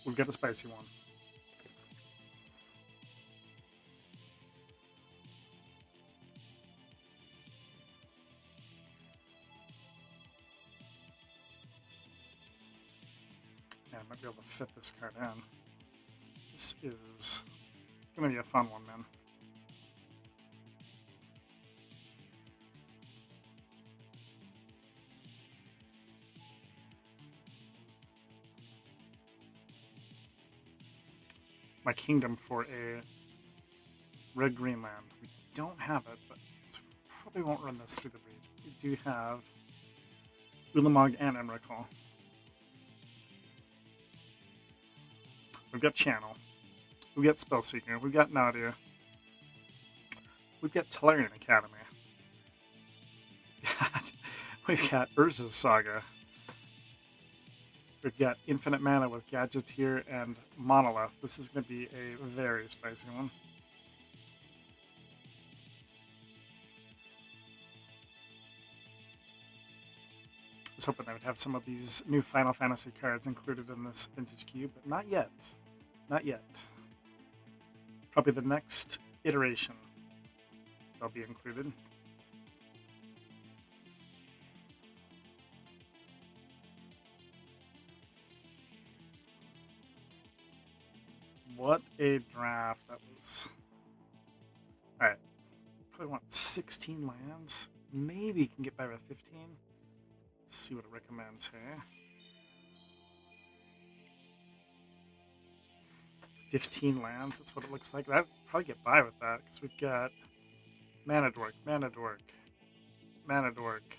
We've got a spicy one. Yeah, I might be able to fit this card in. This is gonna be a fun one, man. My kingdom for a red-green land. We don't have it, but so we probably won't run this through the breach. We do have Ulamog and Emrakul. We've got Channel. We've got Spellseeker. We've got Nadia. We've got Tellurian Academy. We've got Urza's Saga. We've got Infinite Mana with Gadgeteer and Monolith. This is going to be a very spicy one. I was hoping I would have some of these new Final Fantasy cards included in this Vintage Cube, but not yet. Not yet. Probably the next iteration they'll be included. What a draft that was. Alright. Probably want 16 lands. Maybe you can get by with 15. Let's see what it recommends here. 15 lands, that's what it looks like. I'd probably get by with that, because we've got Mana Dork, Mana Dork, Mana Dork.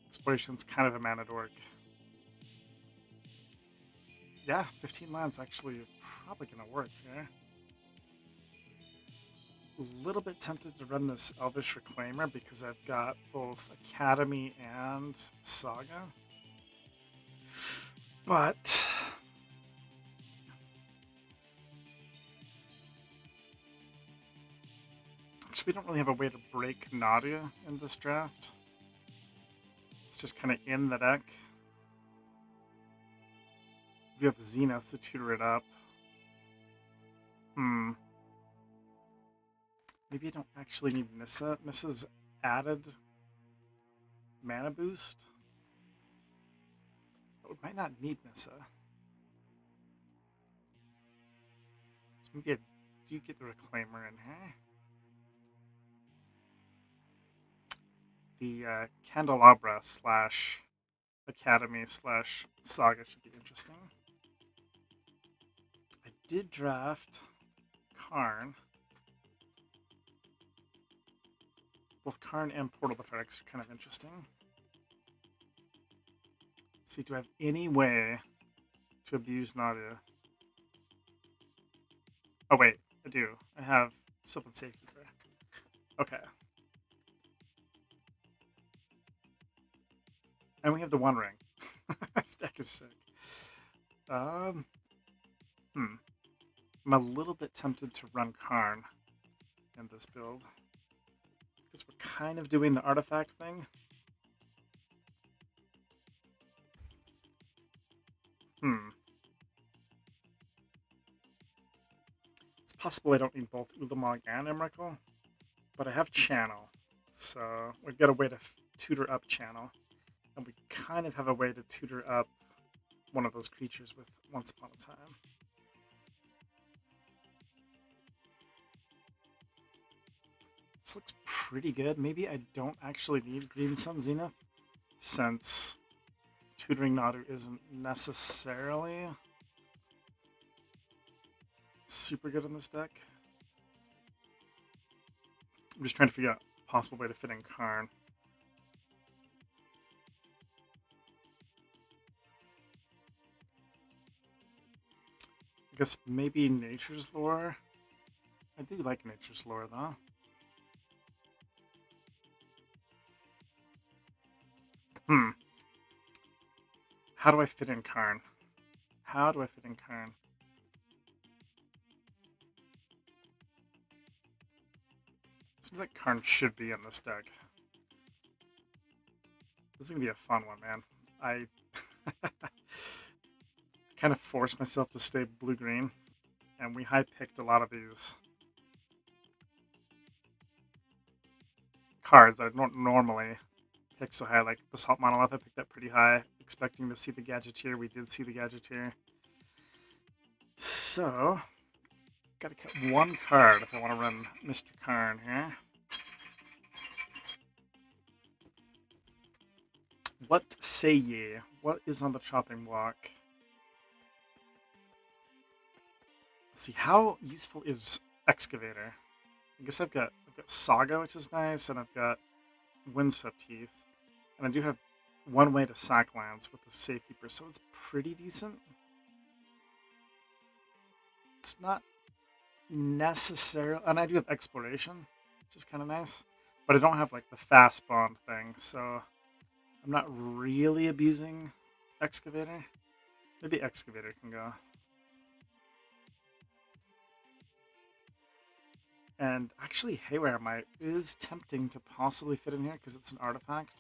Exploration's kind of a Mana Dork. Yeah, 15 lands actually probably going to work here. A little bit tempted to run this Elvish Reclaimer because I've got both Academy and Saga. But actually, we don't really have a way to break Nadia in this draft. It's just kind of in the deck. We have Zenith to tutor it up. Maybe I don't actually need Nissa. Nissa's added mana boost. But we might not need Nissa. So maybe I do get the Reclaimer in here. The Candelabra / Academy / Saga should be interesting. I did draft Karn. Both Karn and Portal Effects are kind of interesting. Let's see, do I have any way to abuse Nadia? Oh wait, I do. I have Sylvan Safekeeper. Okay. And we have the One Ring. This deck is sick. I'm a little bit tempted to run Karn in this build. Because we're kind of doing the artifact thing. It's possible I don't need both Ulamog and Emrakul, but I have Channel, so we've got a way to tutor up Channel, and we kind of have a way to tutor up one of those creatures with Once Upon a Time. This looks pretty good. Maybe I don't actually need Green Sun Zenith, since tutoring Nadu isn't necessarily super good in this deck. I'm just trying to figure out a possible way to fit in Karn. I guess maybe Nature's Lore. I do like Nature's Lore, though. Hmm. How do I fit in Karn? How do I fit in Karn? Seems like Karn should be in this deck. This is going to be a fun one, man. I kind of forced myself to stay blue-green, and we high-picked a lot of these cards that I don't normally pick so high. Like Basalt Monolith, I picked that pretty high, expecting to see the Gadgeteer. We did see the Gadgeteer. So, gotta cut one card if I want to run Mr. Karn here. What say ye? What is on the chopping block? Let's see, how useful is Excavator? I guess I've got Saga, which is nice, and I've got Windswept Heath. And I do have one way to sack lands with the Safekeeper, so it's pretty decent. It's not necessarily... And I do have Exploration, which is kind of nice. But I don't have, like, the fast bond thing, so I'm not really abusing Excavator. Maybe Excavator can go. And actually, Haywire Might is tempting to possibly fit in here because it's an artifact.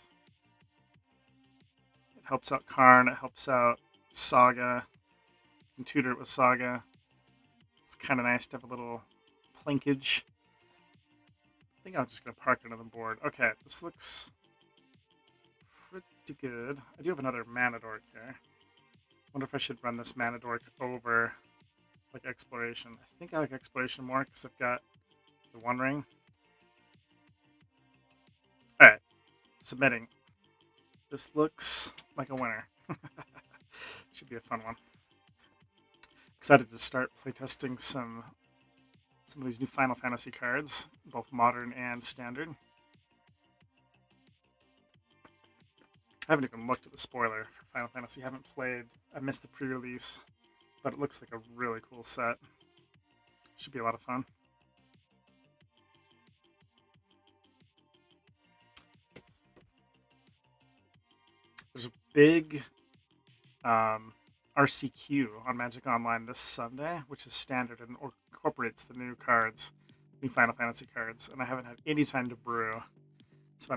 It helps out Karn, it helps out Saga. You can tutor it with Saga. It's kind of nice to have a little plinkage. I think I'm just going to park it on the board. Okay, this looks pretty good. I do have another Mana Dork here. Wonder if I should run this Mana Dork over like Exploration. I think I like Exploration more because I've got the One Ring. Alright, submitting. This looks like a winner. Should be a fun one. Excited to start playtesting some of these new Final Fantasy cards, both modern and standard. I haven't even looked at the spoiler for Final Fantasy. I haven't played. I missed the pre-release, but it looks like a really cool set. Should be a lot of fun. There's a big RCQ on Magic Online this Sunday, which is standard and incorporates the new cards, new Final Fantasy cards, and I haven't had any time to brew. So I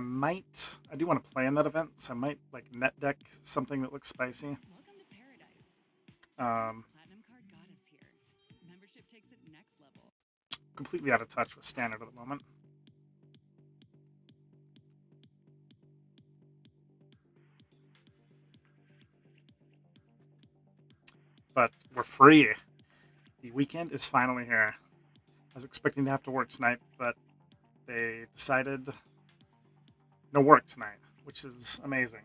do want to play in that event, so I might like net deck something that looks spicy. Welcome to paradise. Platinum card got us here. Membership takes it next level. Completely out of touch with standard at the moment. But we're free. The weekend is finally here. I was expecting to have to work tonight, but they decided no work tonight, which is amazing.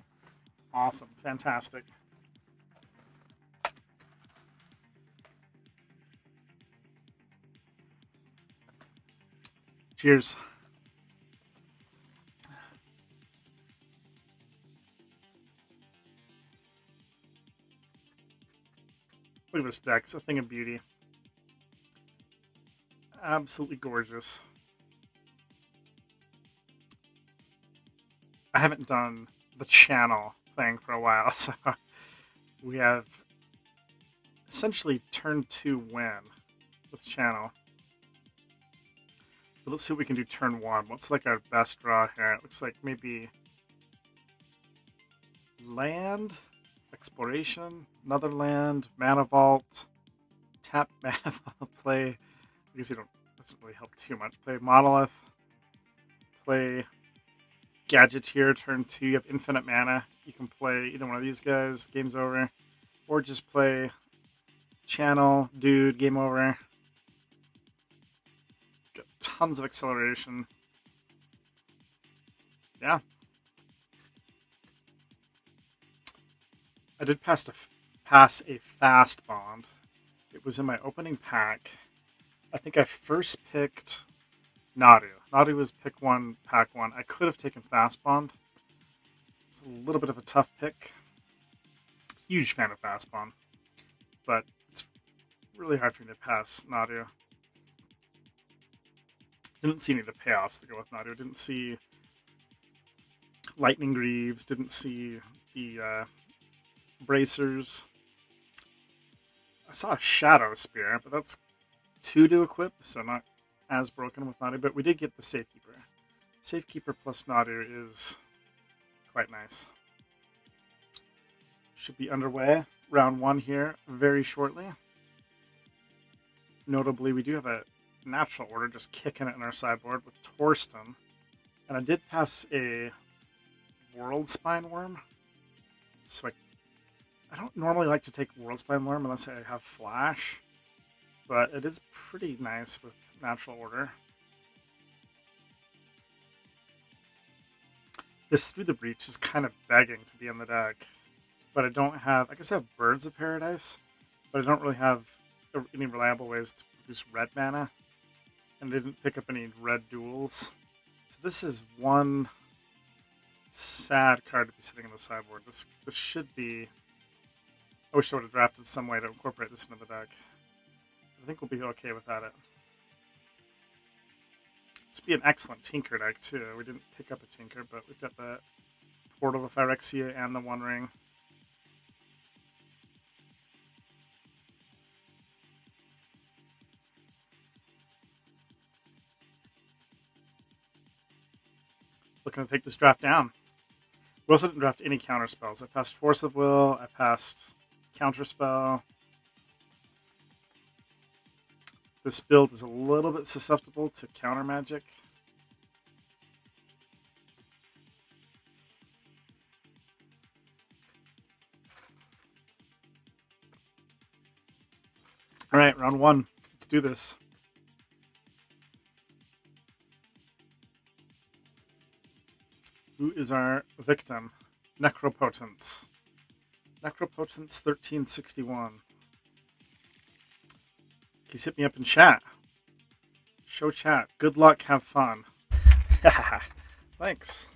Awesome. Fantastic. Cheers. Look at this deck. It's a thing of beauty. Absolutely gorgeous. I haven't done the channel thing for a while, so we have essentially turn 2 win with channel. But let's see what we can do turn 1. What's like our best draw here? It looks like maybe land, exploration, another land, mana vault, tap mana vault, play. I guess doesn't really help too much. Play monolith, play Gadgeteer turn 2. You have infinite mana. You can play either one of these guys, game's over. Or just play channel, dude, game over. Got tons of acceleration. Yeah. I did pass a fast bond. It was in my opening pack. I think I first picked Nadu. Nadu was pick 1, pack 1. I could have taken fast bond. It's a little bit of a tough pick. Huge fan of fast bond. But it's really hard for me to pass Nadu. Didn't see any of the payoffs that go with Nadu. Didn't see Lightning Greaves. Didn't see the Bracers. I saw a Shadow Spear, but that's 2 to equip, so not as broken with Nadu. But we did get the Safekeeper. Safekeeper plus Nadu is quite nice. Should be underway. Round 1 here very shortly. Notably, we do have a natural order just kicking it in our sideboard with Torsten. And I did pass a World Spine Worm. So I don't normally like to take World Spine Worm unless I have Flash. But it is pretty nice with natural order. This Through the Breach is kind of begging to be in the deck. But I don't have... I guess I have Birds of Paradise. But I don't really have any reliable ways to produce red mana. And I didn't pick up any red duels. So this is one sad card to be sitting in the sideboard. This should be... I wish I would have drafted some way to incorporate this into the deck. I think we'll be okay without it. This would be an excellent Tinker deck, too. We didn't pick up a Tinker, but we've got the Portal of Phyrexia and the One Ring. Looking to take this draft down. We also didn't draft any counter spells. I passed Force of Will, I passed Counterspell. This build is a little bit susceptible to counter magic. Alright, round 1. Let's do this. Who is our victim? Necropotence. Necropotence 1361. He's hit me up in chat. Show chat. Good luck, have fun. Thanks.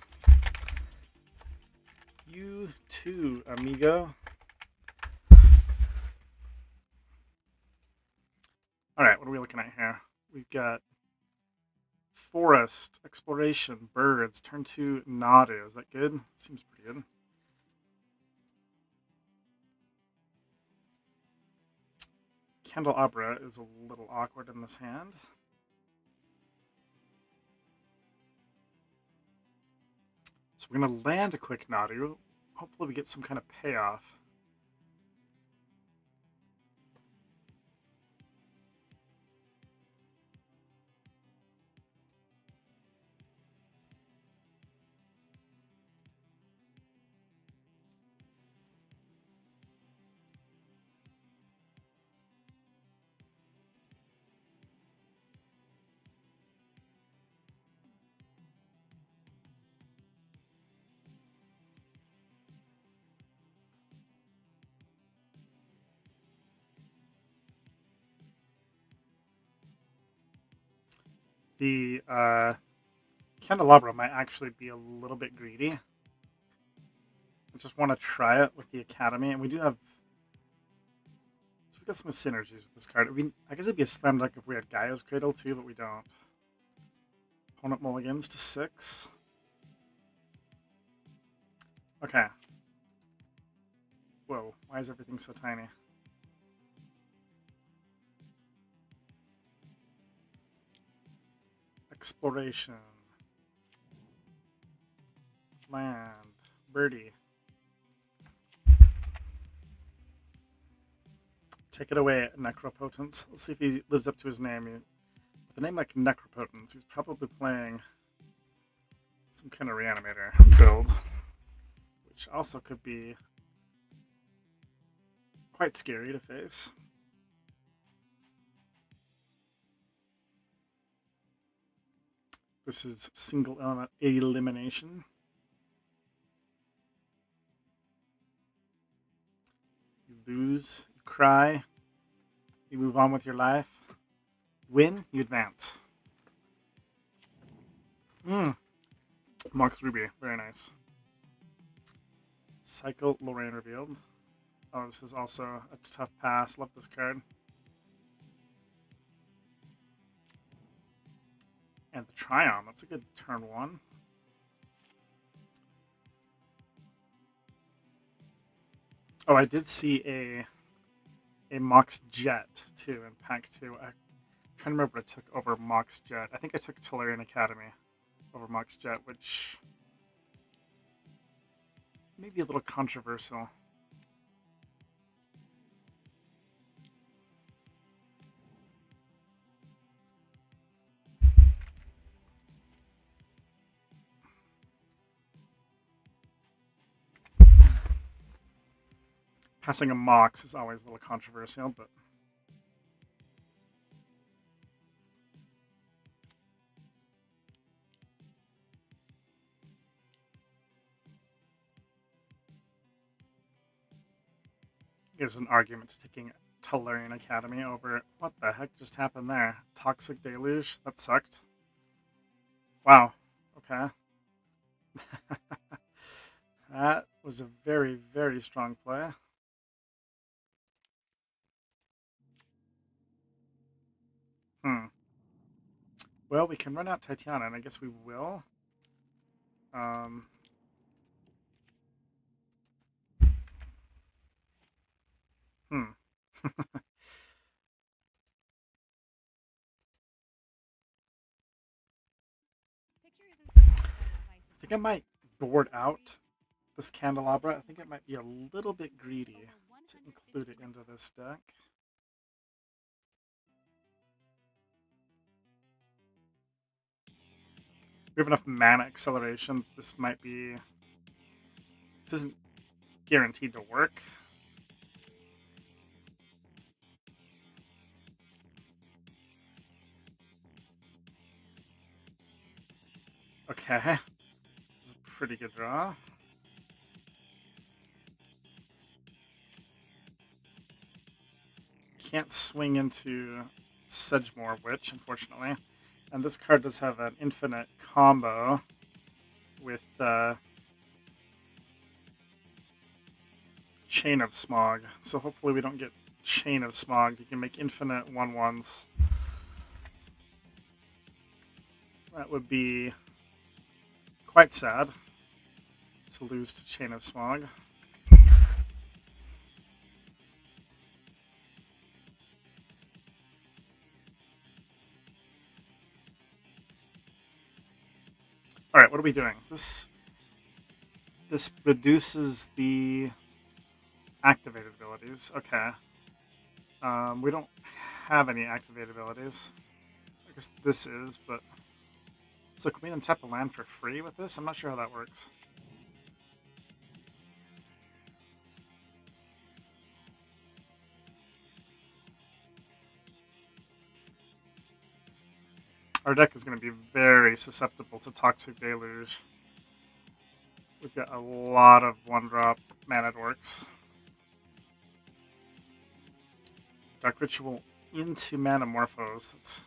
You too, amigo. Alright, what are we looking at here? We've got Forest, Exploration, Birds, turn 2, Nadu. Is that good? Seems pretty good. Candelabra is a little awkward in this hand. So we're going to land a quick Nadu. Hopefully we get some kind of payoff. The Candelabra might actually be a little bit greedy. I just want to try it with the Academy, and we do have... So we've got some synergies with this card. I guess it'd be a slam dunk if we had Gaia's Cradle too, but we don't. Opponent mulligans to 6. Okay. Whoa, why is everything so tiny? Exploration. Land. Birdie. Take it away, Necropotence. Let's see if he lives up to his name. With a name like Necropotence, he's probably playing some kind of Reanimator build, which also could be quite scary to face. This is single element elimination. You lose, you cry, you move on with your life. Win, you advance. Mox Ruby, very nice. Cycle Lorraine revealed. Oh, this is also a tough pass. Love this card. And the Trion, that's a good turn one. Oh, I did see a Mox Jet too in Pack 2. I'm trying to remember what I took over Mox Jet. I think I took Tolarian Academy over Mox Jet, which may be a little controversial. Passing a Mox is always a little controversial, but there's an argument to taking Tolarian Academy over... What the heck just happened there? Toxic Deluge? That sucked. Wow. Okay. That was a very, very strong play. Well, we can run out Titania, and I guess we will. I think I might board out this Candelabra. I think it might be a little bit greedy to include it into this deck. We have enough mana acceleration. This might be... This isn't guaranteed to work. Okay. It's a pretty good draw. Can't swing into Sedgemoor Witch, unfortunately. And this card does have an infinite combo with Chain of Smog. So hopefully we don't get Chain of Smog. You can make infinite 1/1s. That would be quite sad to lose to Chain of Smog. Alright, what are we doing? This reduces the activated abilities. Okay. We don't have any activated abilities. I guess this is, but... So can we untap a land for free with this? I'm not sure how that works. Our deck is going to be very susceptible to Toxic Deluge. We've got a lot of one-drop mana dorks. Dark Ritual into Manamorphose. That's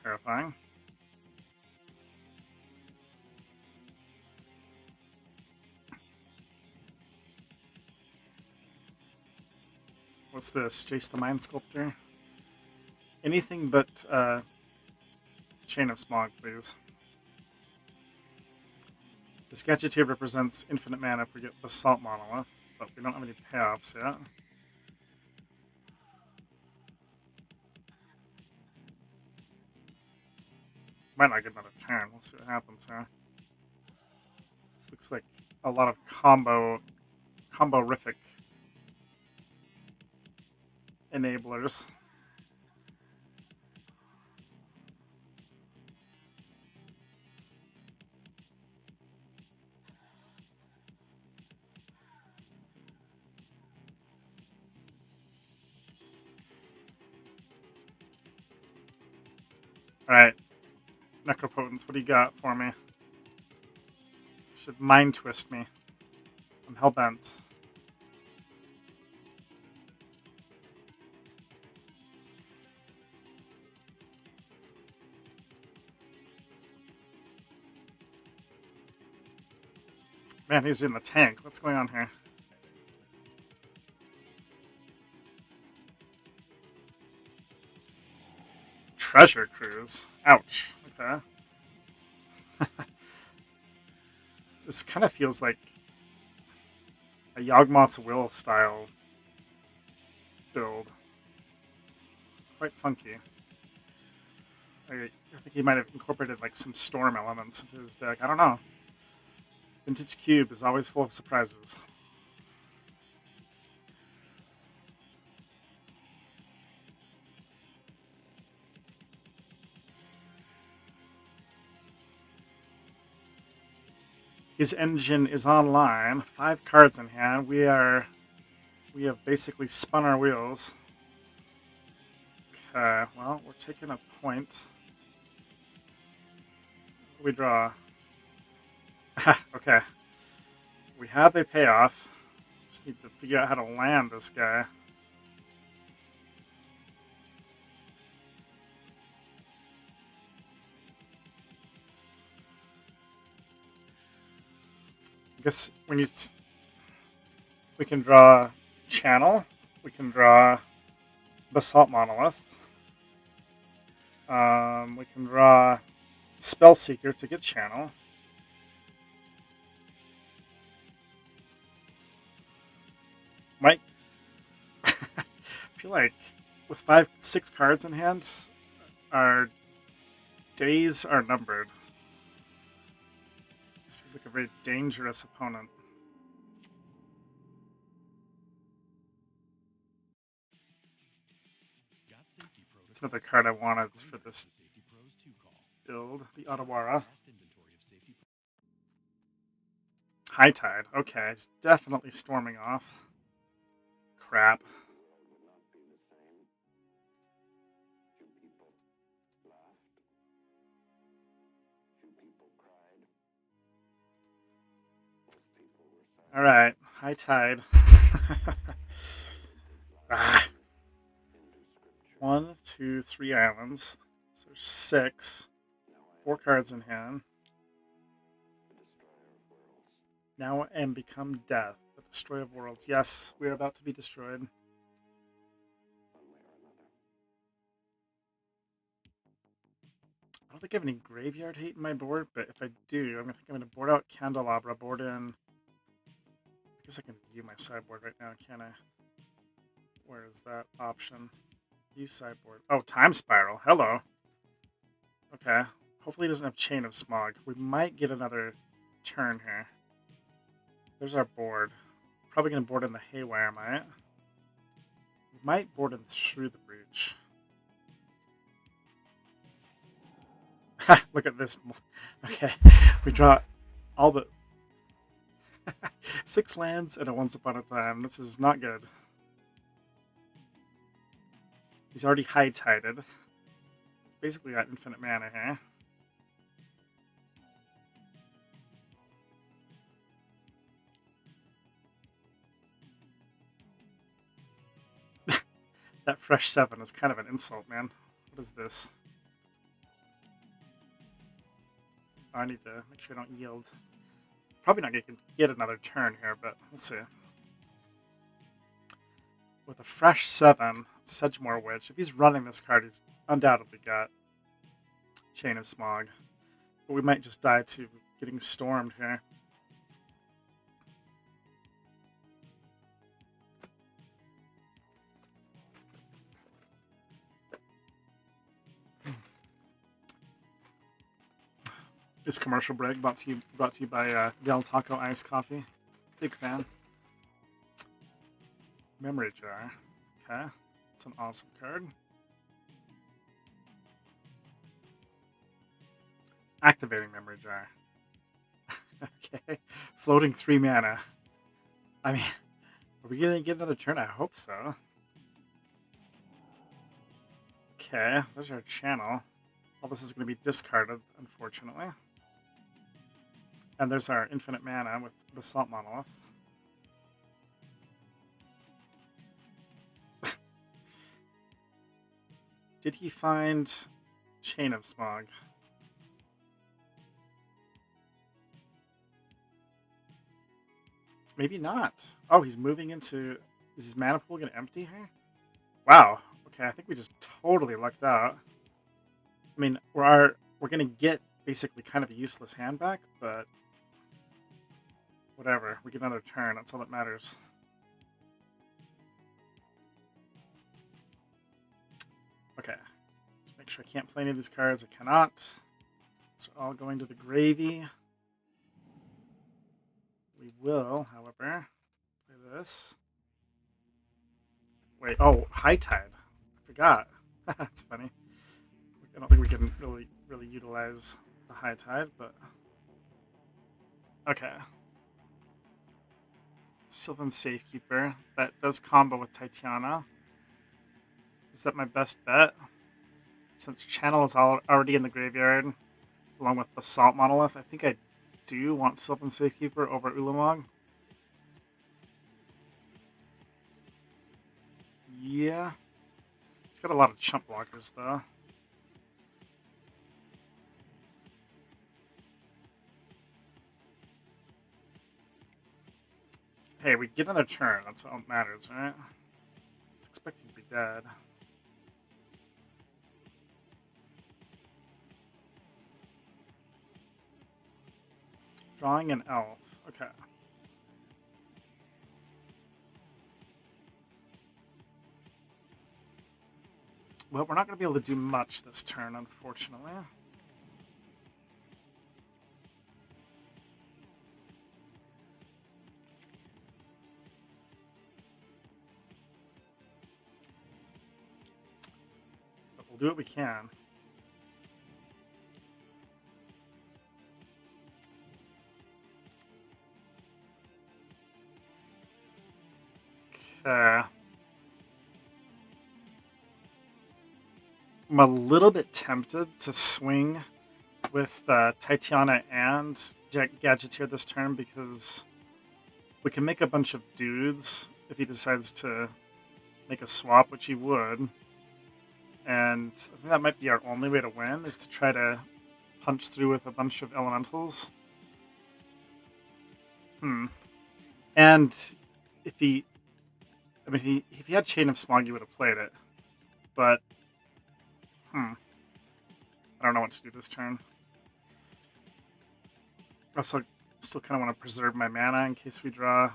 terrifying. What's this? Jace the Mind Sculptor? Anything but Chain of Smog, please. This gadget here represents infinite mana if we get Basalt Monolith, but we don't have any payoffs yet. Might not get another turn. We'll see what happens here. This looks like a lot of combo-rific enablers. Alright. Necropotence, what do you got for me? Should mind twist me. I'm hellbent. Man, he's in the tank. What's going on here? treasure cruise. Ouch. Okay. This kind of feels like a Yawgmoth's Will style build. Quite funky. I think he might have incorporated like some storm elements into his deck. I don't know. Vintage Cube is always full of surprises. His engine is online. 5 cards in hand. We have basically spun our wheels. Okay, well, we're taking a point. We draw. Okay. We have a payoff. Just need to figure out how to land this guy. I guess we can draw Channel. We can draw Basalt Monolith. We can draw Spellseeker to get Channel. Might I feel like with 6 cards in hand, our days are numbered. This feels like a very dangerous opponent. There's another card I wanted for this build, the Otawara. High Tide. Okay, it's definitely storming off. Crap. Alright, High Tide. Ah. 1, 2, 3 islands. So there's 6. 4 cards in hand. Now and become death. The destroyer of worlds. Yes, we are about to be destroyed. I don't think I have any graveyard hate in my board, but if I do, I think I'm going to board out Candelabra, board in... I guess I can view my sideboard right now, can I? Where is that option? View sideboard. Oh, Time Spiral. Hello. Okay. Hopefully he doesn't have Chain of Smog. We might get another turn here. There's our board. Probably going to board in the Haywire, might. We might board in through the Breach. Look at this. Okay. We draw all but 6 lands and a Once Upon a Time. This is not good. He's already high-tided. He's basically got infinite mana here. That fresh 7 is kind of an insult, man. What is this? Oh, I need to make sure I don't yield. Probably not going to get another turn here, but let's see. With a fresh 7, Sedgemoor Witch. If he's running this card, he's undoubtedly got Chain of Smog. But we might just die to getting stormed here. This commercial break brought to you by Del Taco Iced Coffee. Big fan. Memory Jar. Okay, that's an awesome card. Activating Memory Jar. Okay, floating 3 mana. I mean, are we gonna get another turn? I hope so. Okay, there's our channel. All this is gonna be discarded, unfortunately. And there's our infinite mana with Basalt Monolith. Did he find Chain of Smog? Maybe not. Oh, he's moving into... Is his mana pool going to empty here? Wow. Okay, I think we just totally lucked out. I mean, we're gonna get basically kind of a useless hand back, but whatever. We get another turn. That's all that matters. Okay. Just make sure I can't play any of these cards. I cannot. So all going to the gravy. We will, however, play this. Wait, oh, High Tide. I forgot. That's funny. I don't think we can really utilize the High Tide, but okay. Sylvan Safekeeper. That does combo with Titania. Is that my best bet? Since Channel is already in the graveyard, along with Basalt Monolith, I think I do want Sylvan Safekeeper over Ulamog. Yeah. It's got a lot of chump blockers, though. Hey, we get another turn. That's all that matters, right? It's expected to be dead. Drawing an elf. Okay. Well, we're not going to be able to do much this turn, unfortunately. But we'll do what we can. Okay. I'm a little bit tempted to swing with Titania and Gadgeteer this turn because we can make a bunch of dudes if he decides to make a swap, which he would. And I think that might be our only way to win, is to try to punch through with a bunch of elementals. And if he... I mean, if he had Chain of Smog, he would have played it. But... I don't know what to do this turn. I also still kind of want to preserve my mana in case we draw,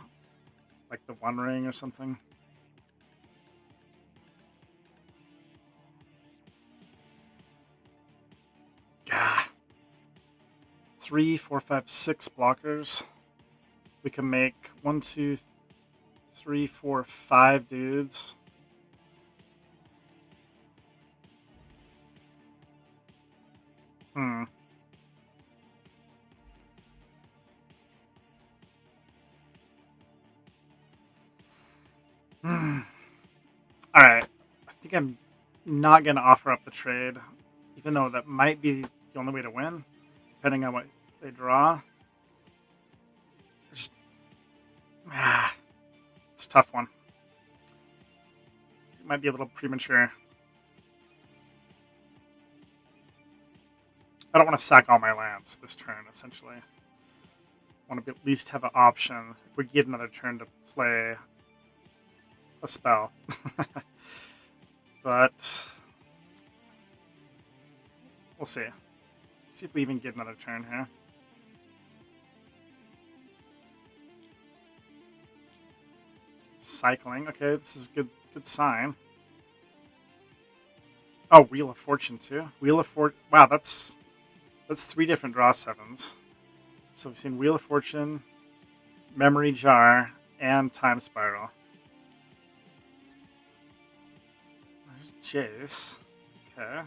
like, the One Ring or something. Gah. 3, 4, 5, 6 blockers. We can make 1, 2, 3, 4, 5 dudes. Alright. I think I'm not going to offer up the trade, even though that might be the only way to win, depending on what they draw. It's a tough one. It might be a little premature. I don't want to sack all my lands this turn, essentially. I want to at least have an option if we get another turn to play a spell. But we'll see. See if we even get another turn here. Cycling. Okay, this is good sign. Oh, Wheel of Fortune too. Wheel of Fortune. Wow, that's 3 different draw 7s. So we've seen Wheel of Fortune, Memory Jar, and Time Spiral. There's Jace. Okay.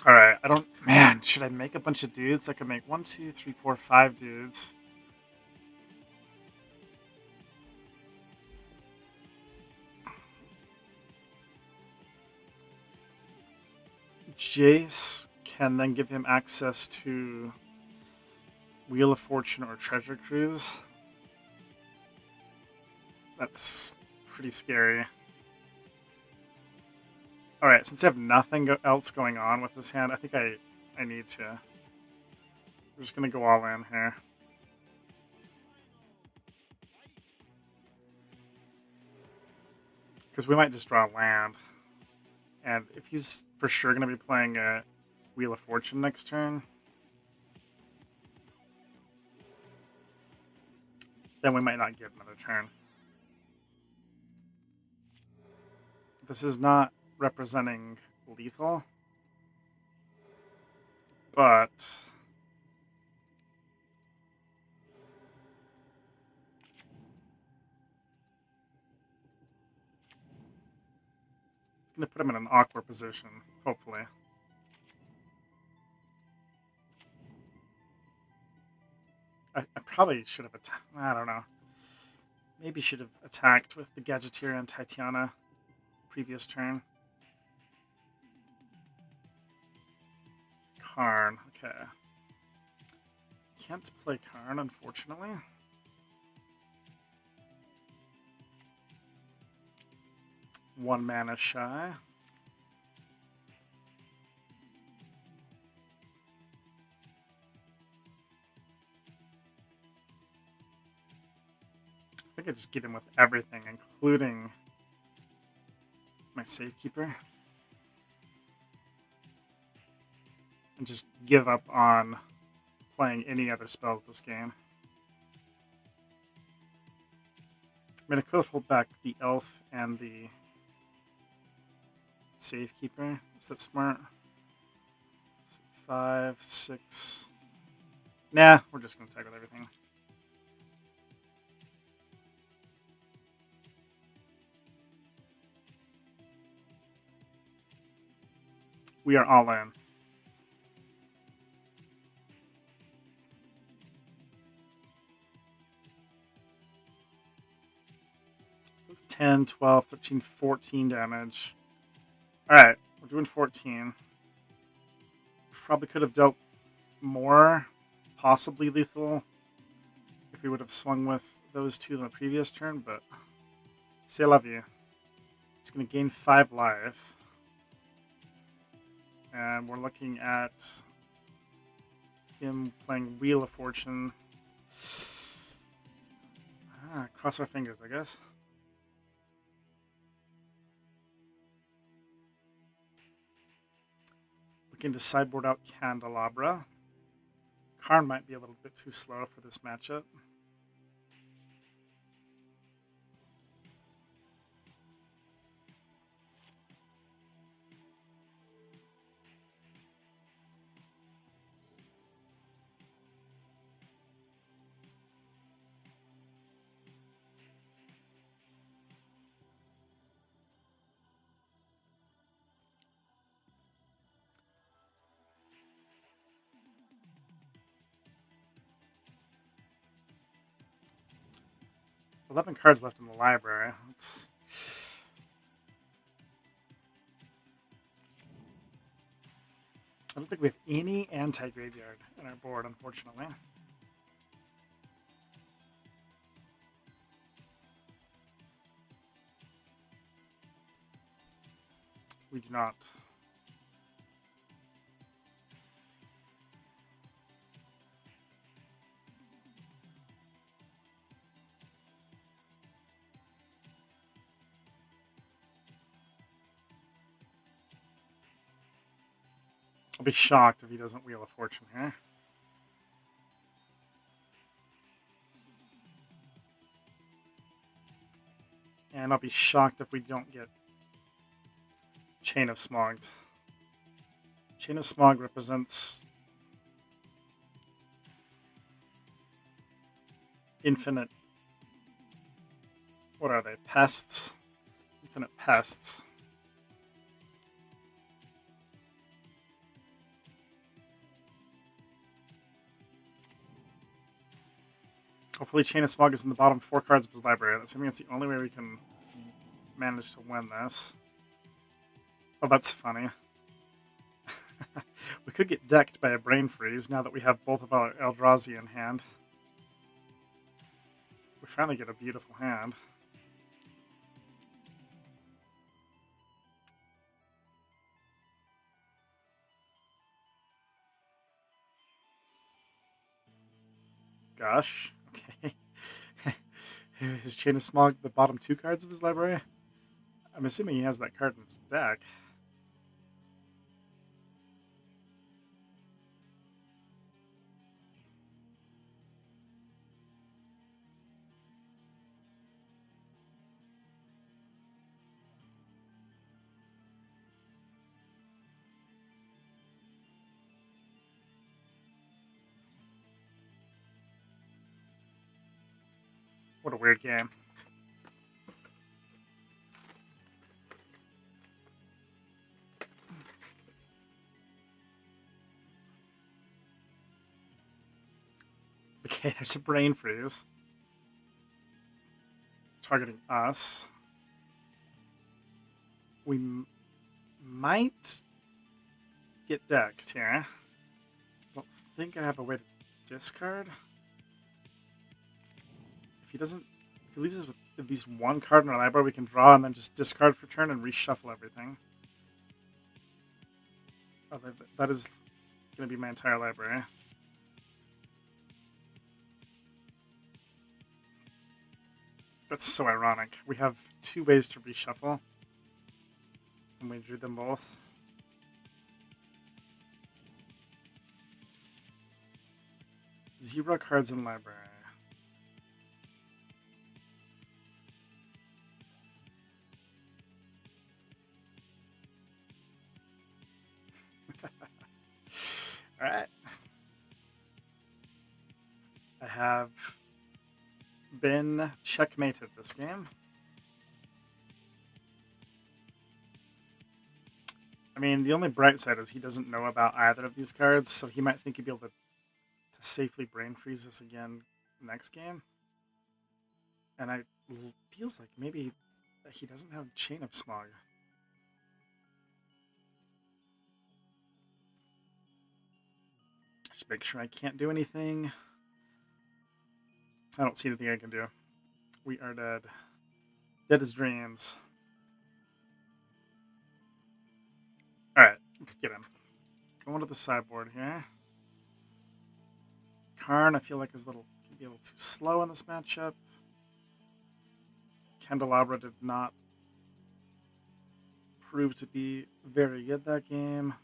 Alright, I don't... Man, should I make a bunch of dudes? I could make 1, 2, 3, 4, 5 dudes. Jace can then give him access to Wheel of Fortune or Treasure Cruise. That's pretty scary. Alright, since I have nothing else going on with this hand, I think I need to. We're just going to go all in here. Because we might just draw land. And if he's for sure going to be playing a Wheel of Fortune next turn, then we might not get another turn. This is not representing lethal, but it's going to put him in an awkward position, hopefully. I probably should have attacked. I don't know. Maybe should have attacked with the Gadgeteer and Titiana previous turn. Karn. Okay. Can't play Karn, unfortunately. One mana shy. I think I just get him with everything, including my Safekeeper. And just give up on playing any other spells this game. I mean, I could hold back the Elf and the Safekeeper. Is that smart? 5, 6. Nah, we're just going to tag with everything. We are all in. So it's 10, 12, 13, 14 damage. Alright, we're doing 14. Probably could have dealt more, possibly lethal, if we would have swung with those two in the previous turn, but c'est la vie. It's going to gain 5 life. And we're looking at him playing Wheel of Fortune. Cross our fingers, I guess. Looking to sideboard out Candelabra. Karn might be a little bit too slow for this matchup. $11 cards left in the library. I don't think we have any anti-graveyard in our board, unfortunately. We do not. I'll be shocked if he doesn't Wheel of Fortune here. And I'll be shocked if we don't get Chain of Smog. Chain of Smog represents infinite... What are they? Pests? Infinite pests. Hopefully Chain of Smog is in the bottom 4 cards of his library. I think that's the only way we can manage to win this. Oh, that's funny. We could get decked by a Brain Freeze now that we have both of our Eldrazi in hand. We finally get a beautiful hand. Gosh, okay. Is Chain of Smog the bottom 2 cards of his library? I'm assuming he has that card in his deck. What a weird game. Okay, there's a brain freeze. Targeting us. We might get decked here. I don't think I have a way to discard. If he doesn't, if he leaves us with at least one card in our library, we can draw and then just discard for turn and reshuffle everything. Oh, that is going to be my entire library. That's so ironic. We have two ways to reshuffle, and we drew them both. Zero cards in library. Alright. I have been checkmated this game. I mean, the only bright side is he doesn't know about either of these cards, so he might think he'd be able to safely brain freeze us again next game. And I feels like maybe he doesn't have Chain of Smog. Just make sure I can't do anything. I don't see anything I can do. We are dead. Dead as dreams. Alright, let's get him. Going to the sideboard here. Karn, I feel like is can be a little too slow in this matchup. Candelabra did not prove to be very good that game.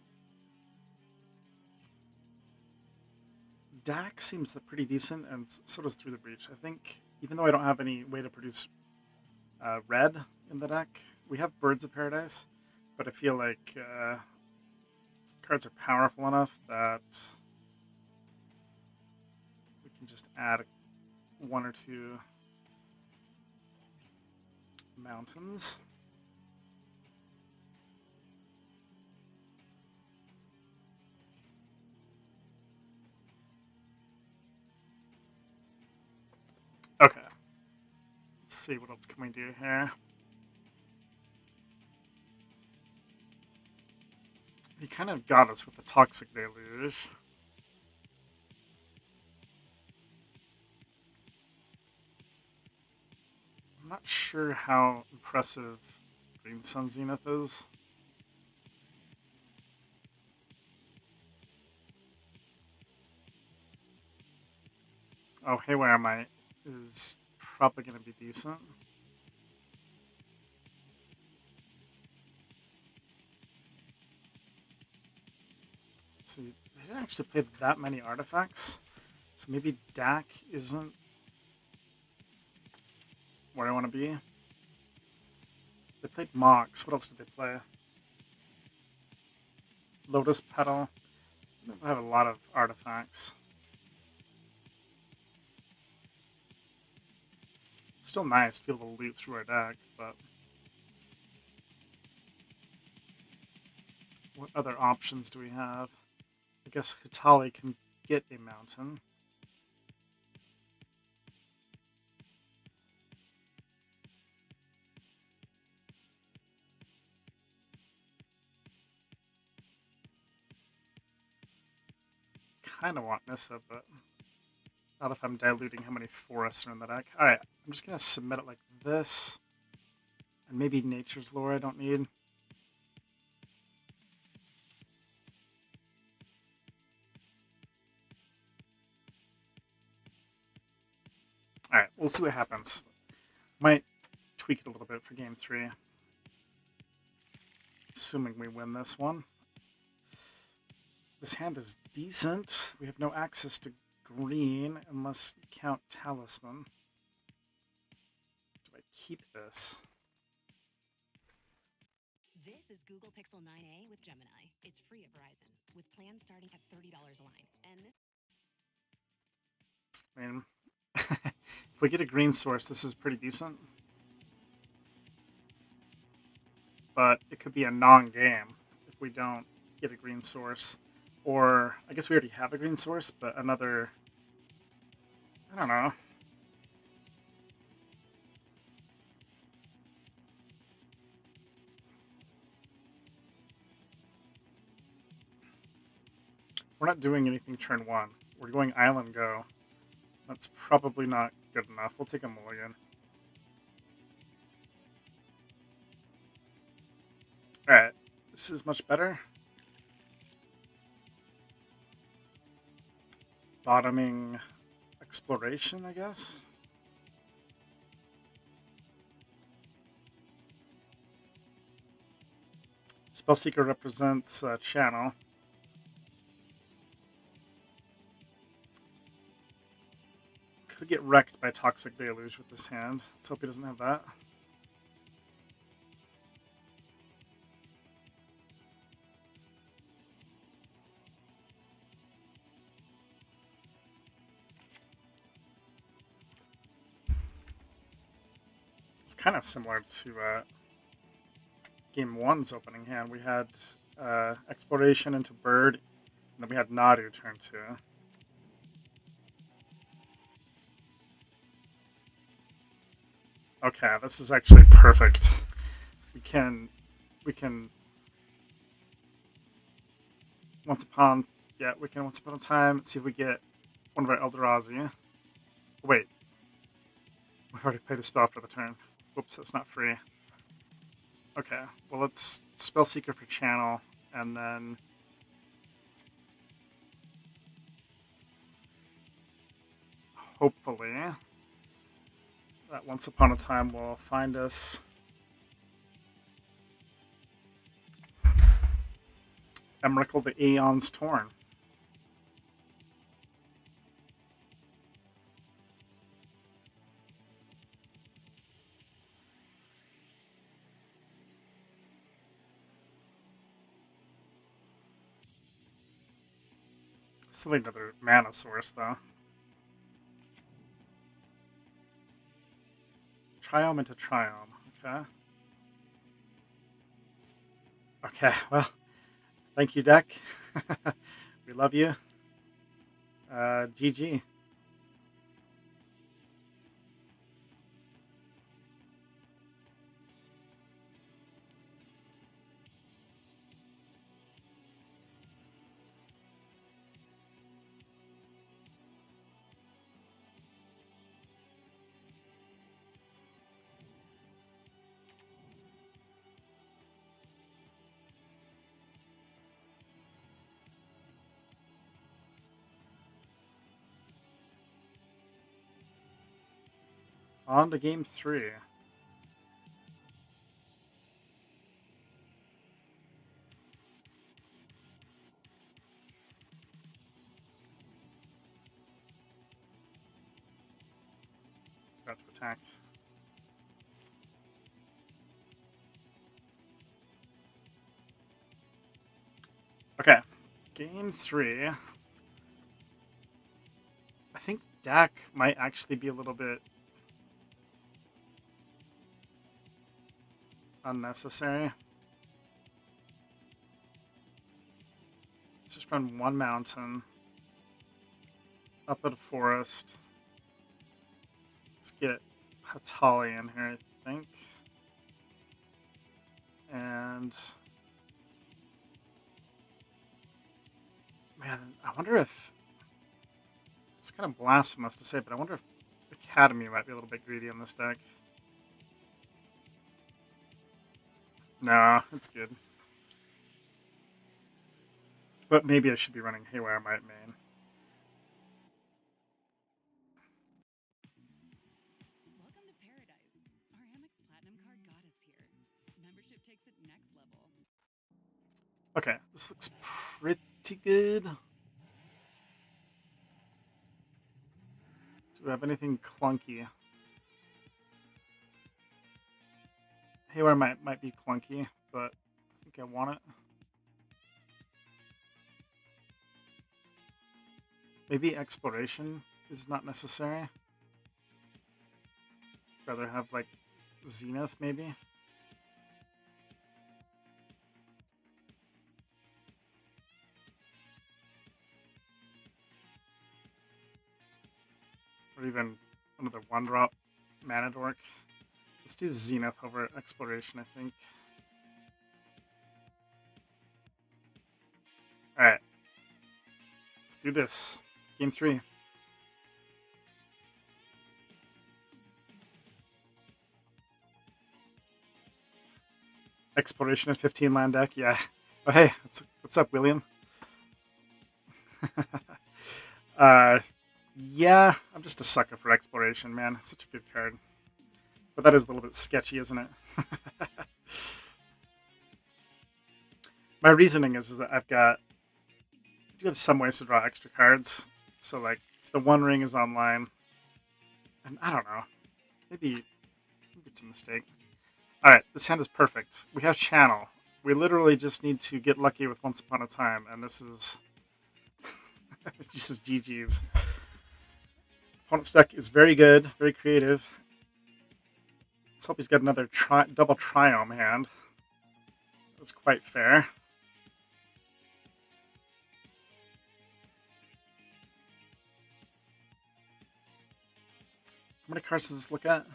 Dak seems pretty decent, and so does Through the Breach. I think, even though I don't have any way to produce red in the deck, we have Birds of Paradise, but I feel like cards are powerful enough that we can just add one or two mountains. Okay. Let's see what else can we do here. He kind of got us with the Toxic Deluge. I'm not sure how impressive Green Sun Zenith is. Oh, Haywire Might is probably going to be decent. See, they didn't actually play that many artifacts, so maybe Dak isn't where I want to be. They played Mox. What else did they play? Lotus Petal. They have a lot of artifacts. Still nice to be able to loot through our deck, but what other options do we have? I guess Hitali can get a mountain. Kind of want Nissa, but not if I'm diluting how many forests are in the deck. Alright, I'm just going to submit it like this. And maybe Nature's Lore I don't need. Alright, we'll see what happens. Might tweak it a little bit for game 3. assuming we win this one. This hand is decent. We have no access to green unless you count Talisman. Do I keep this? This is Google Pixel 9a with Gemini. It's free at Verizon, with plans starting at $30 a line. And this. I mean, if we get a green source, this is pretty decent. But it could be a non-game if we don't get a green source. Or, I guess we already have a green source, but another... I don't know. We're not doing anything turn 1. We're going island go. That's probably not good enough. We'll take a mulligan. Alright, this is much better. Bottoming exploration, I guess. Spellseeker represents channel. Could get wrecked by Toxic Deluge with this hand. Let's hope he doesn't have that. It's kind of similar to Game 1's opening hand. We had Exploration into Bird, and then we had Nadu turn 2. Okay, this is actually perfect. We can once upon a time. Let's see if we get one of our Eldrazi. Wait, we've already played a spell for the turn. Whoops, that's not free. Okay, well let's Spellseeker for channel, and then hopefully that once upon a time will find us. Emrakul the Aeon's Torn. Still need another mana source, though. Triome into Triome, okay. Okay, well, thank you, deck. We love you. GG. On to game 3. Got to attack. Okay, game 3. I think deck might actually be a little bit unnecessary. Let's just run one mountain up at a forest. Let's get Hatali in here, I think. And man, I wonder if it's kind of blasphemous to say, but I wonder if Academy might be a little bit greedy on this deck. Nah, it's good. But maybe I should be running Haywire Might main. Welcome to paradise. Our Amex Platinum card got us here. Membership takes it next level. Okay, this looks pretty good. Do we have anything clunky? Haywire might be clunky, but I think I want it. Maybe exploration is not necessary. Rather have like Zenith maybe. Or even another one drop mana dork. Let's do Zenith over exploration, I think. Alright. Let's do this. Game 3. Exploration at 15 land deck, yeah. Oh hey, what's up, William? Yeah, I'm just a sucker for exploration, man. Such a good card. But that is a little bit sketchy, isn't it? My reasoning is that I do have some ways to draw extra cards. So like, if the One Ring is online, and I don't know, maybe it's a mistake. All right, this hand is perfect. We have Channel. We literally just need to get lucky with Once Upon a Time, and this is it's just GG's. Opponent's deck is very good, very creative. Let's hope he's got another double Triome hand. That's quite fair. How many cards does this look at?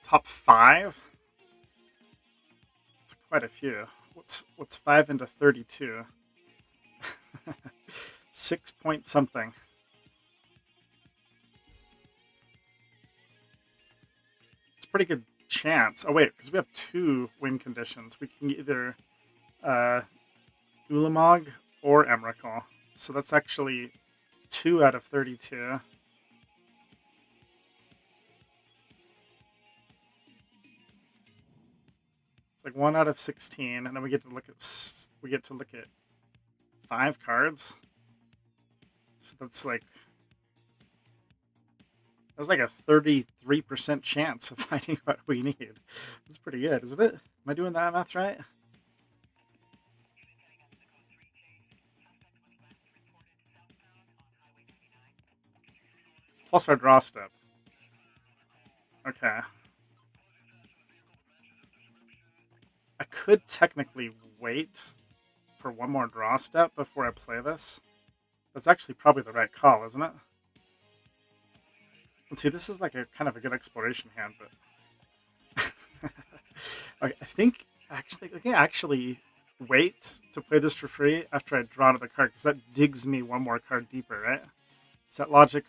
Top 5? It's quite a few. What's 5 into 32? 6 point something. It's a pretty good chance. Oh wait, because we have 2 win conditions. We can either Ulamog or Emrakul. So that's actually 2 out of 32. It's like 1 out of 16, and then we get to look at 5 cards. So that's like a 33% chance of finding what we need. That's pretty good, isn't it? Am I doing that math right? Plus our draw step. Okay. I could technically wait for one more draw step before I play this. That's actually probably the right call, isn't it? Let's see, this is like a kind of a good exploration hand, but okay, I think actually wait to play this for free after I draw another card, because that digs me one more card deeper, right? Is that logic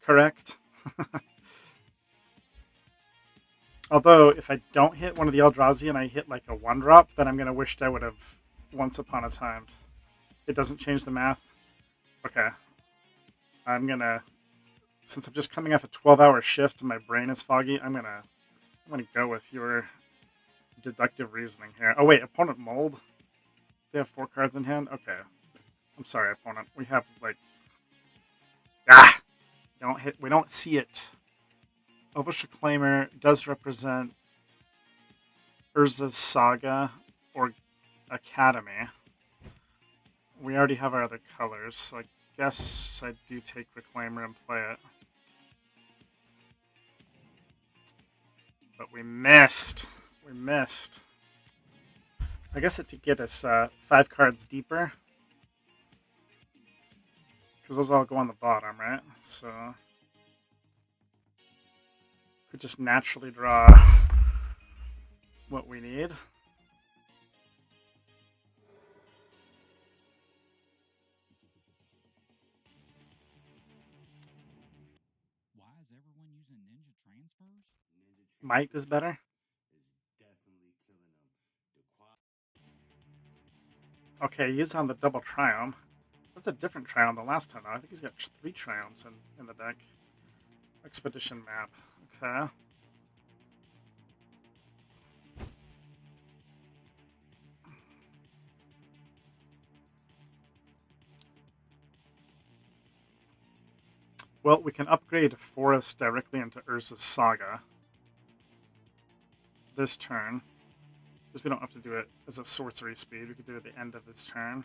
correct? Although, if I don't hit one of the Eldrazi and I hit like a 1-drop, then I'm going to wish I would have Once Upon a Time. It doesn't change the math? Okay. I'm going to, since I'm just coming off a 12-hour shift and my brain is foggy, I'm going to go with your deductive reasoning here. Oh wait, opponent mold? They have 4 cards in hand? Okay. I'm sorry, opponent. We have like... we don't see it. Elvish Reclaimer does represent Urza's Saga or Academy. We already have our other colors, so I guess I do take Reclaimer and play it. But we missed. We missed. I guess it to get us 5 cards deeper. Because those all go on the bottom, right? So... could just naturally draw what we need. Why is everyone using ninja transfers? Might is better. Okay, he's on the double Triome. That's a different Triome than last time, though. I think he's got 3 Triomes in the deck. Expedition map. Okay. Well, we can upgrade Forest directly into Urza's Saga this turn. Because we don't have to do it as a sorcery speed. We could do it at the end of this turn.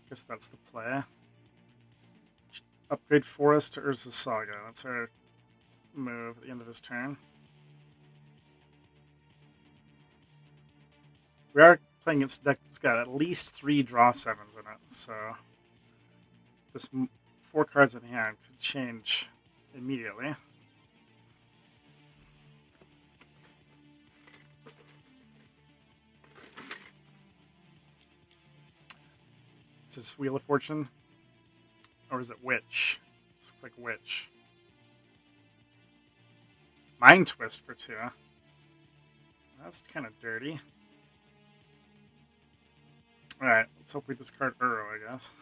Guess that's the play. Upgrade Forest to Urza's Saga. That's our move at the end of his turn. We are playing against a deck that's got at least 3 draw 7s in it, so this 4 cards in hand could change immediately. Is this Wheel of Fortune? Or is it Witch? This looks like Witch. Mind Twist for 2. That's kind of dirty. Alright, let's hope we discard Uro, I guess.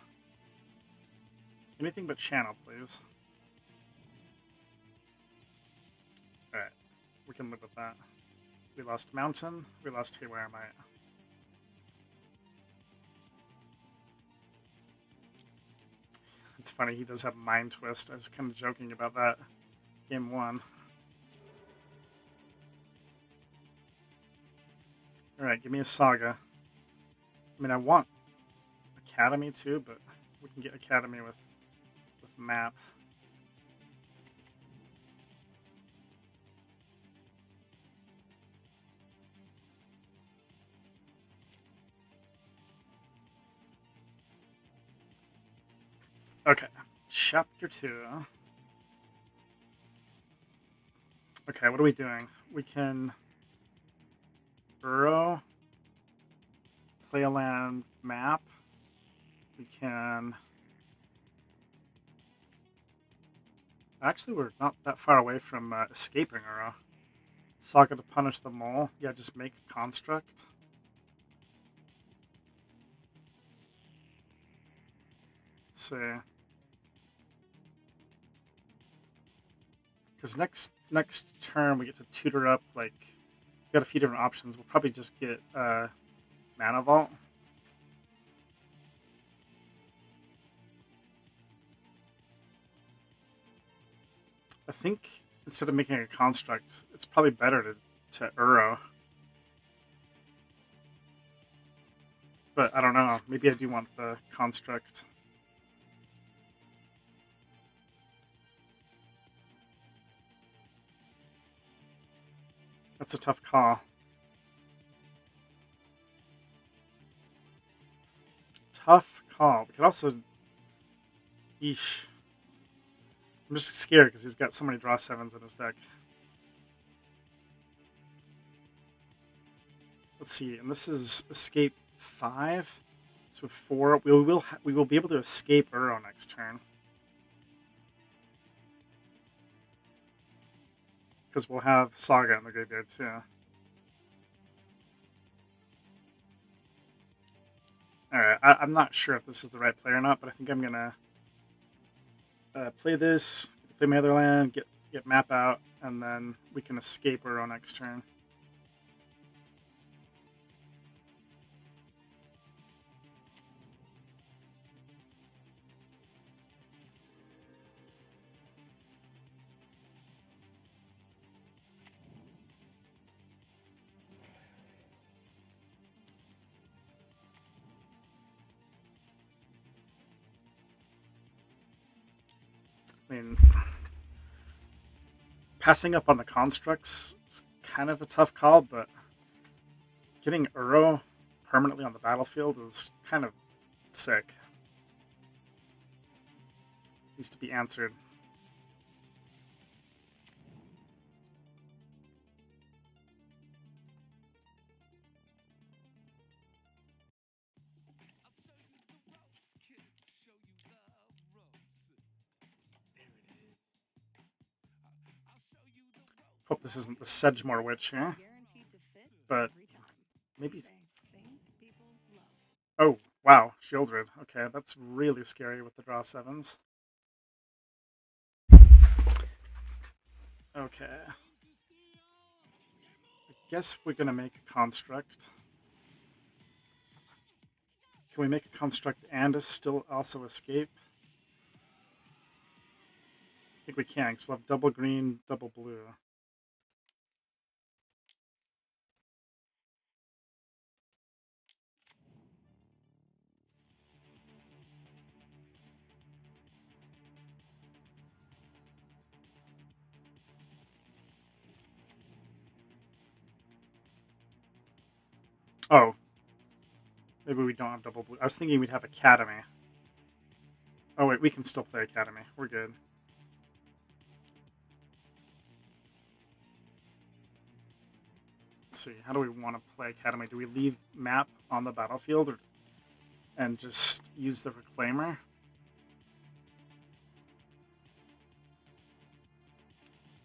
Anything but Channel, please. Alright, we can live with that. We lost Mountain, we lost Haywire Might. It's funny, he does have Mind Twist. I was kind of joking about that. Game 1. Alright, give me a Saga. I mean, I want Academy too, but we can get Academy with Map. Okay, Chapter 2. Okay, what are we doing? We can Uro, play a land, map. We can... Actually, we're not that far away from escaping Uro. Saga to punish the mole. Yeah, just make a construct. Let's see. Because next turn we get to tutor up, like, we've got a few different options. We'll probably just get Mana Vault. I think instead of making a construct, it's probably better to Uro. But I don't know. Maybe I do want the construct. That's a tough call. Tough call. We could also... Eesh. I'm just scared because he's got so many draw 7s in his deck. Let's see, and this is escape 5. So with 4, we will be able to escape Uro next turn. Because we'll have Saga in the graveyard too. Alright, I'm not sure if this is the right play or not, but I think I'm gonna play this, play my other land, get map out, and then we can escape Uro next turn. I mean, passing up on the constructs is kind of a tough call, but getting Uro permanently on the battlefield is kind of sick. Needs to be answered. Hope this isn't the Sedgemoor Witch here. But maybe... Oh, wow, Shieldred. Okay, that's really scary with the draw 7s. Okay. I guess we're gonna make a construct. Can we make a construct and still also escape? think we can, because we'll have double green, double blue. Oh. Maybe we don't have double blue. I was thinking we'd have Academy. Oh wait, we can still play Academy. We're good. Let's see, how do we want to play Academy? Do we leave map on the battlefield and just use the Reclaimer?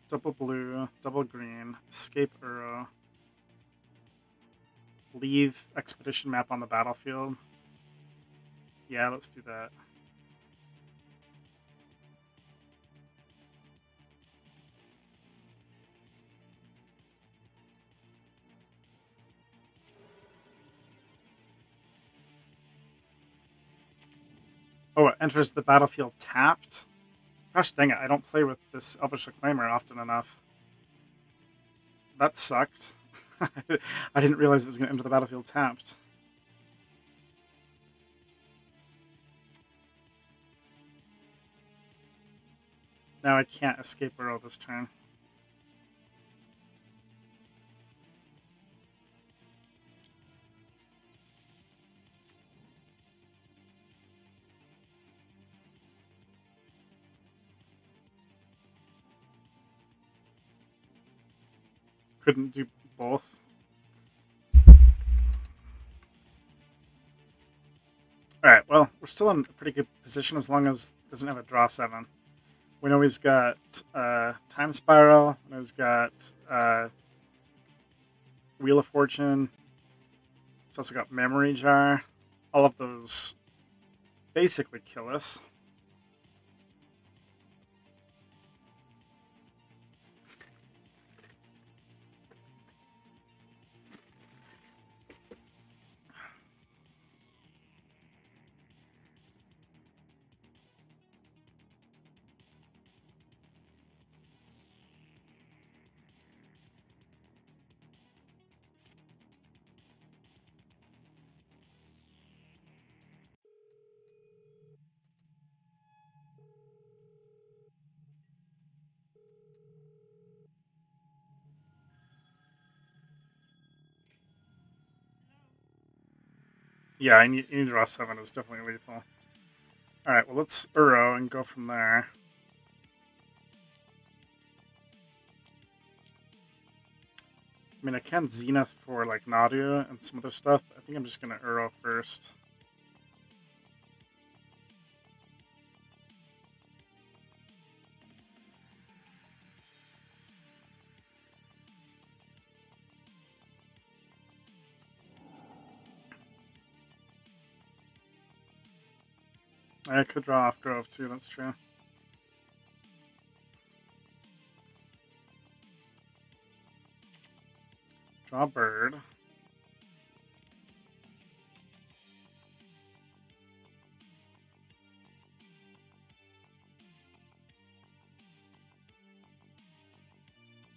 Double blue, double green, escape Uro. Leave expedition map on the battlefield. Yeah, let's do that. Oh, it enters the battlefield tapped? Gosh dang it, I don't play with this Elvish Reclaimer often enough. That sucked. I didn't realize it was going to enter the battlefield tapped. Now I can't escape Uro this turn. Couldn't do both. Alright, well, we're still in a pretty good position as long as it doesn't have a draw 7. We know he's got Time Spiral, we know he's got Wheel of Fortune, he's also got Memory Jar. All of those basically kill us. Yeah, I need to draw 7 is definitely lethal. Alright, well let's Uro and go from there. I mean, I can Zenith for like Nadu and some other stuff. I think I'm just going to Uro first. I could draw off Grove too, that's true. Draw Bird.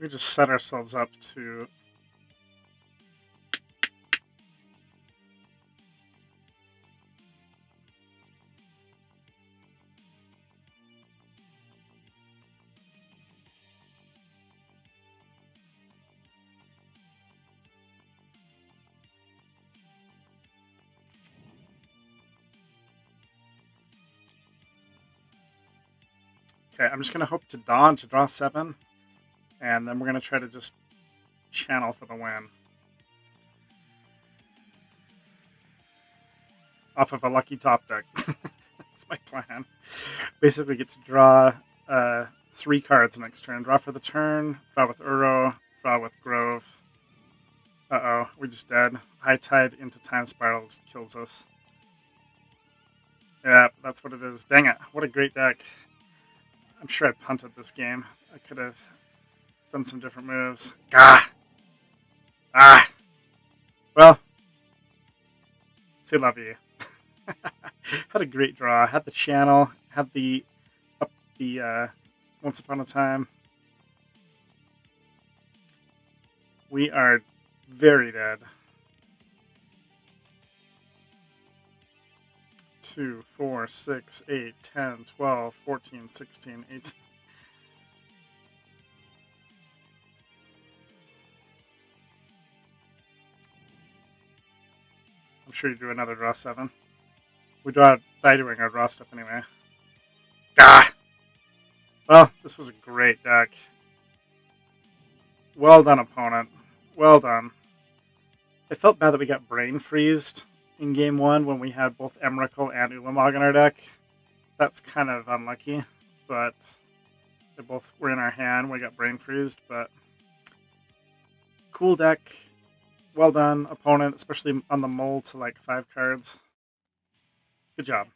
We just set ourselves up to... Okay, I'm just going to hope to Dawn to draw 7, and then we're going to try to just channel for the win. Off of a lucky top deck. That's my plan. Basically get to draw 3 cards next turn. Draw for the turn, draw with Uro, draw with Grove. Uh-oh, we're just dead. High Tide into Time Spirals kills us. Yeah, that's what it is. Dang it, what a great deck. I'm sure I punted this game. I could have done some different moves. Gah! Ah! Well, c'est la vie. Had a great draw. Had the channel. Had the Once upon a time. We are very dead. 2, 4, 6, 8, 10, 12, 14, 16, 18. I'm sure you drew another draw 7. We die doing our draw step anyway. Ah! Well, this was a great deck. Well done, opponent. Well done. It felt bad that we got brain freezed in game 1 when we had both Emrakul and Ulamog in our deck. That's kind of unlucky, but they both were in our hand. We got brain freezed, but cool deck. Well done, opponent, especially on the mull to like 5 cards. Good job.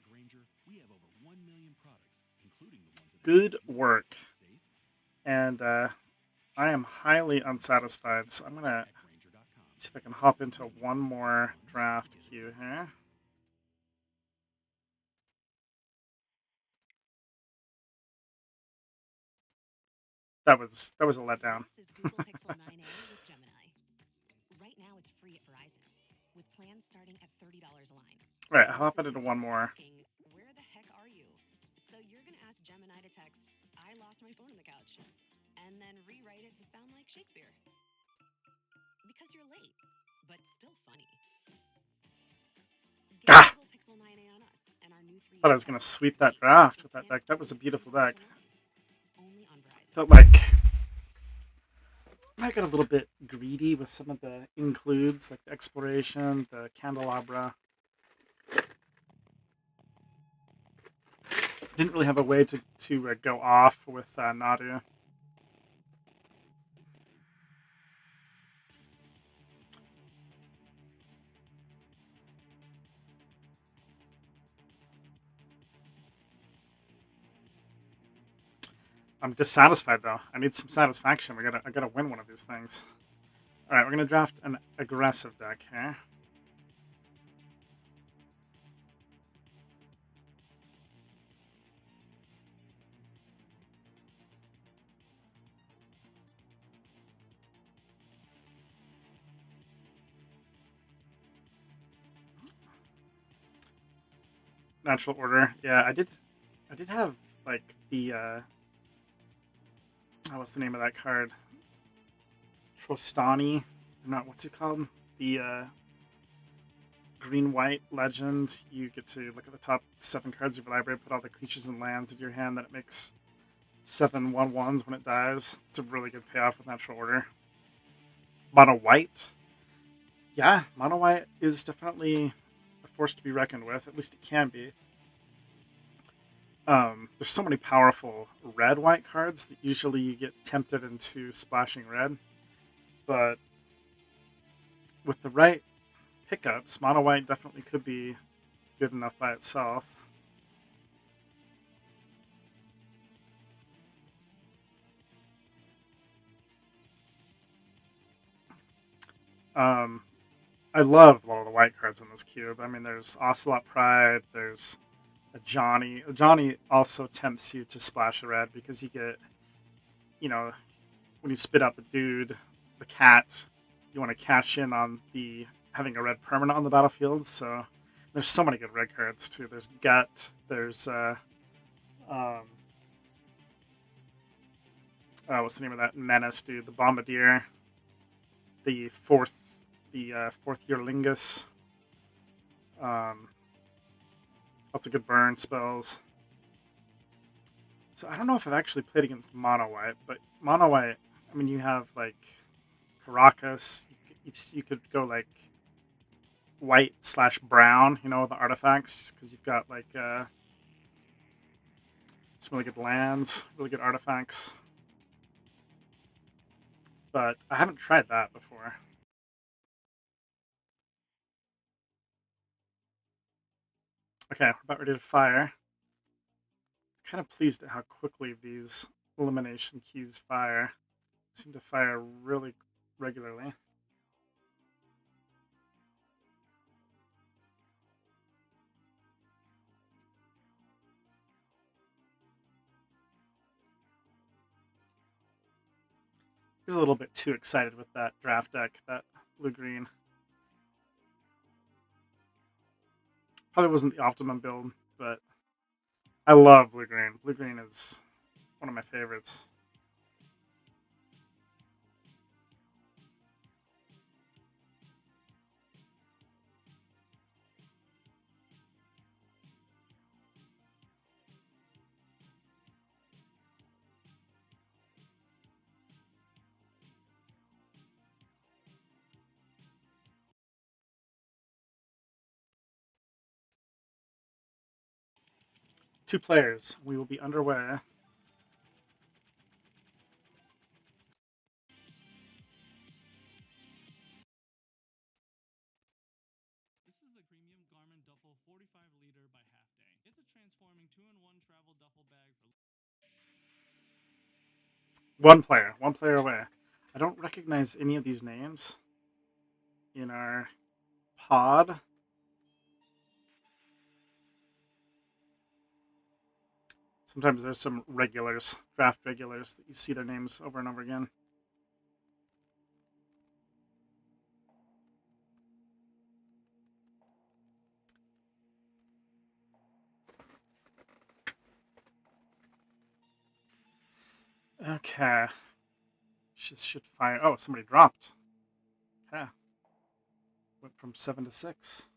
Good work. And I am highly unsatisfied, so I'm going to see if I can hop into one more draft queue here. That was a letdown. This is Google Pixel 9a with Gemini. Right now it's free at Verizon, with plans starting at $30 a line. All right, And hop this is into me one more. asking, where the heck are you? So you're gonna ask Gemini to text, I lost my phone on the couch, and then rewrite it to sound like Shakespeare. Because you're late, but still funny. Get Ah! Google Pixel 9a on us and our new 3 Thought I was going to sweep that draft with that deck. That was a beautiful deck. Only on Verizon. Felt like I got a little bit greedy with some of the includes, like the exploration, the candelabra. Didn't really have a way to go off with Nadu. I'm dissatisfied though. I need some satisfaction. I gotta win one of these things. All right, we're gonna draft an aggressive deck here. Natural order. Yeah, I did have like the what's the name of that card? Trostani. Not what's it called? The green-white legend. You get to look at the top 7 cards of your library, put all the creatures and lands in your hand, then it makes 7 1/1s when it dies. It's a really good payoff with natural order. Mono white. Yeah, mono white is definitely a force to be reckoned with. At least it can be. There's so many powerful red-white cards that usually you get tempted into splashing red. But with the right pickups, mono white definitely could be good enough by itself. I love a lot of the white cards in this cube. I mean, there's Ocelot Pride, there's a Johnny. A Johnny also tempts you to splash a red because you get, when you spit out the dude, the cat, you want to cash in on the having a red permanent on the battlefield. So there's so many good red cards too. There's Gut. There's what's the name of that menace dude? The Bombardier. The fourth year Lingus. Lots of good burn spells. So I don't know if I've actually played against mono white, but mono white. I mean, you have like Caracas. You could go like white/brown, the artifacts, because you've got like some really good lands, really good artifacts. But I haven't tried that before. Okay, we're about ready to fire. Kind of pleased at how quickly these elimination keys fire. They seem to fire really regularly. was a little bit too excited with that draft deck, that blue-green. Probably wasn't the optimum build, but I love blue-green. Blue-green is one of my favorites. Two players. We will be underway. This is the premium Garmin Duffel 45-liter by Half Day. It's a transforming 2-in-1 travel duffel bag for... One player away. I don't recognize any of these names in our pod. Sometimes there's some regulars, draft regulars, that you see their names over and over again. Okay. Should fire. Oh, somebody dropped. Okay. Went from 7 to 6.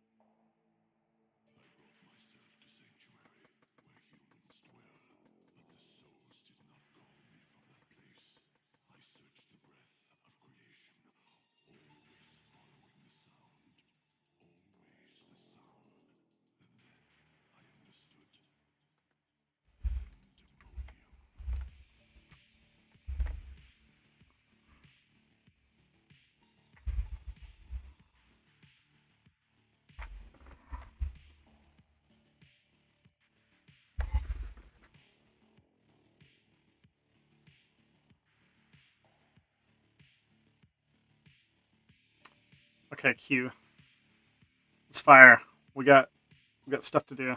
Okay, Q. Let's fire. We got stuff to do.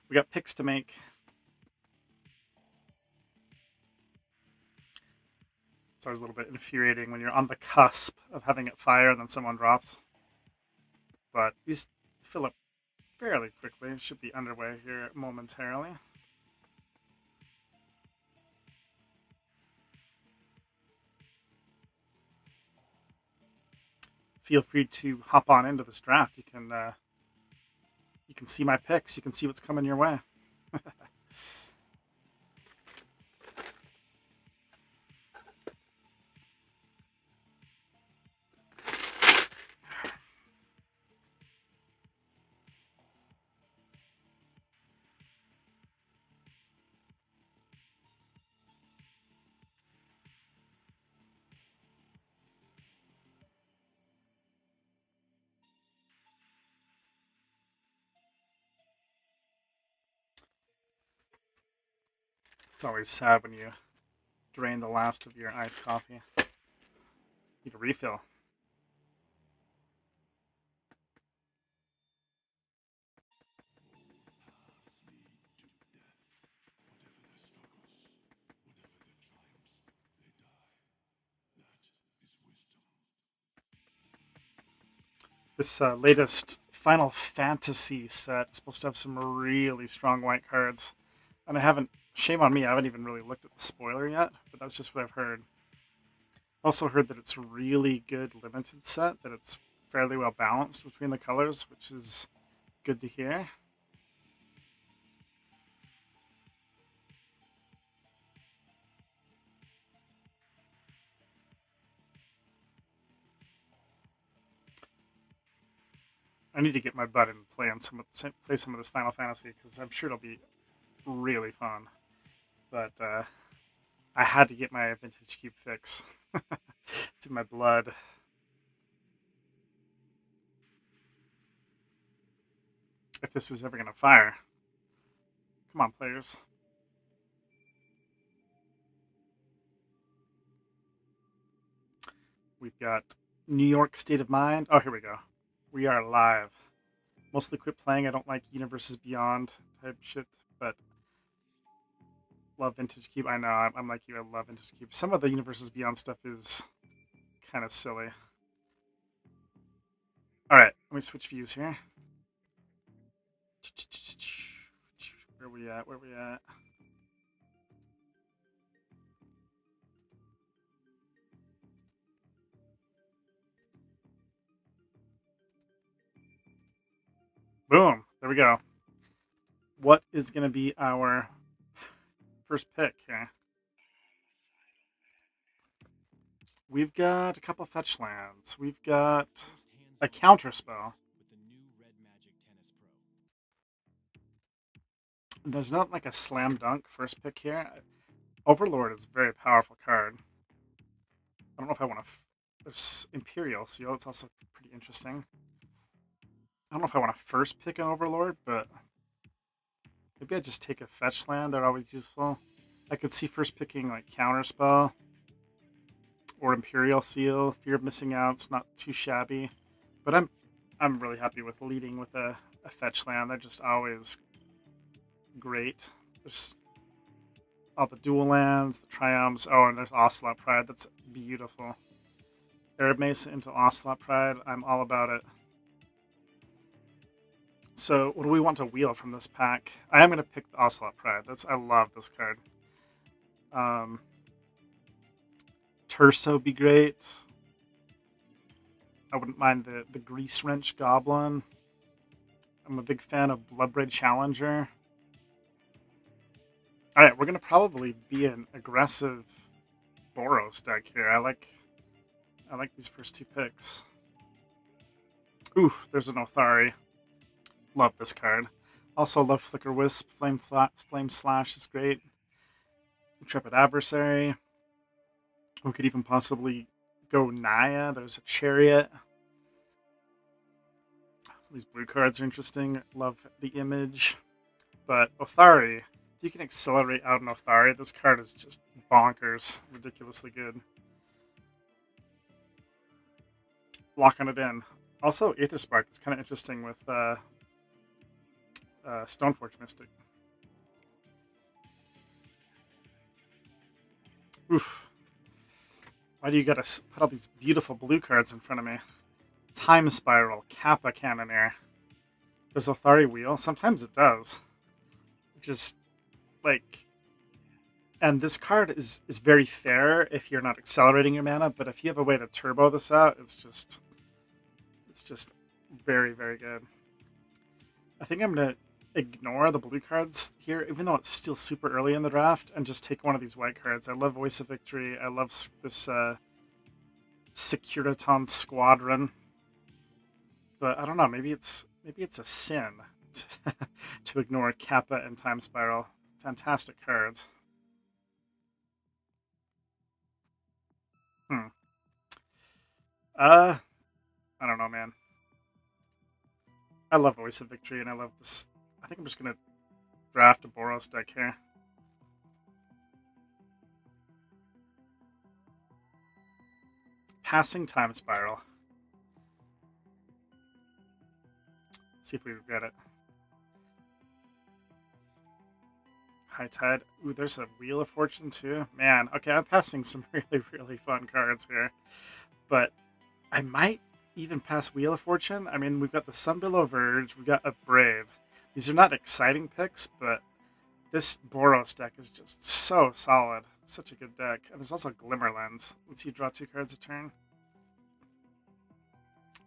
We got picks to make. It's always a little bit infuriating when you're on the cusp of having it fire and then someone drops. But these fill up fairly quickly. It should be underway here momentarily. Feel free to hop on into this draft. You can see my picks. You can see what's coming your way. It's always sad when you drain the last of your iced coffee. Need a refill. This latest Final Fantasy set is supposed to have some really strong white cards. And I haven't, shame on me, I haven't even really looked at the spoiler yet, but that's just what I've heard. Also heard that it's a really good limited set, that it's fairly well balanced between the colors, which is good to hear. I need to get my butt in play some of this Final Fantasy because I'm sure it'll be really fun. But I had to get my vintage cube fix. It's in my blood. If this is ever gonna fire, come on, players. We've got New York State of Mind. Oh, here we go. We are live. Mostly quit playing. I don't like Universes Beyond type shit, but Love vintage cube. I know. I'm like you. I love vintage cube. Some of the Universes Beyond stuff is kind of silly. All right, let me switch views here. Where we at? Where we at? Boom. There we go. What is going to be our first pick here? We've got a couple fetch lands. We've got a counterspell. There's not like a slam dunk first pick here. Overlord is a very powerful card. I don't know if I want to. There's Imperial Seal. It's also pretty interesting. I don't know if I want to first pick an Overlord, but maybe I just take a fetch land. They're always useful. I could see first picking like Counterspell or Imperial Seal. Fear of Missing Out's not too shabby, but I'm really happy with leading with a fetch land. They're just always great. There's all the dual lands, the triumphs. Oh, and there's Ocelot Pride. That's beautiful. Arab Mesa into Ocelot Pride. I'm all about it. So, what do we want to wheel from this pack? I am going to pick the Ocelot Pride. I love this card. Terso would be great. I wouldn't mind the Grease Wrench Goblin. I'm a big fan of Bloodbraid Challenger. Alright, we're going to probably be an aggressive Boros deck here. I like these first two picks. Oof, there's an Othari. Love this card. Also love Flicker Wisp. Flame Slash is great. Intrepid Adversary. We could even possibly go Naya. There's a Chariot. So these blue cards are interesting. Love the image. But Othari, if you can accelerate out an Othari, this card is just bonkers. Ridiculously good. Locking it in. Also, Aether Spark is kind of interesting with Stoneforge Mystic. Oof. Why do you gotta put all these beautiful blue cards in front of me? Time Spiral, Kappa Cannoneer. Does Othari wheel? Sometimes it does. Just, like... And this card is very fair if you're not accelerating your mana, but if you have a way to turbo this out, it's just very, very good. I think I'm going to ignore the blue cards here, even though it's still super early in the draft, and just take one of these white cards. I love Voice of Victory. I love this Securiton Squadron. But I don't know, maybe it's a sin to ignore Kappa and Time Spiral. Fantastic cards. I don't know, man. I love Voice of Victory, and I love this. I think I'm just going to draft a Boros deck here. Passing Time Spiral. See if we regret it. High Tide. Ooh, there's a Wheel of Fortune too. Man, okay, I'm passing some really, really fun cards here. But I might even pass Wheel of Fortune. I mean, we've got the Sunbillow Verge, we've got a Brave. These are not exciting picks, but this Boros deck is just so solid. Such a good deck. And there's also Glimmerlens. Let's see, draw 2 cards a turn.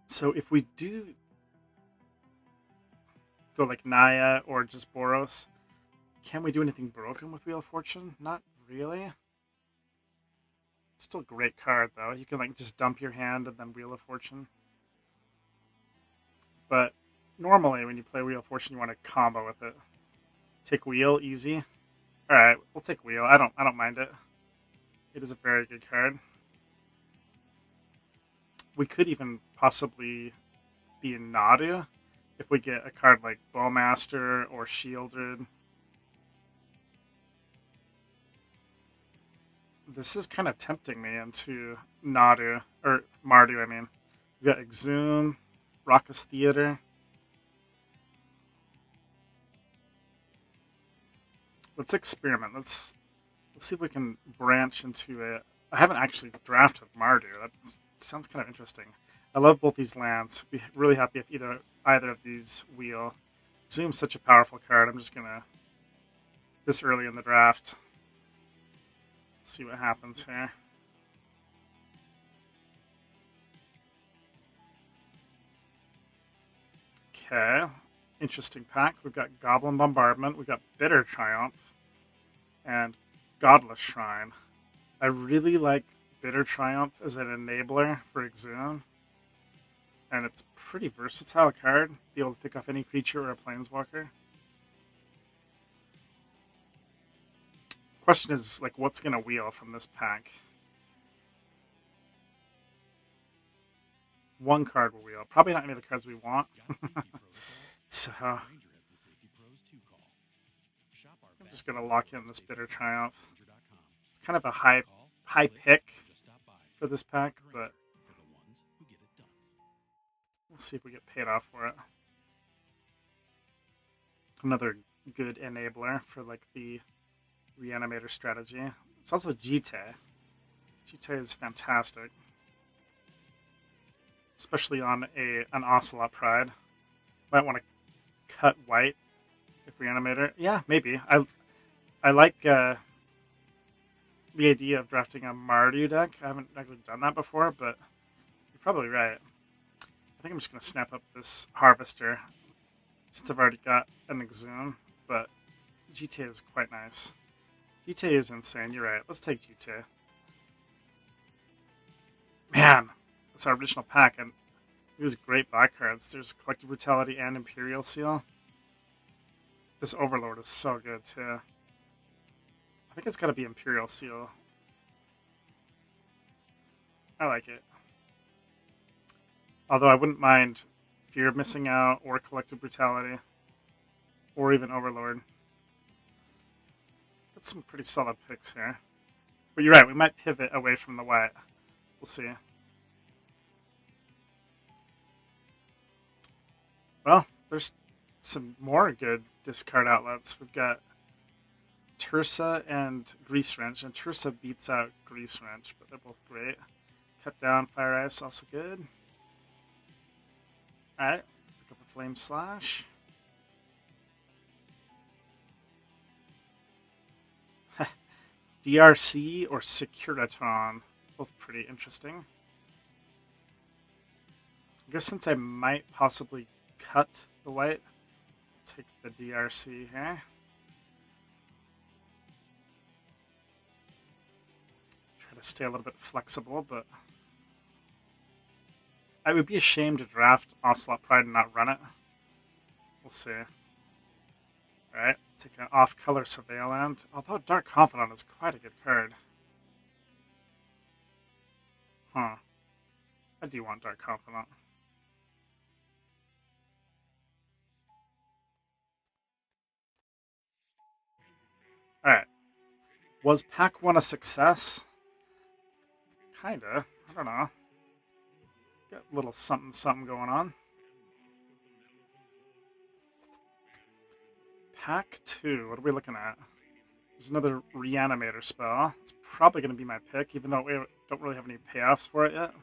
So if we do go like Naya or just Boros, can we do anything broken with Wheel of Fortune? Not really. Still a great card, though. You can like just dump your hand and then Wheel of Fortune. But normally when you play Wheel of Fortune, you want to combo with it. Take Wheel, easy. Alright, we'll take Wheel. I don't mind it. It is a very good card. We could even possibly be in Nadu if we get a card like Bowmaster or Shieldred. This is kind of tempting me into Nadu, or Mardu, I mean. We've got Exhume, Raucous Theater. let's experiment. Let's see if we can branch into it. I haven't actually drafted Mardu. That sounds kind of interesting. I love both these lands. Be really happy if either of these wheel. Zoom's such a powerful card. I'm just gonna this early in the draft. See what happens here. Okay, interesting pack. We've got Goblin Bombardment. We've got Bitter Triumph and Godless Shrine. I really like Bitter Triumph as an enabler for Exhume, and it's a pretty versatile card. Be able to pick off any creature or a planeswalker. Question is, like, what's going to wheel from this pack? One card will wheel. Probably not any of the cards we want. So I'm just going to lock in this Bitter Triumph. It's kind of a high pick for this pack, but we'll see if we get paid off for it. Another good enabler for like the Reanimator strategy. It's also Jite. Jite is fantastic, especially on an Ocelot Pride. Might want to cut white if Reanimator. Yeah, maybe. I like the idea of drafting a Mardu deck. I haven't actually done that before, but you're probably right. I think I'm just going to snap up this Harvester since I've already got an Exhume, but Jite is quite nice. Jite is insane, you're right. Let's take Jite. Man, that's our original pack, and these great black cards. There's Collective Brutality and Imperial Seal. This Overlord is so good, too. I think it's got to be Imperial Seal. I like it. Although I wouldn't mind Fear of Missing Out, or Collective Brutality, or even Overlord. That's some pretty solid picks here. But you're right, we might pivot away from the white. We'll see. Well, there's some more good discard outlets. We've got Tursa and Grease Wrench, and Tursa beats out Grease Wrench, but they're both great. Cut Down, Fire Ice, also good. Alright, pick up a Flame Slash. DRC or Securitron, both pretty interesting. I guess since I might possibly cut the white, I'll take the DRC here. Try to stay a little bit flexible, but I would be ashamed to draft Ocelot Pride and not run it. We'll see. Alright, take an off-color Surveillant. Although Dark Confidant is quite a good card. Huh. I do want Dark Confidant. Alright. Was pack 1 a success? Kinda. I don't know. Got a little something something going on. Pack 2, what are we looking at? There's another Reanimator spell. It's probably going to be my pick, even though we don't really have any payoffs for it yet.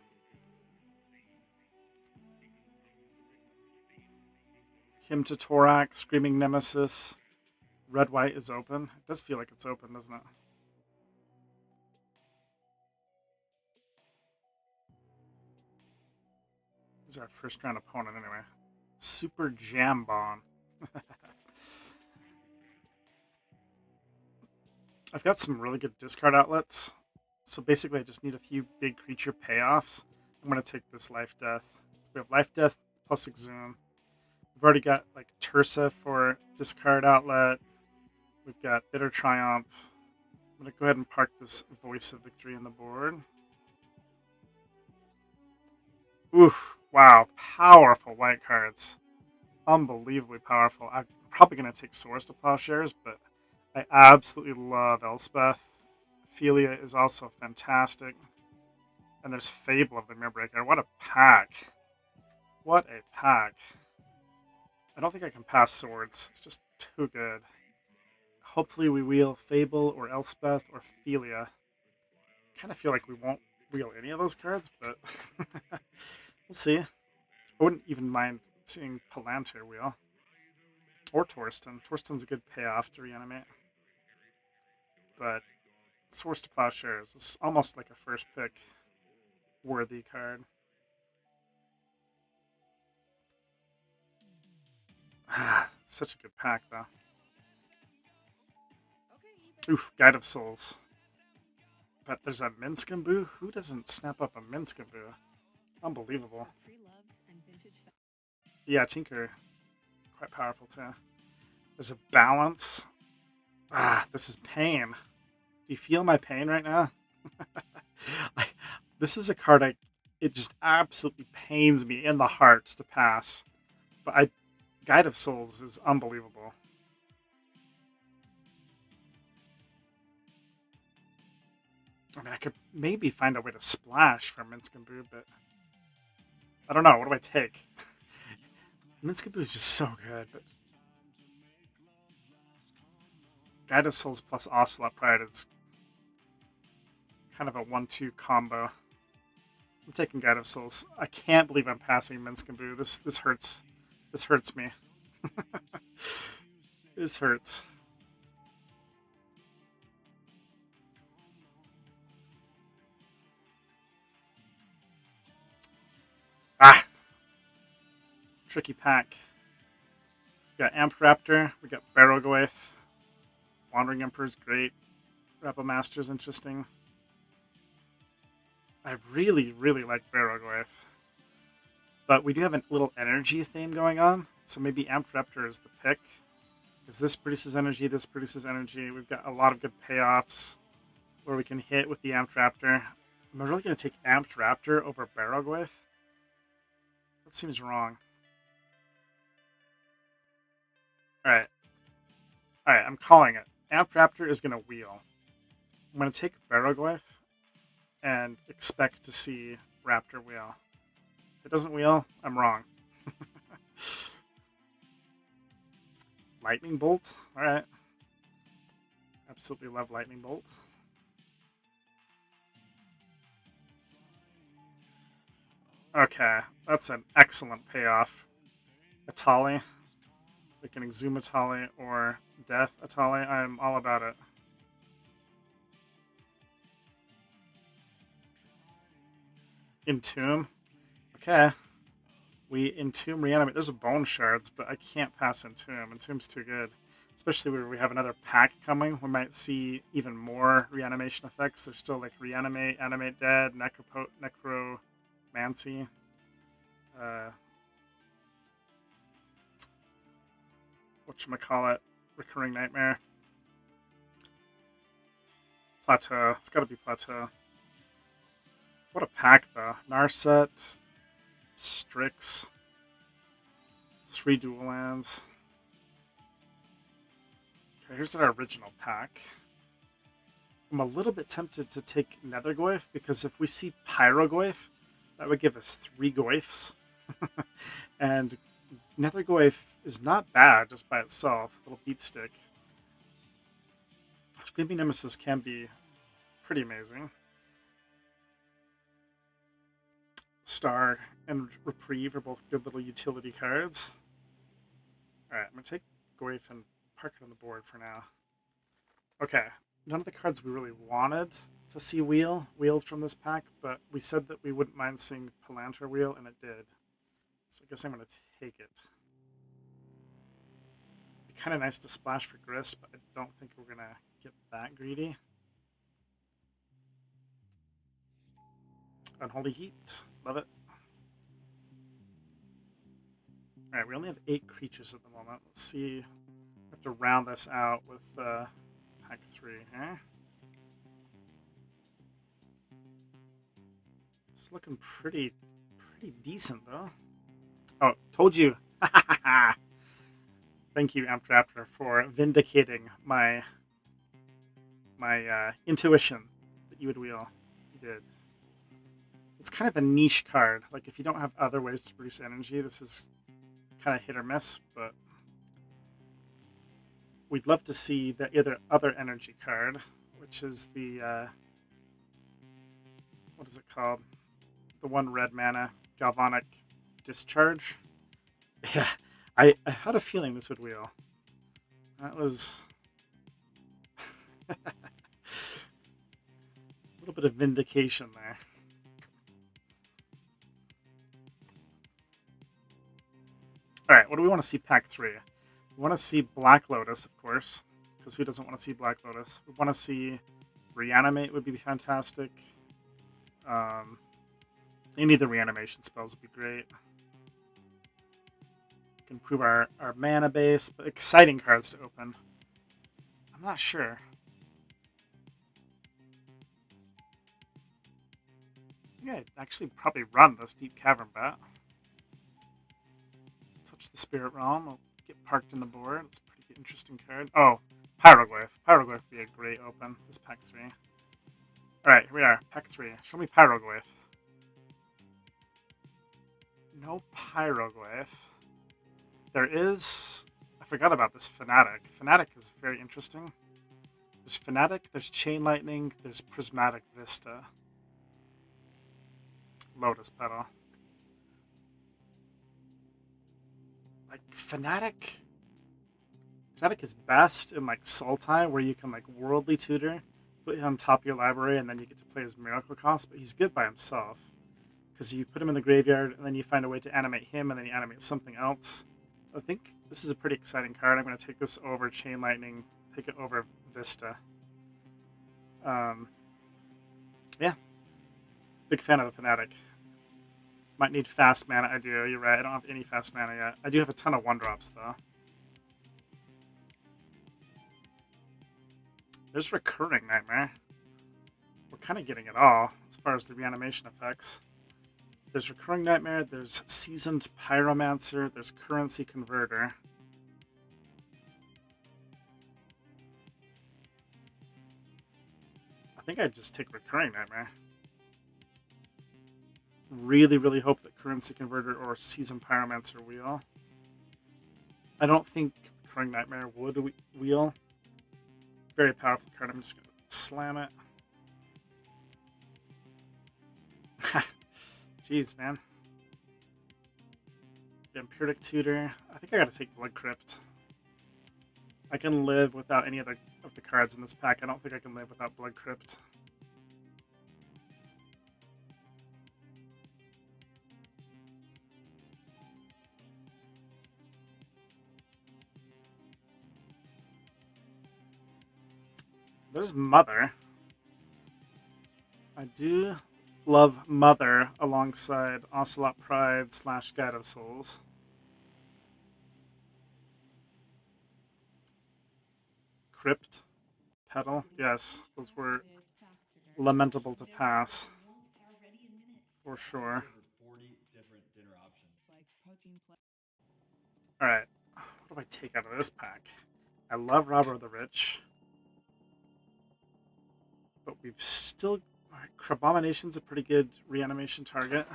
Hymn to Torak, Screaming Nemesis. Red-White is open. It does feel like it's open, doesn't it? Who's our first round opponent anyway? Super Jambon. I've got some really good discard outlets. So basically I just need a few big creature payoffs. I'm going to take this Life Death. So we have Life Death plus Exhume. We've already got like Tursa for discard outlet. We've got Bitter Triumph. I'm going to go ahead and park this Voice of Victory on the board. Oof. Wow. Powerful white cards. Unbelievably powerful. I'm probably going to take Swords to Plowshares, but I absolutely love Elspeth. Ophelia is also fantastic. And there's Fable of the Mirror. What a pack. What a pack. I don't think I can pass Swords. It's just too good. Hopefully we wheel Fable or Elspeth or Philia. Kind of feel like we won't wheel any of those cards, but we'll see. I wouldn't even mind seeing Palantir wheel. Or Torsten. Torsten's a good payoff to reanimate. But Source to Plowshares is almost like a first pick worthy card. Such a good pack, though. Oof, Guide of Souls. But there's a Minskamboo? Who doesn't snap up a Minskamboo? Unbelievable. Yeah, Tinker. Quite powerful, too. There's a Balance. This is pain. Do you feel my pain right now? This is a card it just absolutely pains me in the heart to pass. But Guide of Souls is unbelievable. I mean, I could maybe find a way to splash from Minskamboo, but I don't know. What do I take? Minskamboo is just so good, but Guide of Souls plus Ocelot Pride is kind of a 1-2 combo. I'm taking Guide of Souls. I can't believe I'm passing Minskamboo. This hurts. This hurts me. This hurts. Tricky pack. We got Ampraptor. We got Barrogoyf. Wandering Emperor's great. Rebel Master's interesting. I really, really like Barrogoyf. But we do have a little energy theme going on, so maybe Ampraptor is the pick. Because this produces energy, this produces energy. We've got a lot of good payoffs where we can hit with the Ampraptor. Am I really going to take Ampraptor over Barrogoyf? That seems wrong. Alright. Alright, I'm calling it. Ampraptor is going to wheel. I'm going to take Barrogoyf and expect to see Raptor wheel. If it doesn't wheel, I'm wrong. Lightning Bolt? Alright. Absolutely love Lightning Bolt. Okay, that's an excellent payoff. Atali. We can Exhume Atali or Death Atali. I'm all about it. Entomb. Okay. We Entomb Reanimate. There's a Bone Shards, but I can't pass Entomb. Entomb's too good. Especially where we have another pack coming. We might see even more reanimation effects. There's still like Reanimate, Animate Dead, Necromancy. Whatchamacallit? Recurring Nightmare. Plateau. It's gotta be Plateau. What a pack, though. Narset, Strix, 3 dual lands. Okay, here's our original pack. I'm a little bit tempted to take Nethergoyf, because if we see Pyrogoyf, that would give us 3 Goyfs. And Nethergoyf is not bad just by itself. A little beat stick. Screaming Nemesis can be pretty amazing. Star and Reprieve are both good little utility cards. Alright, I'm going to take Goyf and park it on the board for now. Okay, none of the cards we really wanted to see wheeled from this pack, but we said that we wouldn't mind seeing Palantir wheel, and it did. So I guess I'm going to take it. It'd be kind of nice to splash for Grist, but I don't think we're going to get that greedy. Unholy Heat. Love it. Alright, we only have 8 creatures at the moment. Let's see. We have to round this out with pack 3. It's looking pretty decent, though. Oh, told you. Thank you, Ampraptor, for vindicating my intuition that you would wheel. You did. It's kind of a niche card. Like, if you don't have other ways to produce energy, this is kind of hit or miss, but we'd love to see the other energy card, which is the what is it called? The one red mana galvanic discharge. Yeah, I had a feeling this would wheel. That was a little bit of vindication there. All right, what do we want to see pack 3? We want to see Black Lotus, of course, because who doesn't want to see Black Lotus? We want to see Reanimate would be fantastic. Any of the reanimation spells would be great. We can improve our mana base, but exciting cards to open. I'm not sure. I think I'd actually probably run this Deep Cavern Bat. Touch the Spirit Realm. I'll get parked in the board. It's a pretty interesting card. Oh, Pyroglyph. Pyroglyph would be a great open. This pack 3. Alright, here we are. Pack 3. Show me Pyroglyph. No Pyroglyph. There is... I forgot about this Fanatic. Fanatic is very interesting. There's Fanatic, there's Chain Lightning, there's Prismatic Vista. Lotus Petal. Like, Fanatic is best in, like, Sultai, where you can, like, Worldly Tutor, put him on top of your library, and then you get to play his Miracle Cost, but he's good by himself. Because you put him in the graveyard, and then you find a way to animate him, and then you animate something else. I think this is a pretty exciting card. I'm going to take this over Chain Lightning, take it over Vista. Yeah. Big fan of the Fanatic. Might need fast mana. I do. You're right. I don't have any fast mana yet. I do have a ton of 1-drops, though. There's Recurring Nightmare. We're kind of getting it all, as far as the reanimation effects. There's Recurring Nightmare, there's Seasoned Pyromancer, there's Currency Converter. I think I'd just take Recurring Nightmare. Really, really hope that Currency Converter or Seasoned Pyromancer wheel. I don't think Recurring Nightmare would wheel. Very powerful card. I'm just going to slam it. Jeez, man. Vampiric Tutor. I think I gotta take Blood Crypt. I can live without any of the cards in this pack. I don't think I can live without Blood Crypt. There's Mother. I do love Mother alongside Ocelot Pride / Guide of Souls. Crypt. Petal. Yes, those were lamentable to pass. For sure. Alright. What do I take out of this pack? I love Robber of the Rich. But we've still... Crabomination's a pretty good reanimation target.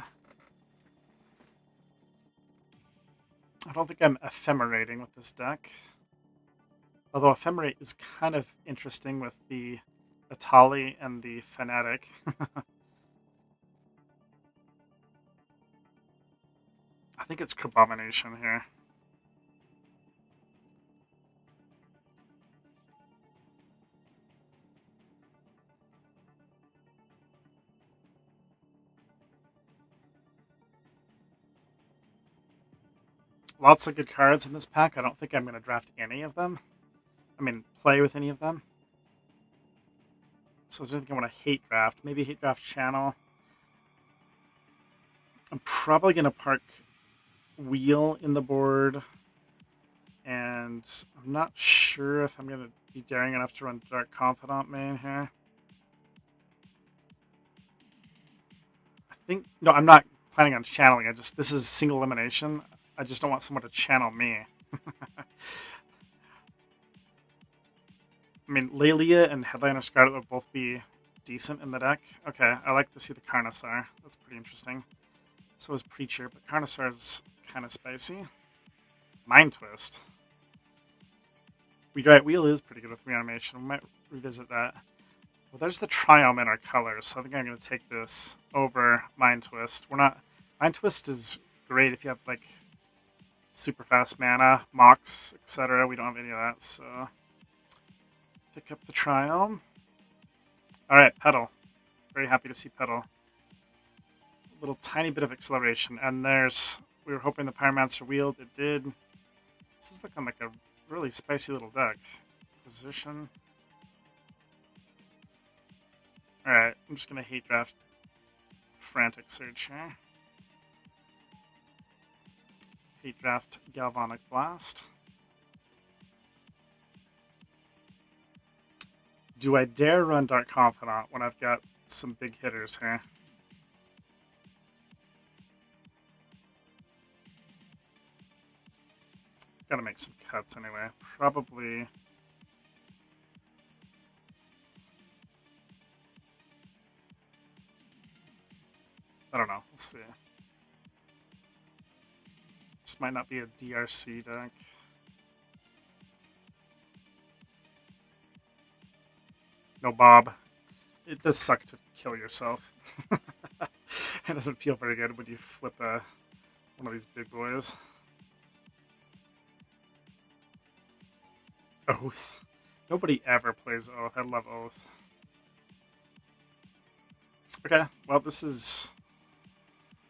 I don't think I'm ephemerating with this deck. Although Ephemerate is kind of interesting with the Atali and the Fanatic. I think it's Crabomination here. Lots of good cards in this pack. I don't think I'm going to draft any of them. I mean, play with any of them. So I think I want to hate draft. Maybe hate draft Channel. I'm probably going to park Wheel in the board. And I'm not sure if I'm going to be daring enough to run Dark Confidant main here. I think... No, I'm not planning on channeling. This is single elimination. I just don't want someone to channel me. I mean, Lelia and Headliner Scarlet will both be decent in the deck. Okay, I like to see the Carnosaur. That's pretty interesting. So is Preacher, but Carnosaur's kind of spicy. Mind Twist. Right, wheel is pretty good with reanimation. We might revisit that. Well, there's the Triome in our colors, so I think I'm going to take this over Mind Twist. We're not... Mind Twist is great if you have, like, super fast mana, Mox, etc. We don't have any of that, so... Pick up the Triome. Alright, Petal. Very happy to see Petal. A little tiny bit of acceleration, and there's... We were hoping the Pyromancer wheeled. It did. This is looking like a really spicy little deck. Position. Alright, I'm just going to hate draft Frantic Surge here. Hate draft Galvanic Blast. Do I dare run Dark Confidant when I've got some big hitters here? Gotta make some cuts anyway. Probably... I don't know. We'll see. This might not be a DRC deck. No, Bob. It does suck to kill yourself. It doesn't feel very good when you flip one of these big boys. Oath. Nobody ever plays Oath. I love Oath. Okay, well, this is...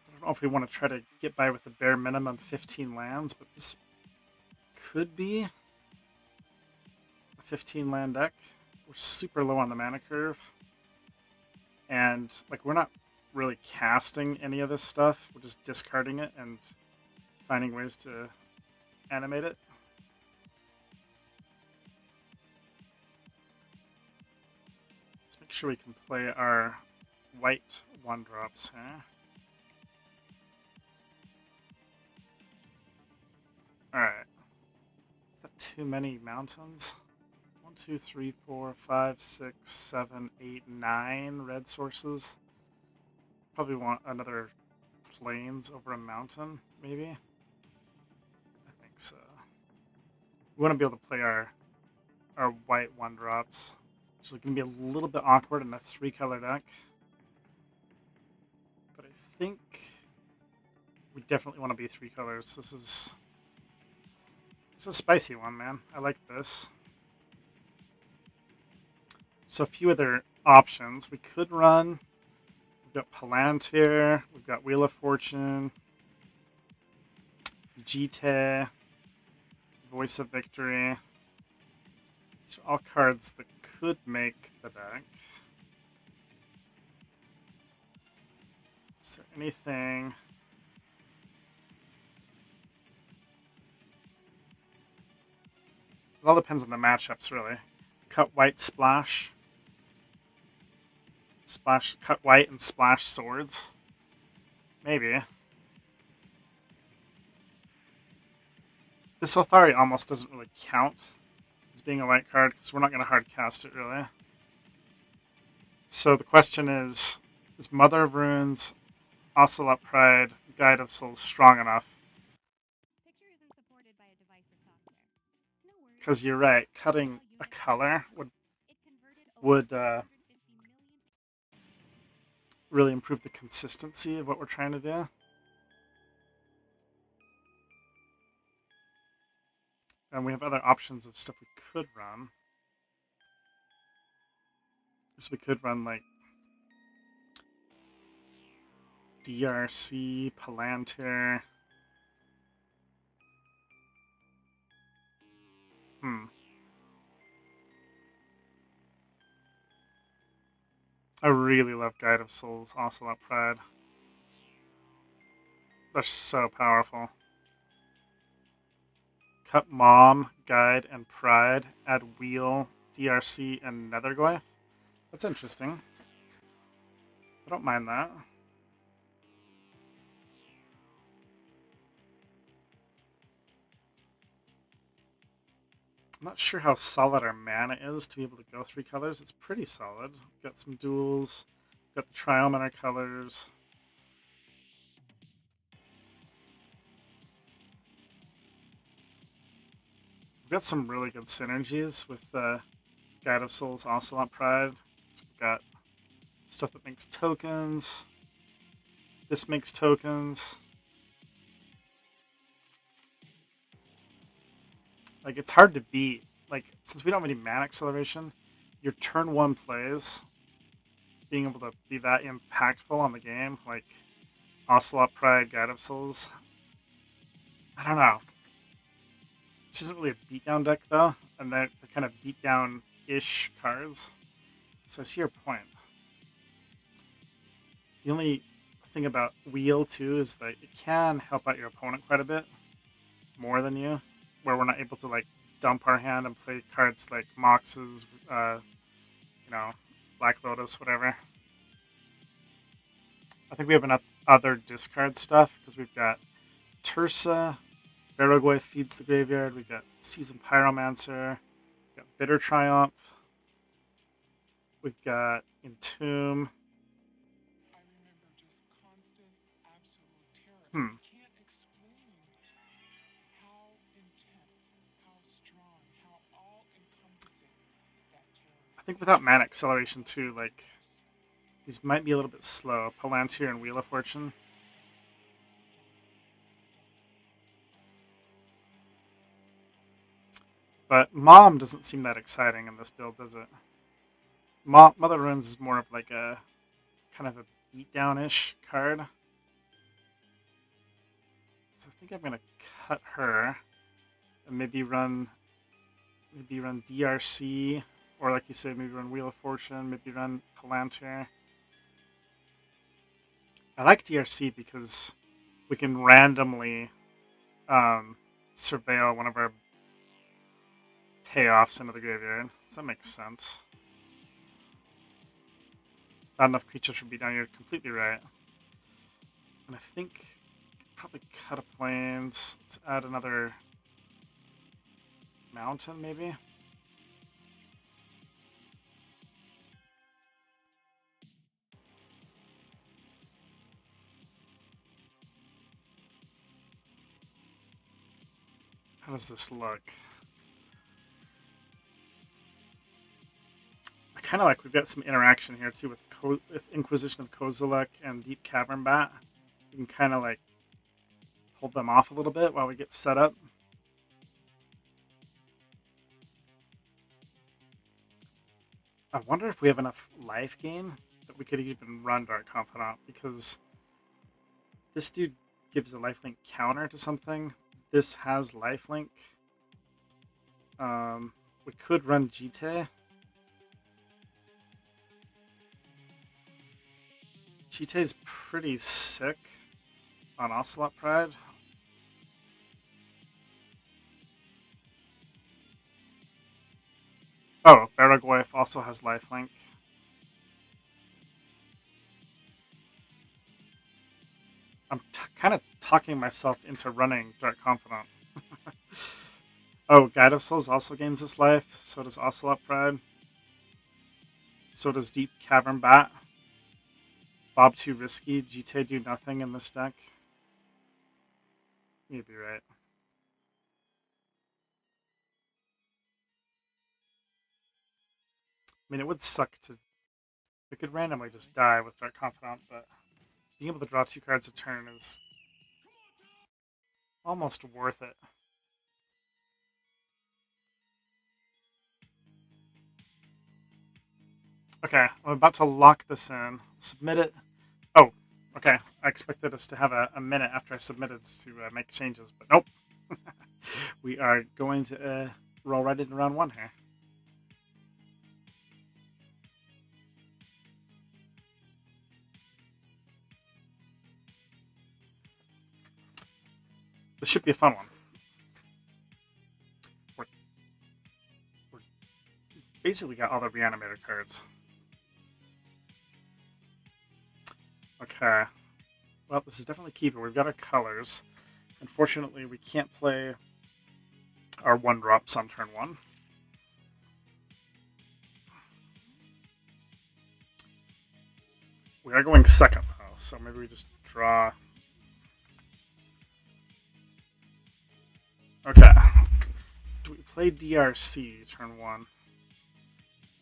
I don't know if we want to try to get by with the bare minimum 15 lands, but this could be a 15 land deck. We're super low on the mana curve. And, like, we're not really casting any of this stuff. We're just discarding it and finding ways to animate it. Let's make sure we can play our white 1-drops here. Alright. Is that too many mountains? 1, 2, 3, 4, 5, 6, 7, 8, 9 red sources. Probably want another plains over a mountain, maybe? I think so. We want to be able to play our white 1-drops. Which is going to be a little bit awkward in a 3-color deck. But I think we definitely want to be 3 colors. This is a spicy one, man. I like this. So a few other options. We could run. We've got Palantir. We've got Wheel of Fortune. Jite. Voice of Victory. These are all cards that could make the deck. Is there anything... It all depends on the matchups, really. Cut white, splash. Splash, cut white and splash swords. Maybe. This Othari almost doesn't really count as being a white card, because we're not going to hard cast it, really. So the question is Mother of Runes, Ocelot Pride, Guide of Souls strong enough? Picture isn't supported by a device or software. No worries. Because you're right, cutting a color would really improve the consistency of what we're trying to do. And we have other options of stuff we could run. So we could run, like, DRC, Palantir. I really love Guide of Souls, Ocelot Pride. They're so powerful. Cut Mom, Guide, and Pride. Add Wheel, DRC, and Netherglyph. That's interesting. I don't mind that. I'm not sure how solid our mana is to be able to go 3 colors. It's pretty solid. We've got some duels. We've got the Triome in our colors. We've got some really good synergies with Guide of Souls, Ocelot Pride. So we've got stuff that makes tokens. This makes tokens. Like, it's hard to beat. Like, since we don't have any mana acceleration, your turn 1 plays, being able to be that impactful on the game, like Ocelot Pride, Guide of Souls. I don't know. This isn't really a beatdown deck, though, and they're kind of beatdown-ish cards. So I see your point. The only thing about Wheel, too, is that it can help out your opponent quite a bit, more than you, where we're not able to, like, dump our hand and play cards like Mox's, Black Lotus, whatever. I think we have enough other discard stuff, because we've got Tursa, Baragoi feeds the graveyard, we've got Seasoned Pyromancer, we've got Bitter Triumph, we've got Entomb. I remember just constant, absolute terror. I can't explain how intense, how strong, how all-encompassing that terror is. I think without mana acceleration too, like, these might be a little bit slow. Palantir and Wheel of Fortune. But Mom doesn't seem that exciting in this build, does it? Mother Runes is more of like a kind of a beatdown-ish card. So I think I'm gonna cut her and maybe run DRC, or like you said, maybe run Wheel of Fortune, maybe run Palantir. I like DRC because we can randomly surveil one of our payoffs into the graveyard. Does that make sense? Not enough creatures for beatdown. You're completely right. And I think probably cut a plains. Let's add another mountain, maybe. How does this look? I kind of like we've got some interaction here too with Inquisition of Kozilek and Deep Cavern Bat. We can kind of like hold them off a little bit while we get set up. I wonder if we have enough life gain that we could even run Dark Confidant, because this dude gives a lifelink counter to something. This has lifelink. We could run Jite. Jite's pretty sick on Ocelot Pride. Oh, Baragoi also has lifelink. I'm kind of talking myself into running Dark Confidant. Oh, Guide of Souls also gains this life. So does Ocelot Pride. So does Deep Cavern Bat. Bob too risky. Jite do nothing in this deck. You'd be right. I mean, it would suck to... We could randomly just die with Dark Confidant, but being able to draw 2 cards a turn is almost worth it. Okay, I'm about to lock this in. Submit it. Oh, okay. I expected us to have a minute after I submitted to make changes, but nope. We are going to roll right into round 1 here. This should be a fun one. We're basically got all the Reanimator cards. Okay. Well, this is definitely keeper. We've got our colors. Unfortunately, we can't play our 1-drops on turn 1. We are going second, though, so maybe we just draw. Okay. Do we play DRC turn 1?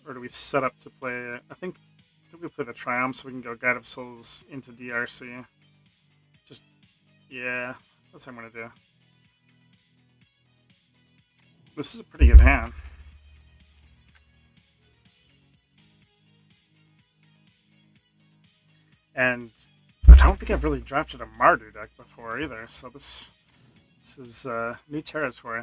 Or do we set up to play... I think we play the Triumph so we can go Guide of Souls into DRC. Just... yeah, that's what I'm going to do. This is a pretty good hand. And I don't think I've really drafted a Mardu deck before either, so this is new territory.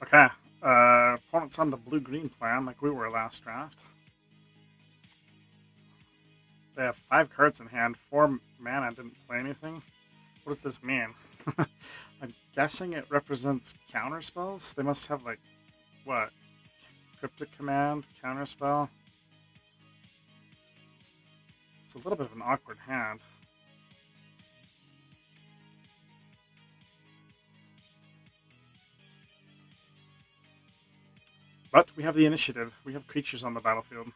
Okay, opponent's on the blue-green plan like we were last draft. They have 5 cards in hand, 4 mana, didn't play anything. What does this mean? I'm guessing it represents counterspells? They must have, like, what? Cryptic Command, counterspell? It's a little bit of an awkward hand. But we have the initiative. We have creatures on the battlefield.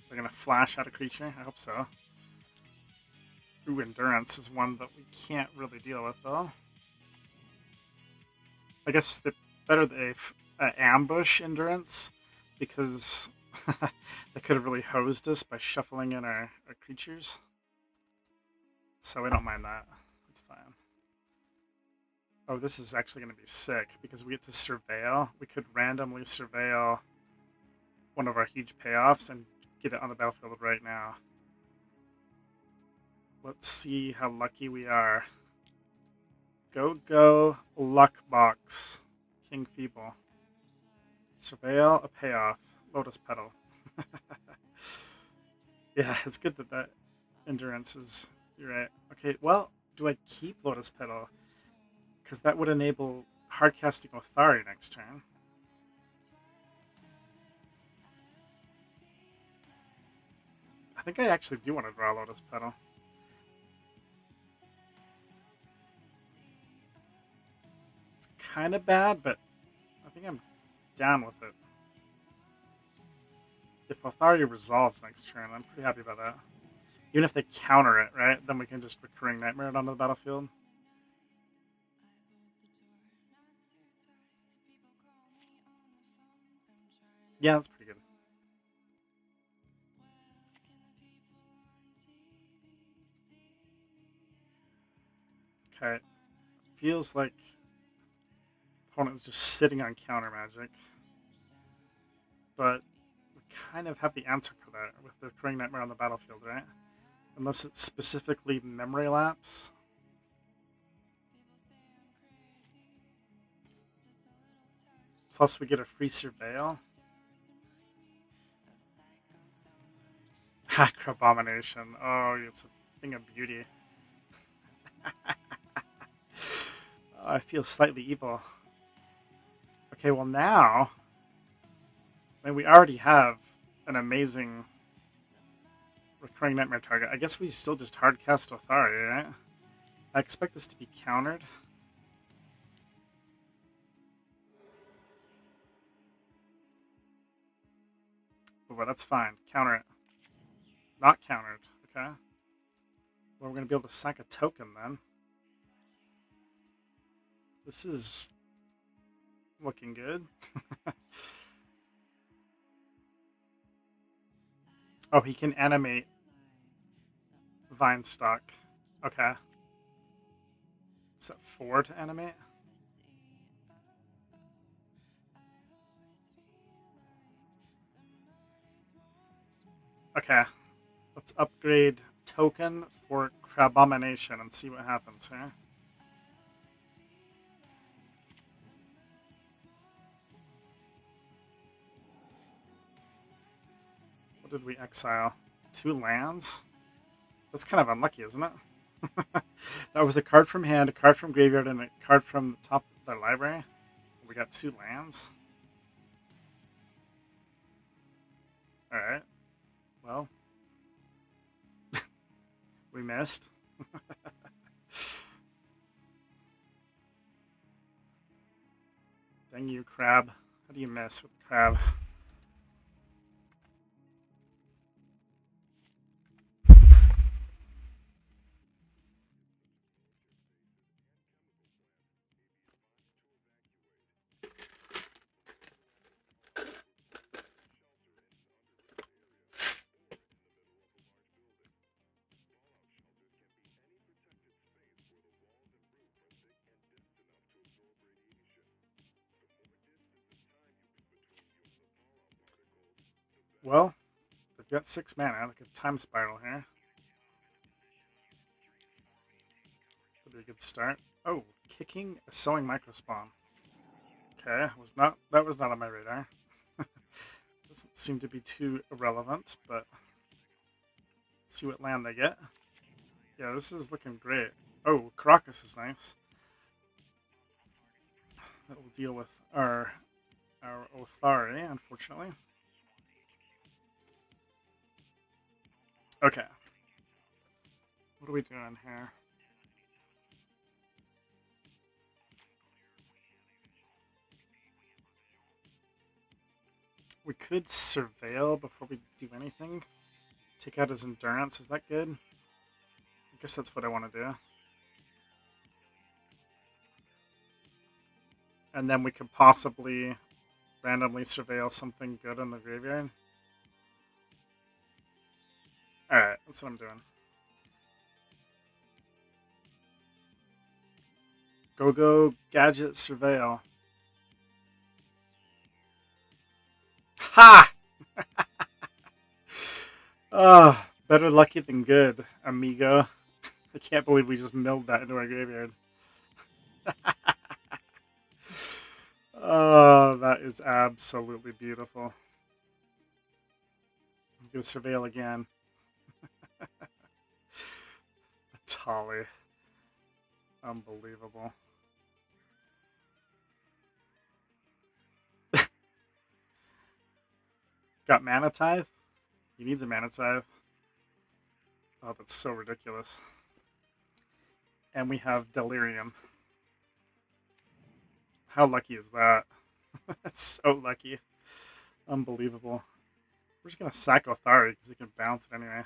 They're going to flash out a creature? I hope so. Ooh, Endurance is one that we can't really deal with, though. I guess better they ambush Endurance, because they could have really hosed us by shuffling in our creatures. So we don't mind that. It's fine. Oh, this is actually going to be sick, because we get to surveil. We could randomly surveil one of our huge payoffs and get it on the battlefield right now. Let's see how lucky we are. Go, Luck Box. King Feeble. Surveil, a payoff. Lotus Petal. Yeah, it's good that Endurance is... You're right. Okay, well, do I keep Lotus Petal? Because that would enable hardcasting Othari next turn. I think I actually do want to draw Lotus Petal. It's kind of bad, but I think I'm down with it. If Othari resolves next turn, I'm pretty happy about that. Even if they counter it, right? Then we can just Recurring Nightmare it onto the battlefield. Yeah, that's pretty good. Okay. Feels like opponent is just sitting on counter magic. But we kind of have the answer for that with the Recurring Nightmare on the battlefield, right? Unless it's specifically Memory Lapse. Plus we get a free Surveil. Hack Abomination. Oh, it's a thing of beauty. I feel slightly evil. Okay, well now... I mean, we already have an amazing Recurring Nightmare target. I guess we still just hardcast Othari, right? I expect this to be countered. But well, that's fine. Counter it. Not countered, okay? Well, we're going to be able to sack a token then. This is looking good. Oh, he can animate Vinestock. Okay. Is that 4 to animate? Okay. Let's upgrade token for Crabomination and see what happens here. did we exile? 2 lands? That's kind of unlucky, isn't it? That was a card from hand, a card from graveyard, and a card from the top of their library. We got 2 lands. Alright. Well. We missed. Dang you, crab. How do you miss with crab? Well, they've got 6 mana, like a time spiral here. That'd be a good start. Oh, kicking a sowing microspawn. Okay, that was not on my radar. Doesn't seem to be too irrelevant, but let's see what land they get. Yeah, this is looking great. Oh, Caracas is nice. That will deal with our Othari, unfortunately. Okay. What are we doing here? We could surveil before we do anything. Take out his endurance. Is that good? I guess that's what I want to do. And then we could possibly randomly surveil something good in the graveyard. Alright, that's what I'm doing. Go, gadget, surveil. Ha! Oh, better lucky than good, amigo. I can't believe we just milled that into our graveyard. Oh, that is absolutely beautiful. I'm going to surveil again. Tolly. Unbelievable. Got Mana Tithe? He needs a Mana Tithe. Oh, that's so ridiculous. And we have Delirium. How lucky is that? That's so lucky. Unbelievable. We're just going to sack Othari because he can bounce it anyway.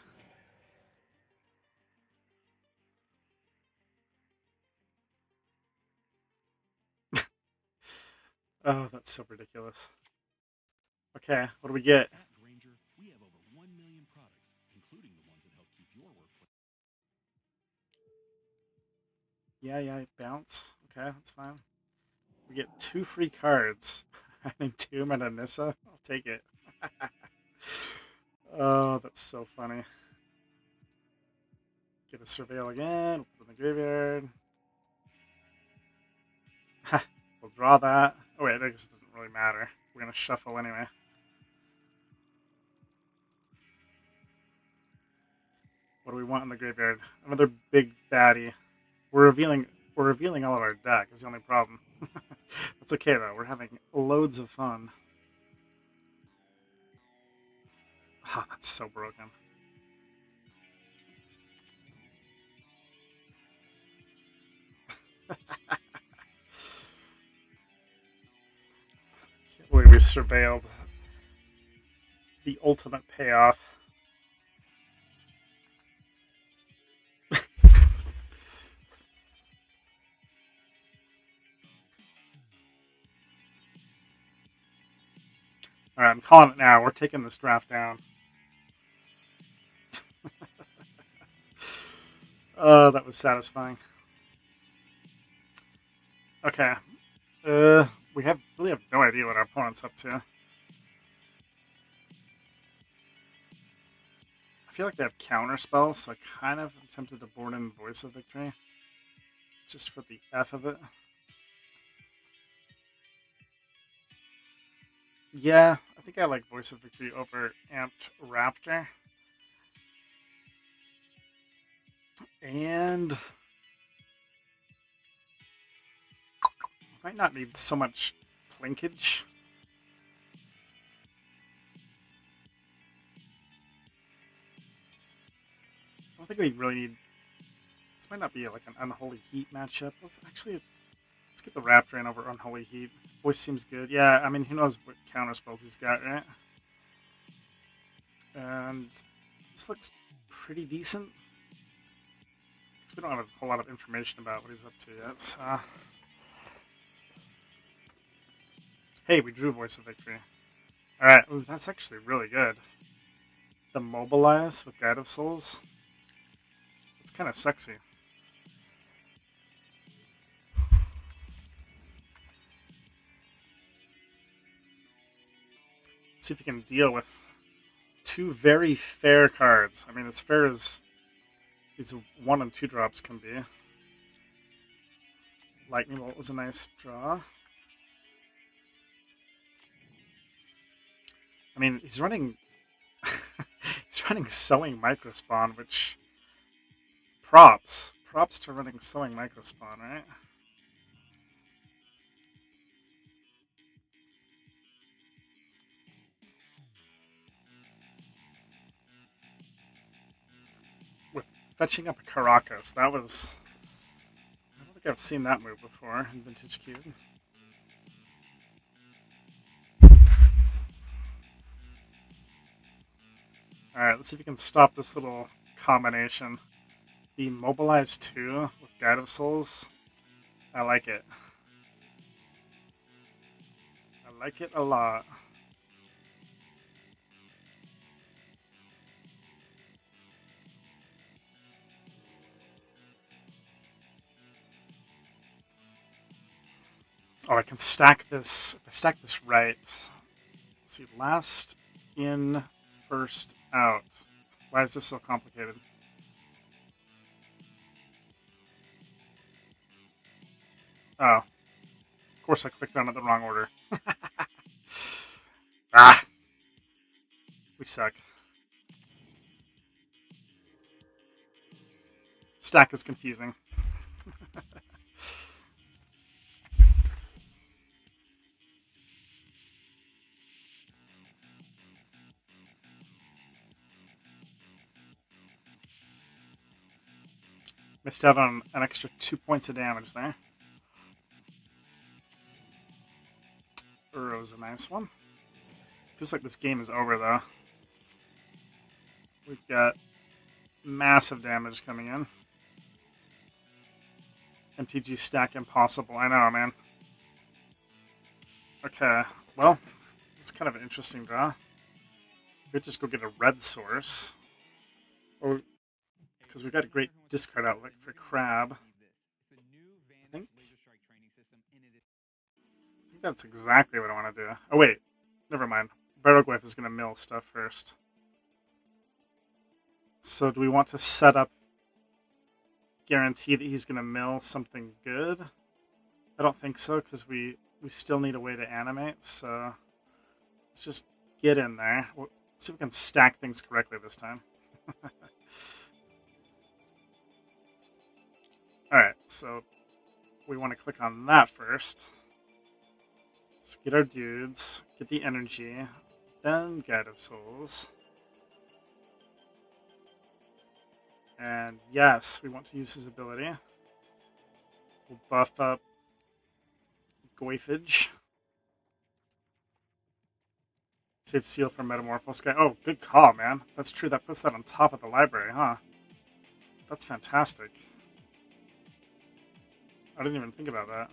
Oh, that's so ridiculous. Okay, what do we get? At Granger, we have over 1 million products, including the ones that help keep your workplace. Yeah, bounce. Okay, that's fine. We get 2 free cards. An Entomb and a Nissa. I'll take it. Oh, that's so funny. Get a Surveil again. Open the graveyard. We'll draw that. Oh wait, I guess it doesn't really matter. We're going to shuffle anyway. What do we want in the graveyard? Another big baddie. We're revealing all of our deck is the only problem. That's okay though. We're having loads of fun. Oh, that's so broken. Can't believe we surveilled the ultimate payoff. Alright, I'm calling it now. We're taking this draft down. Oh, that was satisfying. Okay. We really have no idea what our opponent's up to. I feel like they have counter spells, so I kind of am tempted to board in Voice of Victory. Just for the F of it. Yeah, I think I like Voice of Victory over Amped Raptor. And might not need so much plinkage. I don't think we really need... This might not be like an Unholy Heat matchup. Let's get the Raptor in over Unholy Heat. Voice seems good. Yeah, I mean, who knows what counter spells he's got, right? And this looks pretty decent. Because we don't have a whole lot of information about what he's up to yet. So. Hey, we drew Voice of Victory. Alright, ooh, that's actually really good. The Mobilize with Guide of Souls. It's kind of sexy. See if you can deal with two very fair cards. I mean, as fair as these 1 and 2 drops can be. Lightning Bolt was a nice draw. I mean, he's running Sowing Microspawn, which props to running Sowing Microspawn, right? With fetching up a Caracas, that was... I don't think I've seen that move before in Vintage Cube. Alright, let's see if we can stop this little combination. The Mobilize 2 with Guide of Souls. I like it. I like it a lot. Oh, I can stack this. If I stack this right. Let's see, last in, first out. Why is this so complicated? Oh. Of course I clicked on it the wrong order. Ah! We suck. Stack is confusing. Missed out on an extra 2 points of damage there. Uro's a nice one. Feels like this game is over, though. We've got massive damage coming in. MTG stack impossible. I know, man. Okay, well, it's kind of an interesting draw. We could just go get a red source. Or, because we've got a great discard outlet for Crab. I think that's exactly what I want to do. Oh, wait. Never mind. Barrowglyph is going to mill stuff first. So do we want to set up guarantee that he's going to mill something good? I don't think so, because we still need a way to animate, so let's just get in there. We'll see if we can stack things correctly this time. Alright, so we want to click on that first. Let's get our dudes, get the energy, then Guide of Souls. And yes, we want to use his ability. We'll buff up Goifage. Save Seal for Metamorphose Guy. Oh, good call, man. That's true. That puts that on top of the library, huh? That's fantastic. I didn't even think about that.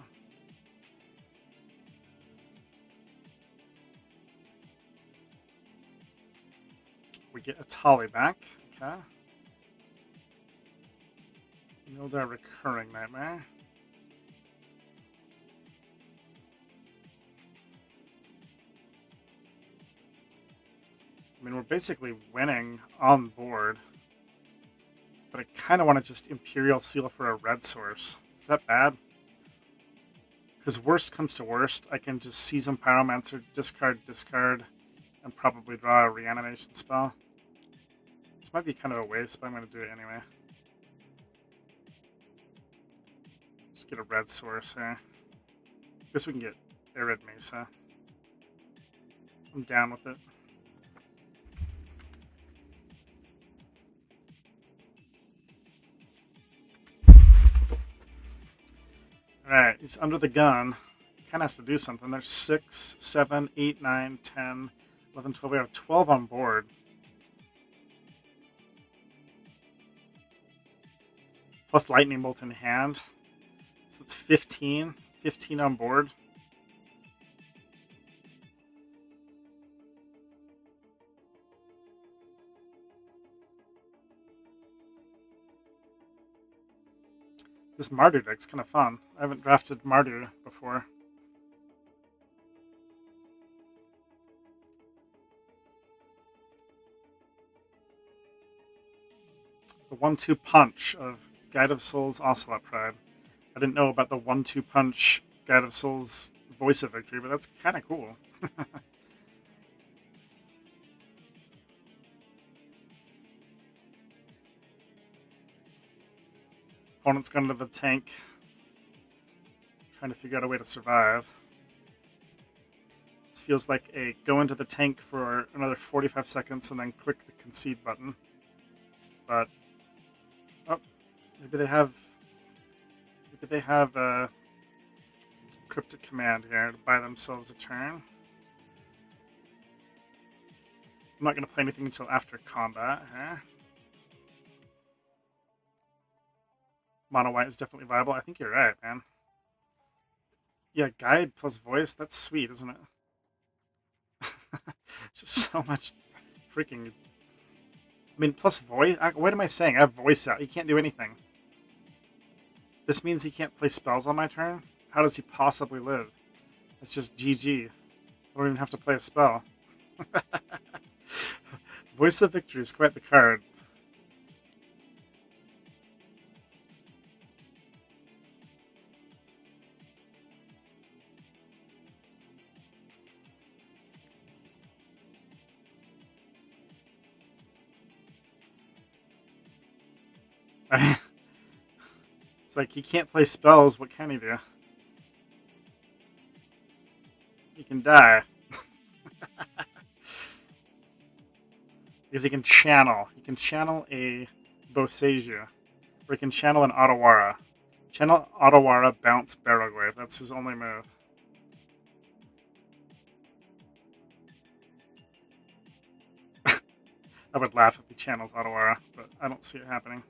We get a Tali back. Okay. Mildar Recurring Nightmare. I mean, we're basically winning on board. But I kind of want to just Imperial Seal for a red source. Is that bad? Because worst comes to worst, I can just Season Pyromancer, discard, and probably draw a reanimation spell. This might be kind of a waste, but I'm going to do it anyway. Just get a red source here. Guess we can get Arid Mesa. I'm down with it. Alright, he's under the gun. Kind of has to do something. There's 6, 7, 8, 9, 10, 11, 12. We have 12 on board. Plus lightning bolt in hand. So that's 15. 15 on board. This Mardu deck's kind of fun. I haven't drafted Mardu before. The 1-2 punch of Guide of Souls Ocelot Pride. I didn't know about the 1-2 punch Guide of Souls Voice of Victory, but that's kind of cool. Opponent's gone to the tank, trying to figure out a way to survive. This feels like a go into the tank for another 45 seconds and then click the concede button. But oh, maybe they have a cryptic command here to buy themselves a turn. I'm not going to play anything until after combat. Huh? Mono white is definitely viable. I think you're right, man. Yeah, guide plus voice. That's sweet, isn't it? Just so much freaking. I mean, plus voice. What am I saying? I have voice out. He can't do anything. This means he can't play spells on my turn? How does he possibly live? It's just GG. I don't even have to play a spell. Voice of Victory is quite the card. It's like he can't play spells. What can he do? He can die. Because he can channel. He can channel a Boseiju. Or he can channel an Otawara. Channel Otawara, bounce Barrowglaive. That's his only move. I would laugh if he channels Otawara, but I don't see it happening.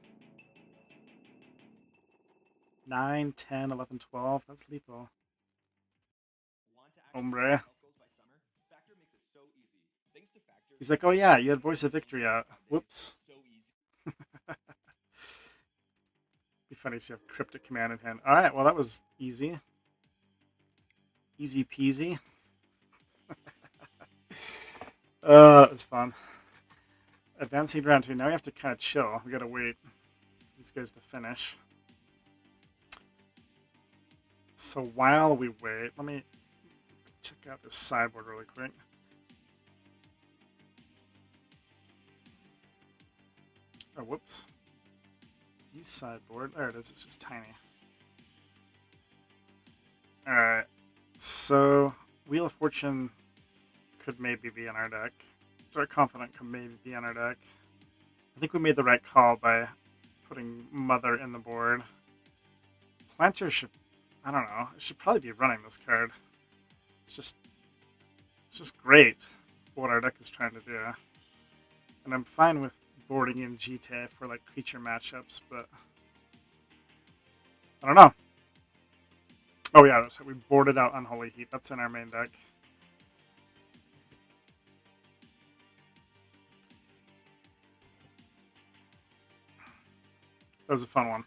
9, 10, 11, 12. That's lethal. Hombre. He's like, oh yeah, you had Voice of Victory out. Whoops. Be funny to have Cryptic Command in hand. Alright, well that was easy. Easy peasy. That was fun. Advancing round 2. Now we have to kind of chill. We gotta wait these guys to finish. So while we wait, let me check out this sideboard really quick. Oh, whoops. Use sideboard. There it is. It's just tiny. Alright. So, Wheel of Fortune could maybe be in our deck. Dark Confidant could maybe be in our deck. I think we made the right call by putting Mother in the board. Planter should... I don't know. It should probably be running this card. It's just great for what our deck is trying to do. And I'm fine with boarding in GTA for like creature matchups, but I don't know. Oh yeah, that's right. We boarded out Unholy Heat. That's in our main deck. That was a fun one.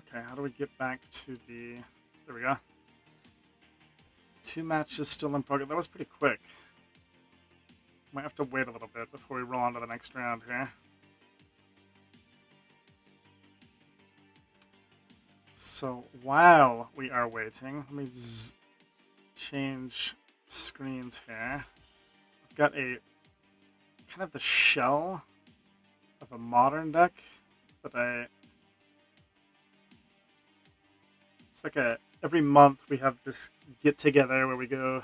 Okay, how do we get back to the... There we go. 2 matches still in progress. That was pretty quick. Might have to wait a little bit before we roll on to the next round here. So while we are waiting, let me change screens here. I've got a kind of the shell of a modern deck that it's like every month we have this get together where we go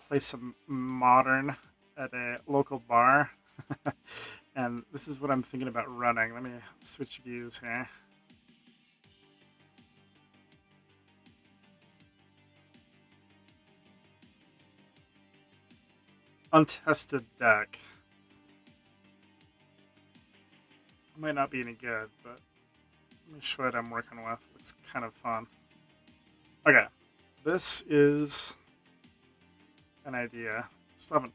play some modern at a local bar. And this is what I'm thinking about running. Let me switch views here. Untested deck. Might not be any good, but let me show what I'm working with. It's kind of fun. Okay, this is an idea. Still haven't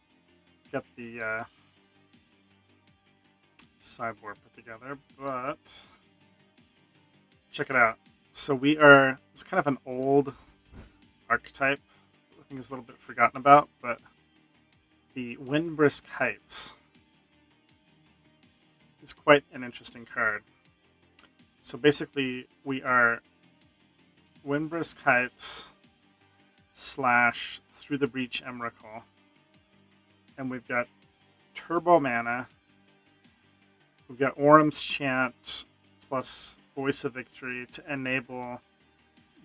got the sideboard put together, but check it out. So it's kind of an old archetype. I think it's a little bit forgotten about, but the Windbrisk Heights is quite an interesting card. So basically, we are Windbrisk Heights / Through the Breach Emrakul, and we've got Turbo Mana. We've got Orum's Chant plus Voice of Victory to enable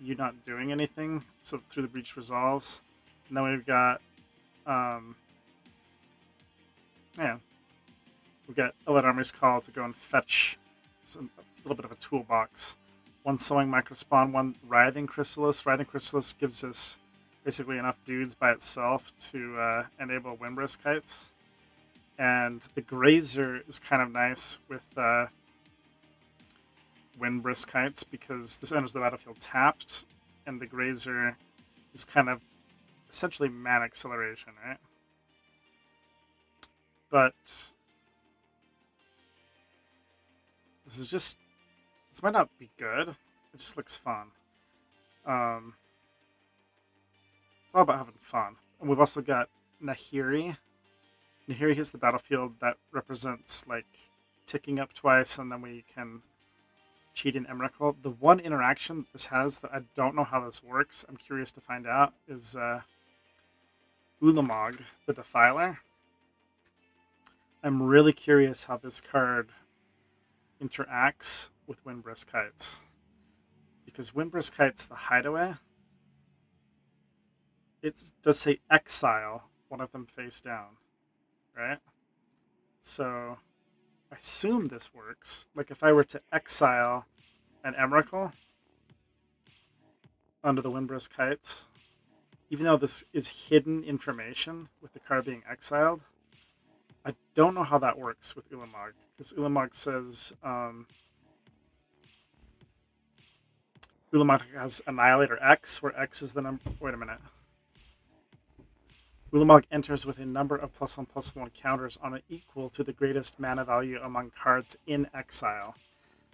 you not doing anything, so Through the Breach resolves. And then we've got we've got Elite Army's Call to go and fetch a little bit of a toolbox. One Sowing Microspawn, one Writhing Chrysalis. Writhing Chrysalis gives us basically enough dudes by itself to enable Windbrisk Heights. And the Grazer is kind of nice with Windbrisk Heights because this enters the battlefield tapped, and the Grazer is kind of essentially mana acceleration, right? But this might not be good. It just looks fun. It's all about having fun. And we've also got Nahiri. Nahiri hits the battlefield. That represents like ticking up twice, and then we can cheat in Emrakul. The one interaction that this has that I don't know how this works, I'm curious to find out, is Ulamog, the Defiler. I'm really curious how this card interacts with Windbrisk Heights. Because Windbrisk Heights, the Hideaway, it does say exile one of them face down, right? So I assume this works. Like if I were to exile an Emrakul under the Windbrisk Heights, even though this is hidden information with the card being exiled, I don't know how that works with Ulamog, because Ulamog says Ulamog has Annihilator X, where X is the number. Wait a minute. Ulamog enters with a number of +1/+1 counters on it equal to the greatest mana value among cards in exile.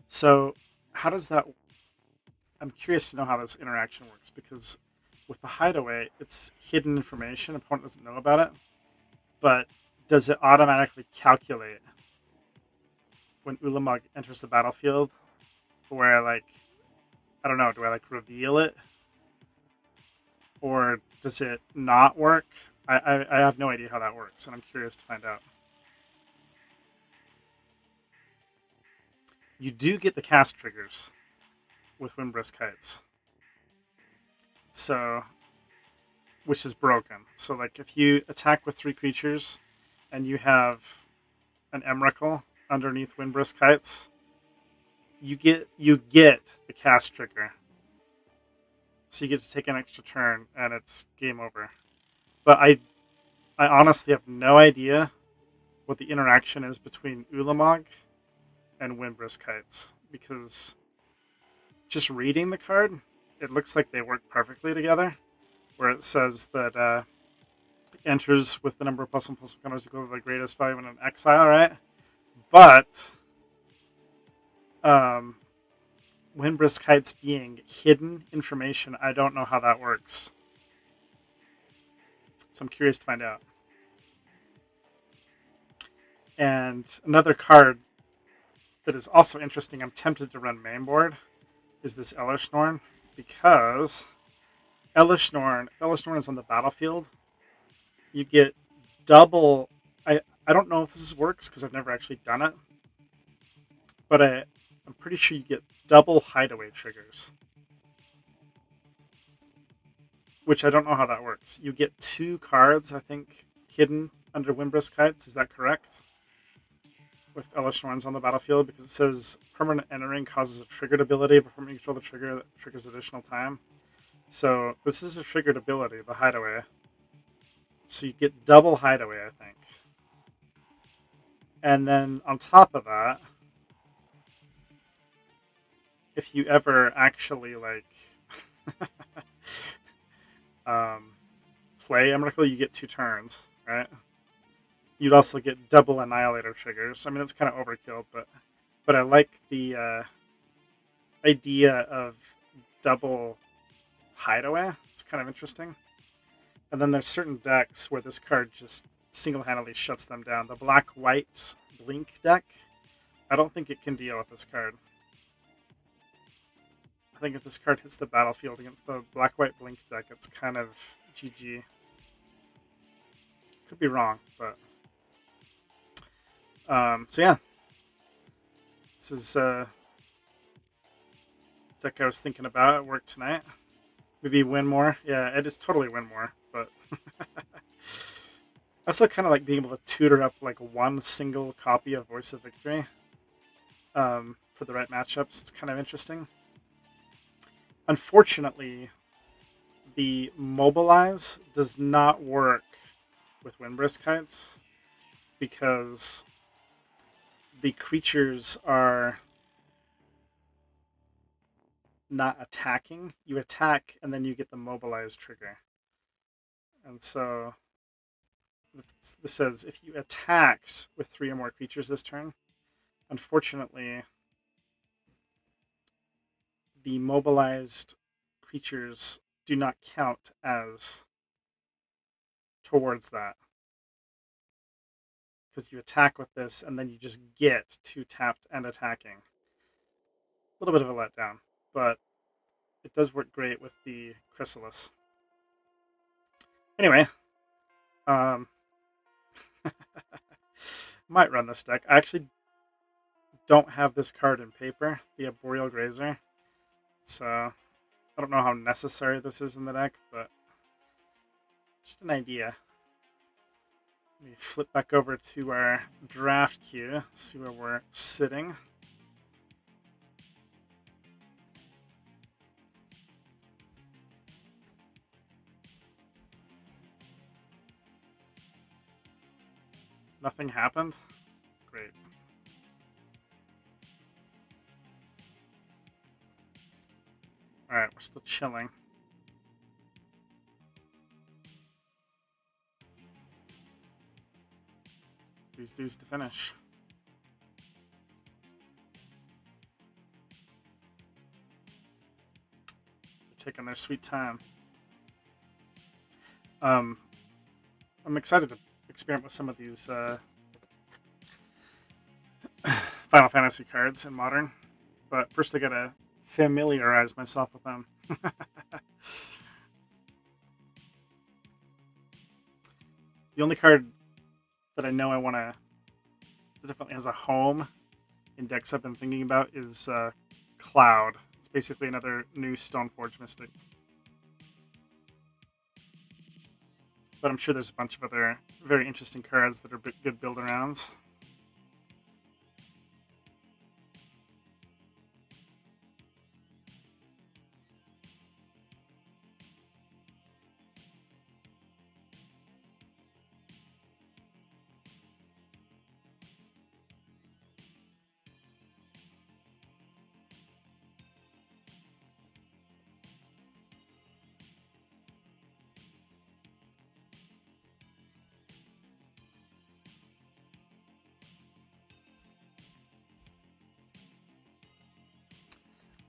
So, how does that? I'm curious to know how this interaction works, because with the Hideaway, it's hidden information. Opponent doesn't know about it, but does it automatically calculate when Ulamog enters the battlefield? Where, like, I don't know, do I, like, reveal it? Or does it not work? I have no idea how that works, and I'm curious to find out. You do get the cast triggers with Windbrisk Heights. So, which is broken. So, like, if you attack with 3 creatures, and you have an Emrakul underneath Windbrisk Heights, you get the cast trigger. So you get to take an extra turn, and it's game over. But I honestly have no idea what the interaction is between Ulamog and Windbrisk Heights, because just reading the card, it looks like they work perfectly together, where it says that enters with the number of +1/+1 counters equal to the greatest value in an exile, right? But Windbrisk Heights being hidden information, I don't know how that works. So I'm curious to find out. And another card that is also interesting, I'm tempted to run mainboard, is this Elishnorn, because Elishnorn, if Elishnorn is on the battlefield, you get double. I don't know if this works because I've never actually done it, but I'm pretty sure you get double hideaway triggers, which I don't know how that works. You get 2 cards, I think, hidden under Windbrisk Kites. Is that correct? With Elishnorns on the battlefield, because it says permanent entering causes a triggered ability before you control the trigger that triggers additional time. So this is a triggered ability, the hideaway. So you get double hideaway, I think. And then on top of that, if you ever actually like play Emrakul, you get 2 turns, right? You'd also get double Annihilator triggers. I mean, that's kind of overkill, but I like the idea of double hideaway. It's kind of interesting. And then there's certain decks where this card just single-handedly shuts them down. The black-white blink deck, I don't think it can deal with this card. I think if this card hits the battlefield against the black-white blink deck, it's kind of GG. Could be wrong, but so yeah, this is deck I was thinking about at work tonight. Maybe win more. Yeah, it is totally win more, but I also kind of like being able to tutor up like one single copy of Voice of Victory for the right matchups. It's kind of interesting. Unfortunately, the Mobilize does not work with Windbrisk Kites because the creatures are not attacking. You attack and then you get the Mobilize trigger. And so this says if you attacks with 3 or more creatures this turn, unfortunately, the mobilized creatures do not count as towards that. Because you attack with this and then you just get 2 tapped and attacking. A little bit of a letdown, but it does work great with the Chrysalis. Anyway, might run this deck. I actually don't have this card in paper, the Arboreal Grazer. So I don't know how necessary this is in the deck, but just an idea. Let me flip back over to our draft queue, see where we're sitting. Nothing happened? Great. Alright, we're still chilling. These dudes to finish. They're taking their sweet time. I'm excited to experiment with some of these Final Fantasy cards in Modern, but first I gotta familiarize myself with them. The only card that I know I want to, that definitely has a home in decks I've been thinking about is Cloud. It's basically another new Stoneforge Mystic. But I'm sure there's a bunch of other very interesting cards that are good build-arounds.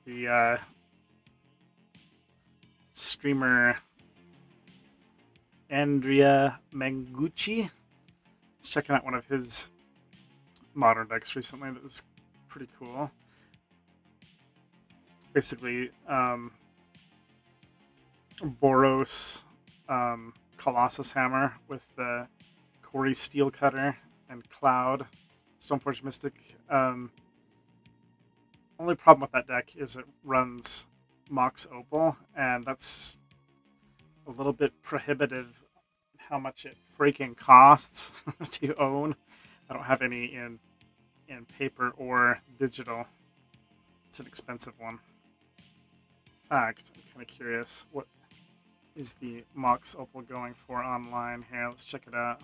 The streamer Andrea Mangucci is checking out one of his Modern decks recently that was pretty cool. basically Boros Colossus Hammer with the Corey Steel Cutter and Cloud Stoneforge Mystic. Only problem with that deck is it runs Mox Opal, and that's a little bit prohibitive how much it freaking costs to own. I don't have any in paper or digital. It's an expensive one. In fact, I'm kind of curious, what is the Mox Opal going for online here? Let's check it out.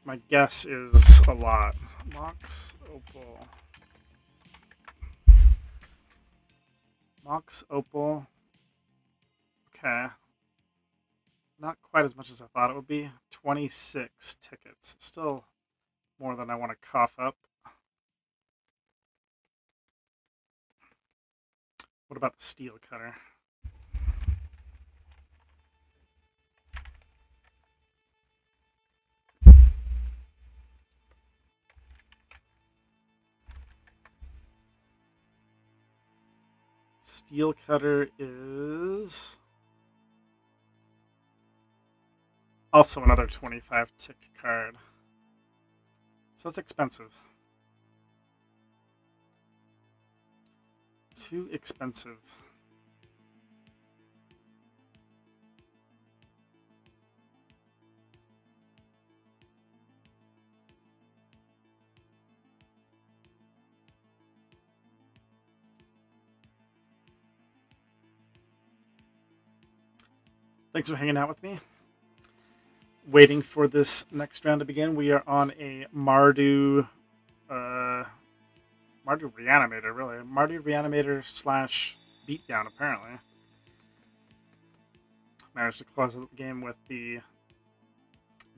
My guess is a lot. Mox Opal. Mox Opal. Okay. Not quite as much as I thought it would be. 26 tickets. Still more than I want to cough up. What about the Steel Cutter? Steel Cutter is also another 25 tick card. So that's expensive. Too expensive. Thanks for hanging out with me. Waiting for this next round to begin. We are on a Mardu Reanimator, really. Mardu Reanimator slash Beatdown, apparently. Managed to close out the game with the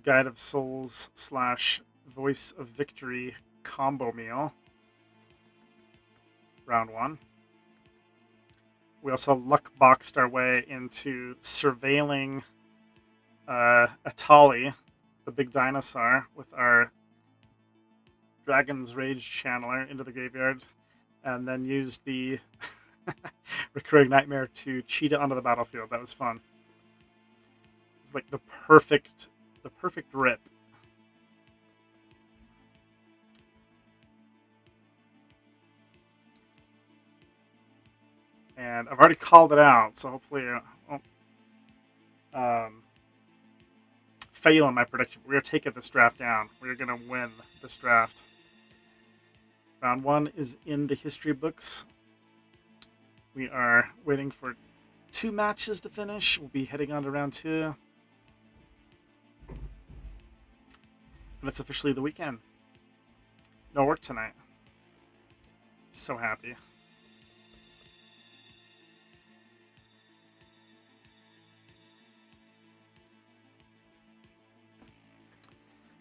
Guide of Souls slash Voice of Victory combo meal. Round 1. We also luck boxed our way into surveilling Atali, the big dinosaur, with our Dragon's Rage Channeler into the graveyard, and then used the Recurring Nightmare to cheat it onto the battlefield. That was fun. It's like the perfect rip. And I've already called it out, so hopefully I won't fail in my prediction. We are taking this draft down. We're going to win this draft. Round 1 is in the history books. We are waiting for 2 matches to finish. We'll be heading on to round 2. And it's officially the weekend. No work tonight. So happy.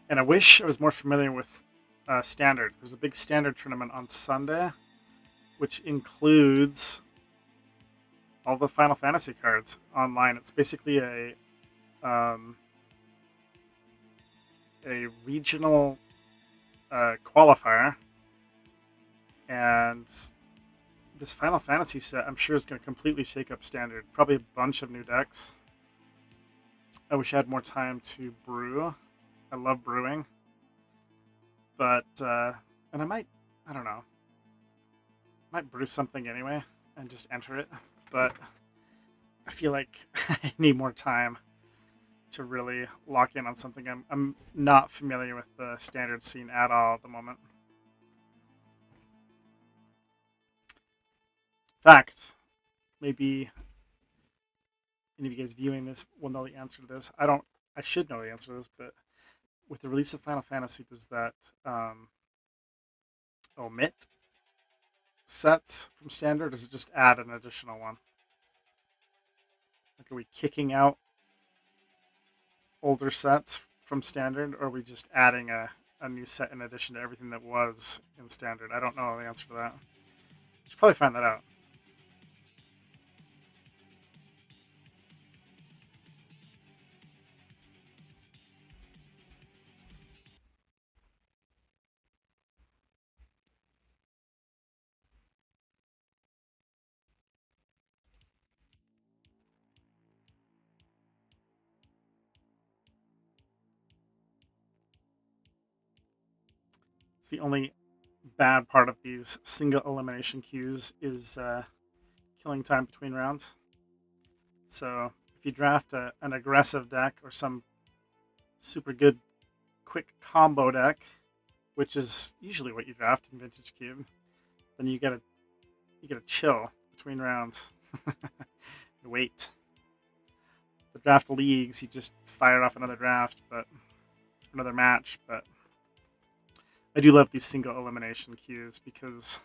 And I wish I was more familiar with Standard. There's a big Standard tournament on Sunday, which includes all the Final Fantasy cards online. It's basically a regional qualifier, and this Final Fantasy set, I'm sure, is going to completely shake up Standard. Probably a bunch of new decks. I wish I had more time to brew. I love brewing, but and I don't know, might brew something anyway and just enter it, but I feel like I need more time to really lock in on something. I'm not familiar with the Standard scene at all at the moment. In fact, maybe any of you guys viewing this will know the answer to this. I should know the answer to this, but with the release of Final Fantasy, does that omit sets from Standard, or does it just add an additional one? Like, are we kicking out older sets from Standard, or are we just adding a new set in addition to everything that was in Standard? I don't know the answer to that. We should probably find that out. It's the only bad part of these single elimination queues is killing time between rounds. So if you draft an aggressive deck or some super good quick combo deck, which is usually what you draft in Vintage Cube, then you gotta chill between rounds. Wait. The draft leagues, you just fire off another draft, but another match. But I do love these single elimination queues because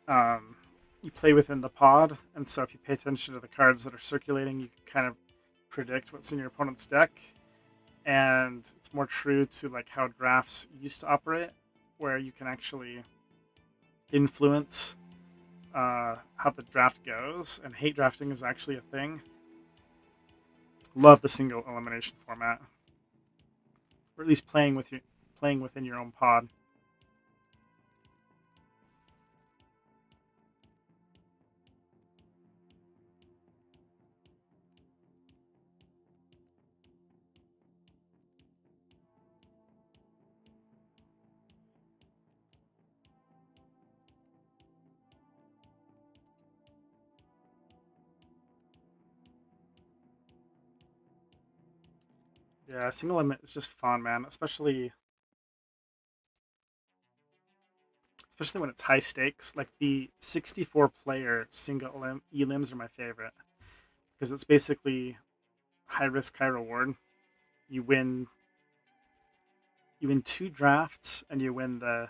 you play within the pod, and so if you pay attention to the cards that are circulating, you can kind of predict what's in your opponent's deck. And it's more true to like how drafts used to operate, where you can actually influence how the draft goes, and hate drafting is actually a thing. Love the single elimination format, or at least playing within your own pod. Yeah, single limit is just fun, man. Especially when it's high stakes. Like the 64-player single elims are my favorite because it's basically high risk, high reward. You win 2 drafts and you win the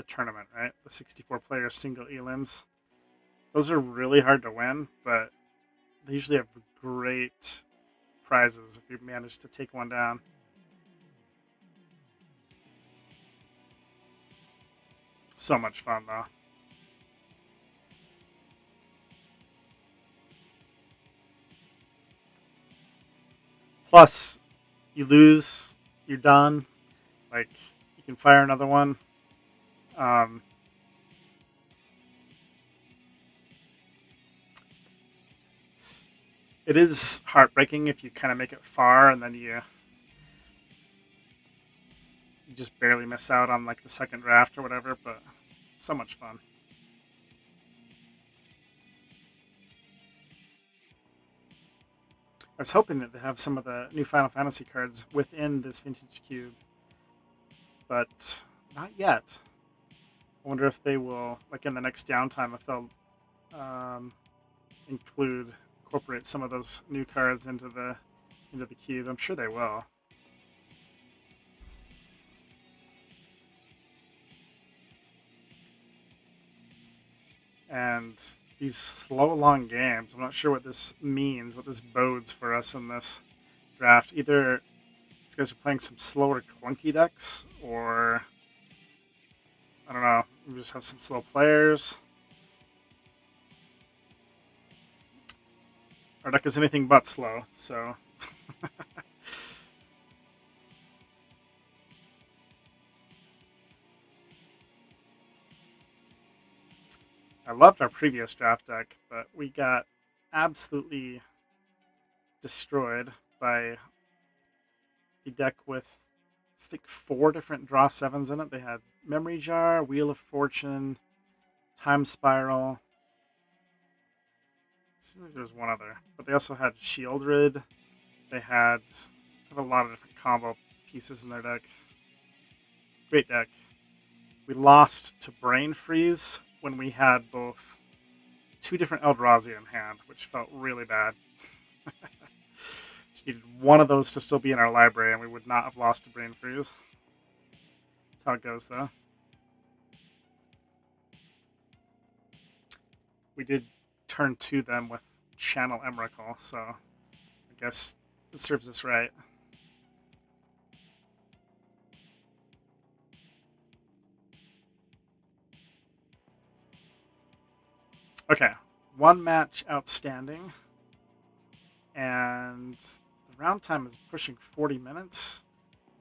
tournament, right? The 64-player single elims. Those are really hard to win, but they usually have great prizes if you manage to take one down. So much fun, though. Plus, you lose, you're done. Like, you can fire another one. Um, it is heartbreaking if you kind of make it far and then you just barely miss out on like the second draft or whatever, but so much fun. I was hoping that they have some of the new Final Fantasy cards within this Vintage Cube, but not yet. I wonder if they will, like in the next downtime, if they'll incorporate some of those new cards into the cube. I'm sure they will. And these slow, long games, I'm not sure what this means, what this bodes for us in this draft. Either these guys are playing some slower, clunky decks, or I don't know, we just have some slow players. Our deck is anything but slow, so. I loved our previous draft deck, but we got absolutely destroyed by the deck with, I think, 4 different draw 7s in it. They had Memory Jar, Wheel of Fortune, Time Spiral. Seems like there was one other, but they also had Shieldred. They have a lot of different combo pieces in their deck. Great deck. We lost to Brain Freeze when we had both 2 different Eldrazi in hand, which felt really bad. Just needed one of those to still be in our library, and we would not have lost to Brain Freeze. That's how it goes, though. We did turn to them with Channel Emrakul, so I guess it serves us right. Okay, 1 match outstanding, and the round time is pushing 40 minutes.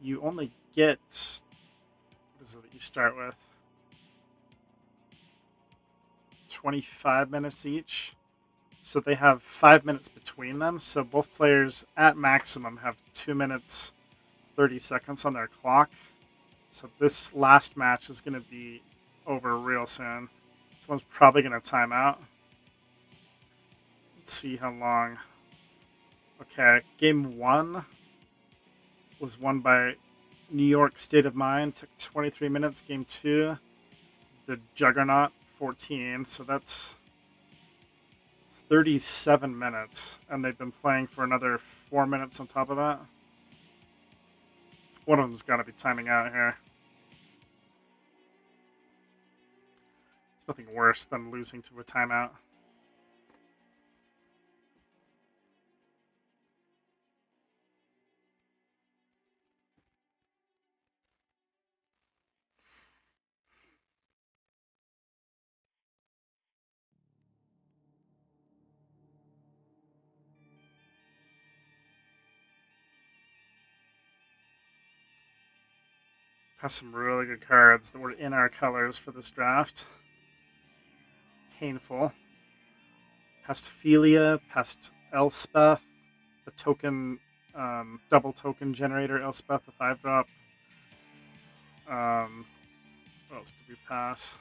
You only get, what is it that you start with? 25 minutes each. So they have 5 minutes between them. So both players at maximum have 2 minutes 30 seconds on their clock. So this last match is going to be over real soon. Someone's probably going to time out. Let's see how long. Okay, game 1 was won by New York State of Mind. Took 23 minutes. Game 2, the Juggernaut, 14. So that's 37 minutes. And they've been playing for another 4 minutes on top of that. One of them's got to be timing out here. It's nothing worse than losing to a timeout. Has some really good cards that were in our colors for this draft. Painful. Pestophilia, Pest Elspeth, the token, double token generator Elspeth, the 5-drop. What else did we pass?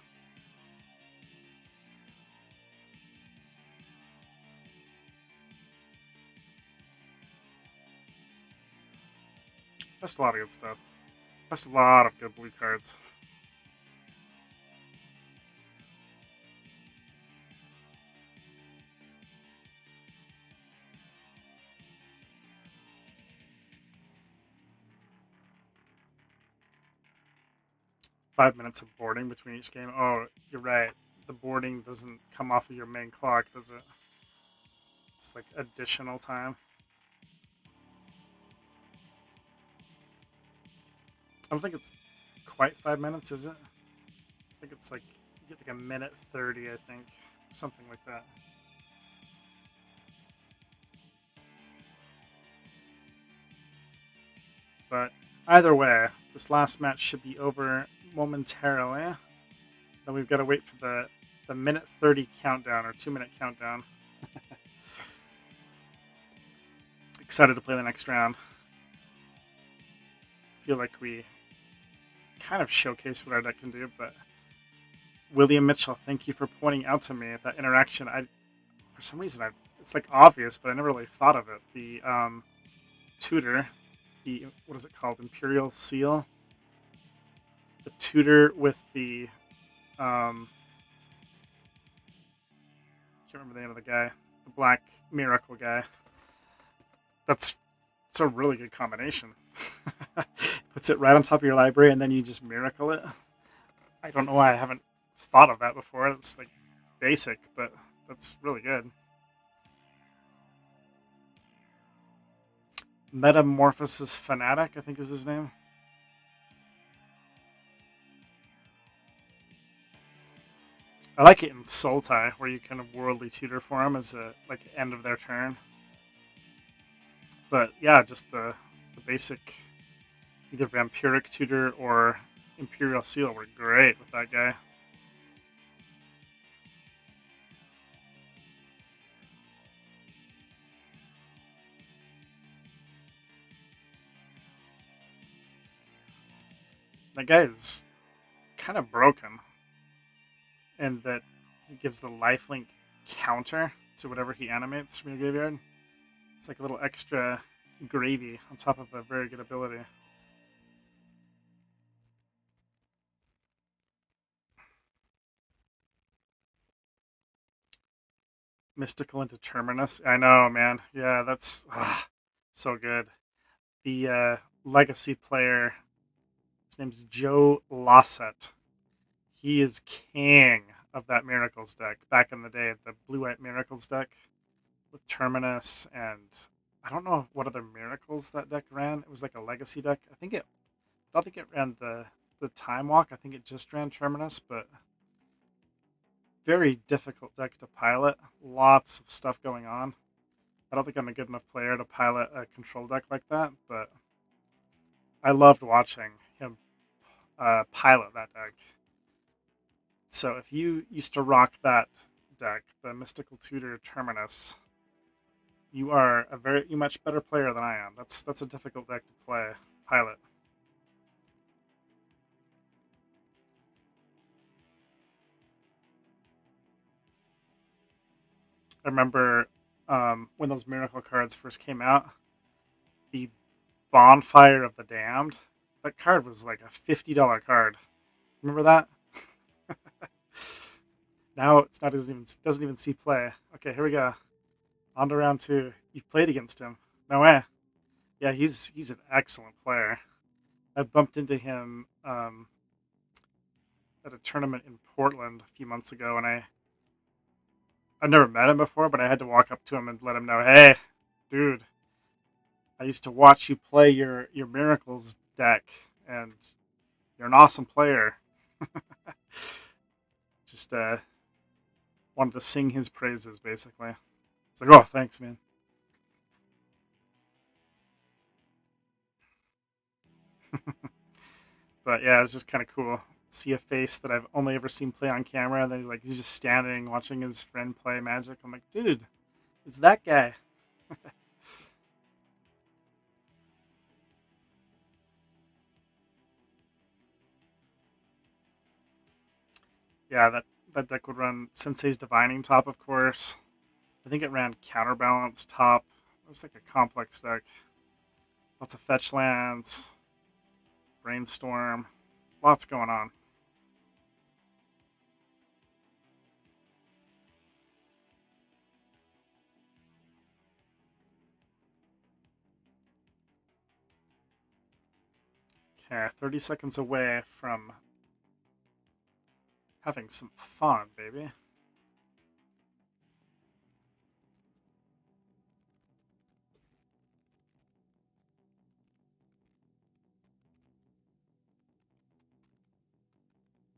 That's a lot of good stuff. That's a lot of good blue cards. Five minutes of boarding between each game. Oh, you're right. The boarding doesn't come off of your main clock, does it? It's like additional time. I don't think it's quite 5 minutes, is it? I think it's like, you get like a minute 30, I think. Something like that. But either way, this last match should be over momentarily. Then we've got to wait for the minute 30 countdown, or 2 minute countdown. Excited to play the next round. Feel like we kind of showcase what our deck can do, but William Mitchell, thank you for pointing out to me that interaction. For some reason, it's like obvious, but I never really thought of it. The tutor, the, what is it called? Imperial Seal. The tutor with the can't remember the name of the guy. The Black Miracle guy. It's a really good combination. Puts it right on top of your library, and then you just miracle it. I don't know why I haven't thought of that before. It's like basic, but that's really good. Metamorphosis Fanatic, I think is his name. I like it in Sultai, where you kind of worldly tutor for them as a like end of their turn. But yeah, just the basic either Vampiric Tutor or Imperial Seal were great with that guy. That guy is kind of broken, and that he gives the lifelink counter to whatever he animates from your graveyard. It's like a little extra gravy on top of a very good ability. Mystical Indeterminus. I know, man. Yeah, that's so good. The legacy player, his name's Joe Lossett. He is king of that Miracles deck back in the day, the blue-white Miracles deck with Terminus, and I don't know what other Miracles that deck ran. It was like a legacy deck. I don't think it ran the Time Walk. I think it just ran Terminus, but very difficult deck to pilot. Lots of stuff going on. I don't think I'm a good enough player to pilot a control deck like that, but I loved watching him pilot that deck. So if you used to rock that deck, the Mystical Tutor Terminus, you are a very much better player than I am. That's a difficult deck to play. pilot. I remember when those miracle cards first came out, the Bonfire of the Damned. That card was like a $50 card. Remember that? Now it's not even doesn't even see play. Okay, here we go. On to round 2. You've played against him. No way. Yeah, he's an excellent player. I bumped into him at a tournament in Portland a few months ago, and I've never met him before, but I had to walk up to him and let him know, hey, dude, I used to watch you play your Miracles deck, and you're an awesome player. Just wanted to sing his praises, basically. It's like, oh, thanks, man. But yeah, it's just kind of cool. See a face that I've only ever seen play on camera, and then he's just standing watching his friend play Magic. I'm like, dude, it's that guy. Yeah, that deck would run Sensei's Divining top, of course. I think it ran Counterbalance top. It was like a complex deck. Lots of fetch lands, Brainstorm, lots going on. Okay, 30 seconds away from having some fun, baby.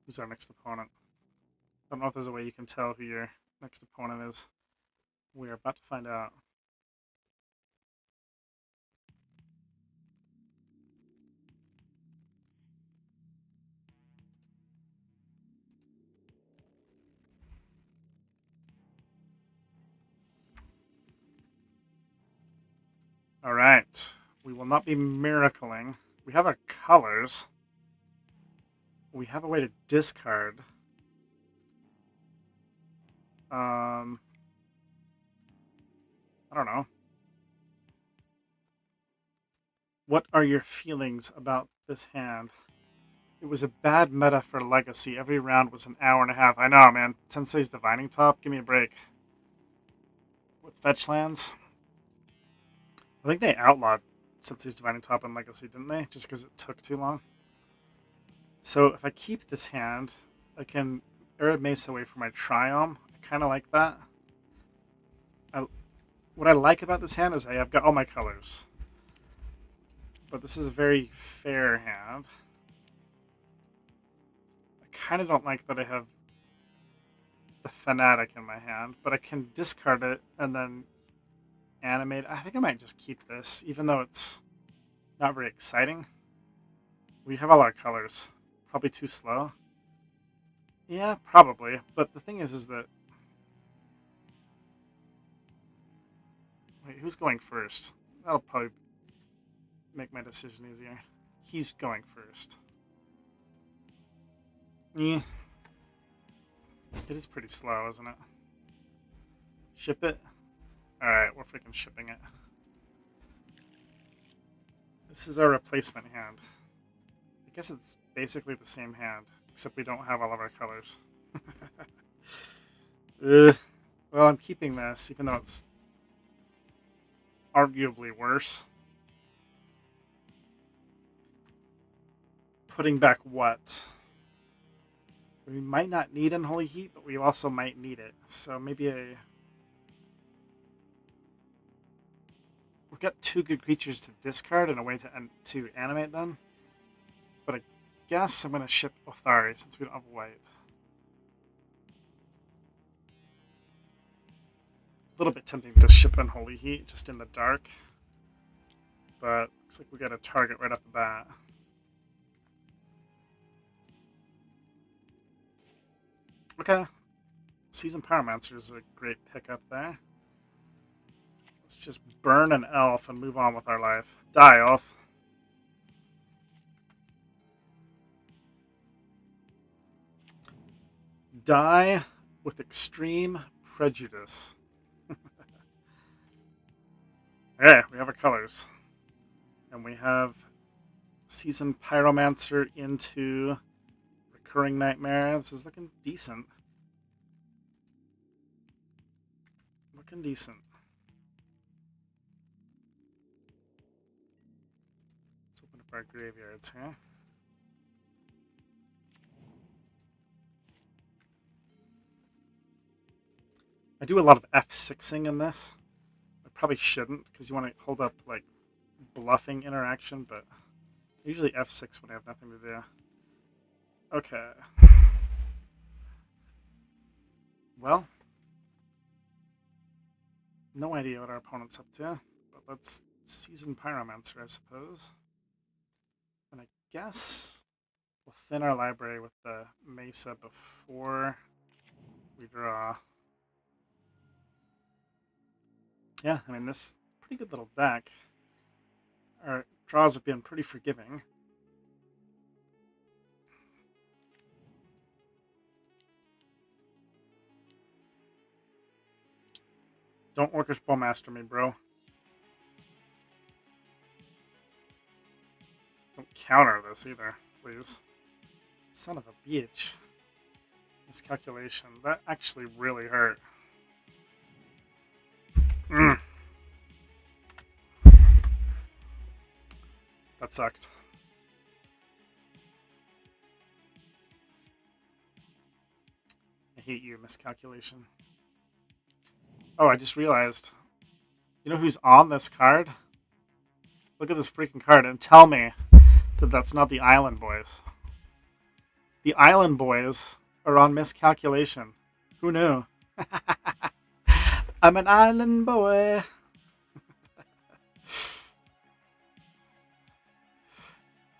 Who's our next opponent? I don't know if there's a way you can tell who your next opponent is. We're about to find out. All right. We will not be miracling. We have our colors. We have a way to discard. I don't know. What are your feelings about this hand? It was a bad meta for Legacy. Every round was an hour and a half. I know, man. Sensei's Divining Top? Give me a break. With fetch lands? I think they outlawed Sensei's Divining Top in Legacy, didn't they? Just because it took too long. So if I keep this hand, I can Arid Mace away from my Triome. I kind of like that. What I like about this hand is I've got all my colors. But this is a very fair hand. I kind of don't like that I have the Fanatic in my hand, but I can discard it and then animate. I think I might just keep this, even though it's not very exciting. We have all our colors. Probably too slow. Yeah, probably. But the thing is that... Wait, who's going first? That'll probably make my decision easier. He's going first. Yeah. It is pretty slow, isn't it? Ship it? Alright, we're freaking shipping it. This is our replacement hand. I guess it's basically the same hand, except we don't have all of our colors. Well, I'm keeping this, even though it's arguably worse. Putting back what? We might not need Unholy Heat, but we also might need it. So maybe we've got 2 good creatures to discard and a way to animate them. But I guess I'm going to ship Othari since we don't have white. A little bit tempting to ship Unholy Heat just in the dark. But looks like we got a target right off the bat. Okay. Seasoned Pyromancer is a great pickup there. Let's just burn an elf and move on with our life. Die, elf. Die with extreme prejudice. Okay, we have our colors. And we have Seasoned Pyromancer into Recurring Nightmare. This is looking decent. Looking decent. Let's open up our graveyards here. I do a lot of F6ing in this. I probably shouldn't, because you want to hold up, like, bluffing interaction, but I usually F6 when I have nothing to do. Okay. Well, no idea what our opponent's up to, but let's Seasoned Pyromancer, I suppose. And I guess we'll thin our library with the Mesa before we draw. Yeah, I mean, this is a pretty good little deck. Our draws have been pretty forgiving. Don't Orcish Bowmaster me, bro. Don't counter this either, please. Son of a bitch. Miscalculation. That actually really hurt. That sucked. I hate you, Miscalculation. Oh, I just realized. You know who's on this card? Look at this freaking card and tell me that that's not the Island Boys. The Island Boys are on Miscalculation. Who knew? I'm an island boy.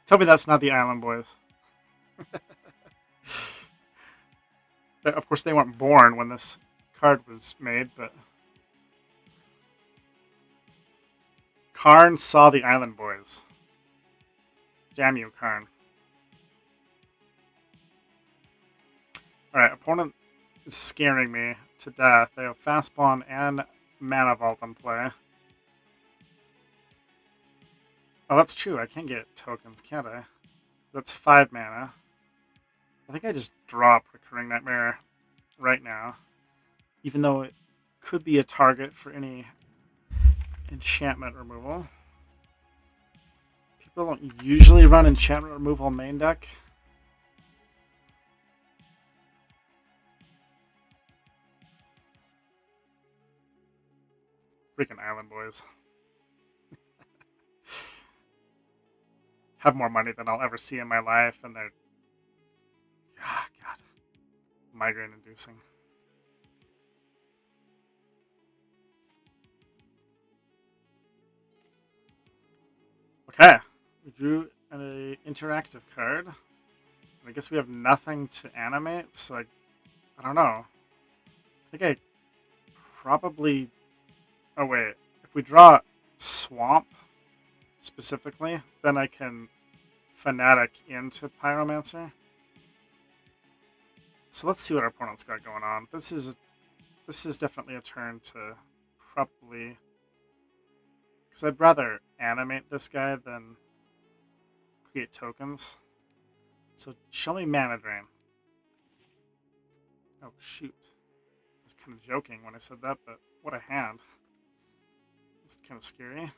Tell me that's not the Island Boys. Of course, they weren't born when this card was made, but Karn saw the Island Boys. Damn you, Karn. Alright, opponent is scaring me to death. They have Fastpawn and Mana Vault in play. Oh, that's true. I can get tokens, can't I? That's 5 mana. I think I just drop Recurring Nightmare right now. Even though it could be a target for any enchantment removal. People don't usually run enchantment removal main deck. Freaking Island Boys. Have more money than I'll ever see in my life, and they're... Oh, God. Migraine-inducing. Okay. We drew an interactive card. I guess we have nothing to animate, so I don't know. I think I probably... Oh, wait. If we draw Swamp, specifically, then I can Fanatic into Pyromancer. So let's see what our opponent's got going on. This is definitely a turn to probably... Because I'd rather animate this guy than create tokens. So show me Mana Drain. Oh, shoot. I was kind of joking when I said that, but what a hand. It's kind of scary.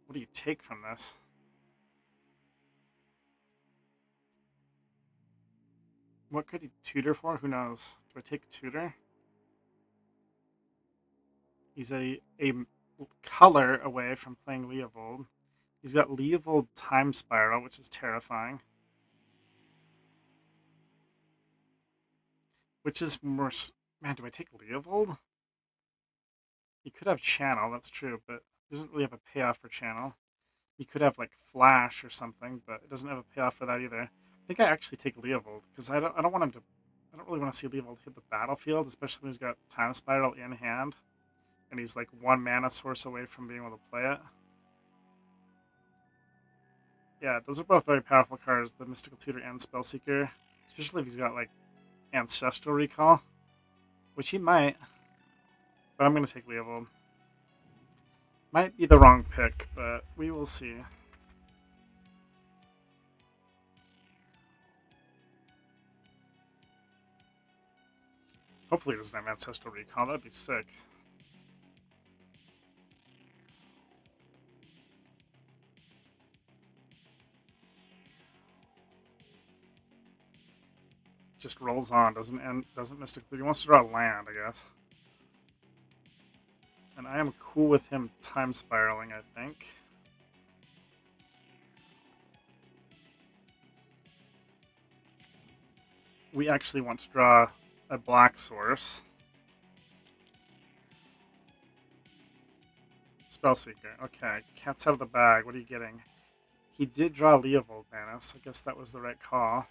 What do you take from this? What could he tutor for? Who knows? Do I take tutor? He's a color away from playing Leovold. He's got Leovold Time Spiral, which is terrifying. Which is more... Man, do I take Leovold? He could have Channel, that's true, but he doesn't really have a payoff for Channel. He could have, like, Flash or something, but it doesn't have a payoff for that either. I think I actually take Leovold, because I don't want him to... I don't really want to see Leovold hit the battlefield, especially when he's got Time Spiral in hand. And he's, like, 1 mana source away from being able to play it. Yeah, those are both very powerful cards, the Mystical Tutor and Spellseeker. Especially if he's got, like, Ancestral Recall. Which he might. But I'm going to take Leovold. Might be the wrong pick, but we will see. Hopefully he doesn't have Ancestral Recall. That'd be sick. Just rolls on, doesn't Mystic. He wants to draw land, I guess. And I am cool with him time spiraling, I think. We actually want to draw a black source. Spellseeker. Okay, cat's out of the bag. What are you getting? He did draw Leovold Manus. I guess that was the right call.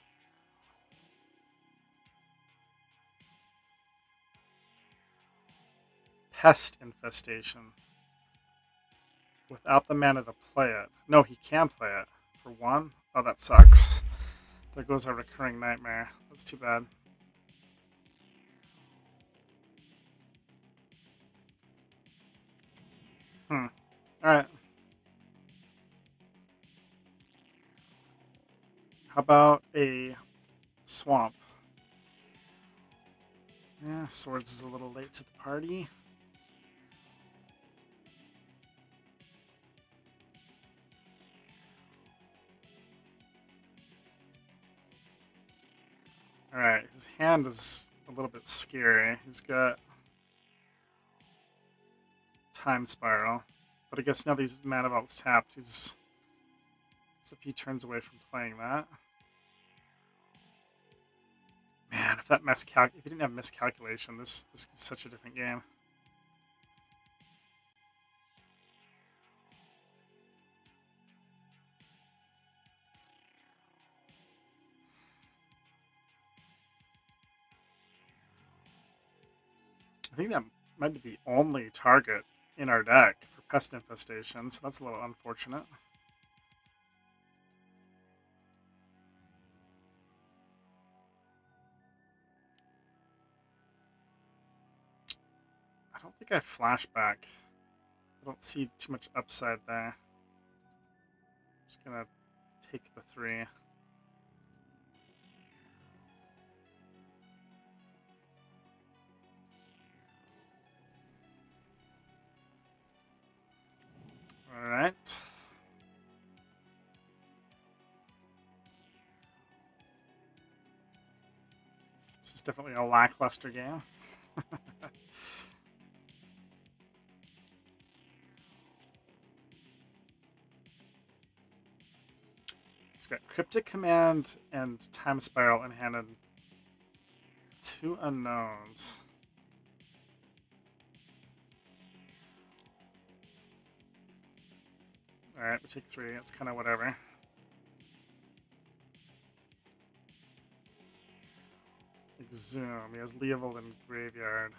Pest Infestation. Without the mana to play it. No, he can play it. For one? Oh, that sucks. There goes our recurring nightmare. That's too bad. Alright. How about a swamp? Yeah, Swords is a little late to the party. Alright, his hand is a little bit scary. He's got Time Spiral. But I guess now these Mana Vault's tapped, he's a few turns away from playing that. Man, if he didn't have miscalculation, this is such a different game. I think that might be the only target in our deck for Pest Infestation, so that's a little unfortunate. I don't think I flashback. I don't see too much upside there. Just gonna take the 3. Alright. This is definitely a lackluster game. He's got Cryptic Command and Time Spiral in hand and 2 unknowns. Alright, we take 3. It's kind of whatever. Exhume. He has Leovold in Graveyard.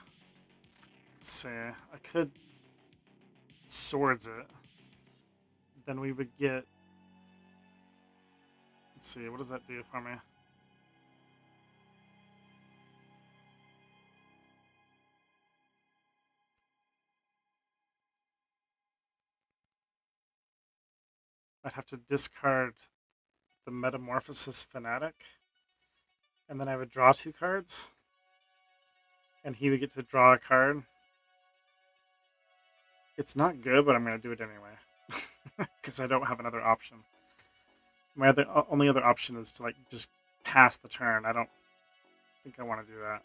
Let's see. I could Swords it. Then we would get... Let's see, what does that do for me? I'd have to discard the Metamorphosis Fanatic. And then I would draw 2 cards. And he would get to draw a card. It's not good, but I'm going to do it anyway. Because I don't have another option. My only other option is to like just pass the turn. I don't think I want to do that.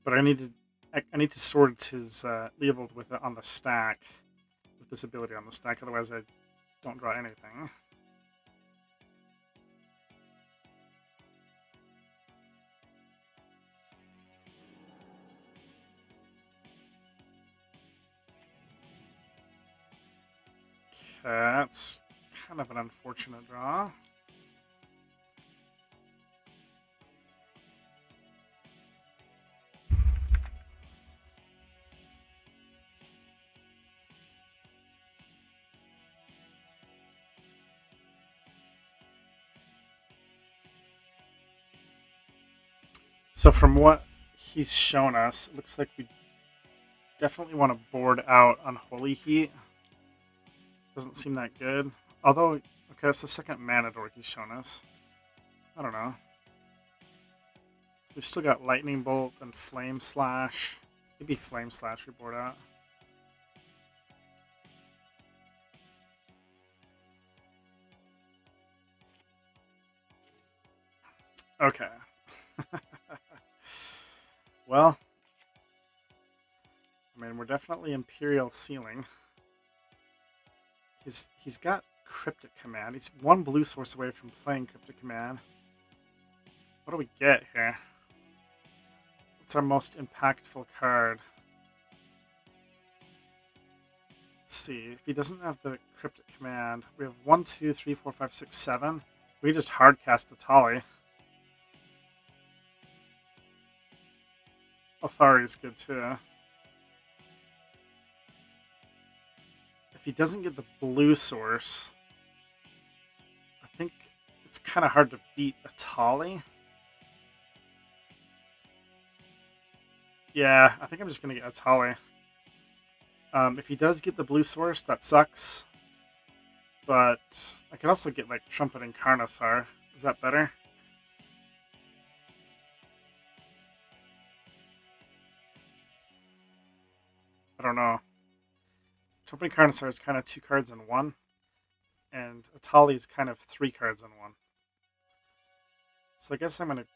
But I need to Swords his Leovold with it on the stack. With this ability on the stack, otherwise I don't draw anything. That's kind of an unfortunate draw. So from what he's shown us, it looks like we definitely want to board out Unholy Heat. Doesn't seem that good. Although, okay, that's the second mana dork he's shown us. I don't know. We've still got Lightning Bolt and Flame Slash. Maybe Flame Slash we board out. Okay. Well, I mean, we're definitely Imperial Sealing. He's got Cryptic Command. He's one blue source away from playing Cryptic Command. What do we get here? What's our most impactful card? Let's see. If he doesn't have the Cryptic Command, we have 1, 2, 3, 4, 5, 6, 7. We just hardcast Atali. Athari's good too. If he doesn't get the blue source, I think it's kind of hard to beat Atali. Yeah, I think I'm just going to get Atali. If he does get the blue source, that sucks. But I could also get like Trumpet and Carnosaur. Is that better? I don't know. Trumpet and Carnosaur is kind of 2 cards in 1. And Atali is kind of 3 cards in 1. So I guess I'm going to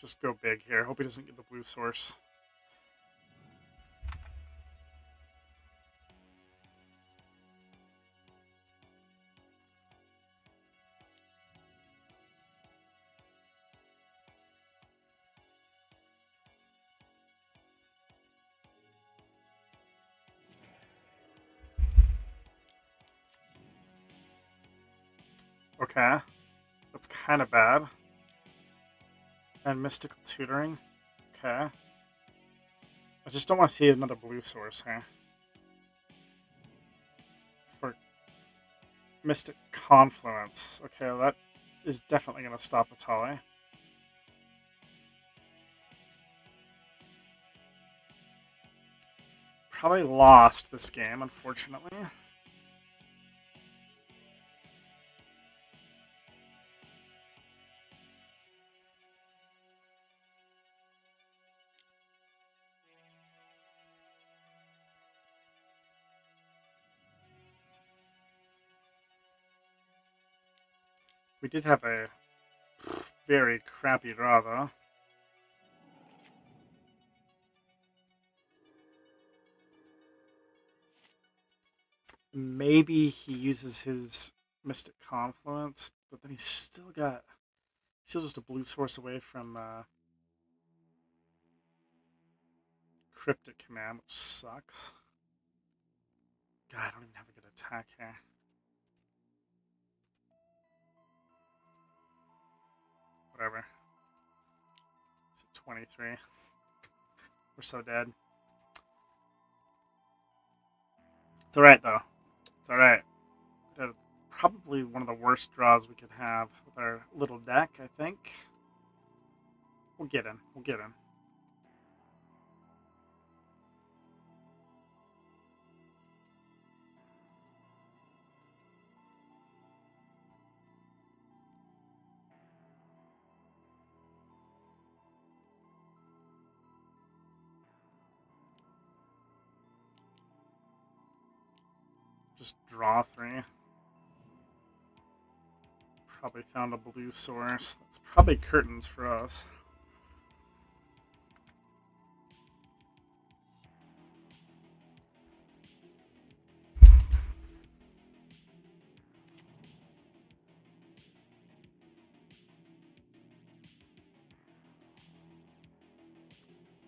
just go big here. Hope he doesn't get the blue source. Okay. That's kind of bad. And Mystical Tutoring. Okay. I just don't want to see another blue source here. For Mystic Confluence. Okay, that is definitely going to stop Atali. Probably lost this game, unfortunately. We did have a very crappy draw, though. Maybe he uses his Mystic Confluence, but then he's still just a blue source away from Cryptic Command, which sucks. God, I don't even have a good attack here. Whatever. It's at 23. We're so dead. It's alright, though. It's alright. Probably one of the worst draws we could have with our little deck, I think. We'll get him. We'll get him. Just draw 3. Probably found a blue source. That's probably curtains for us.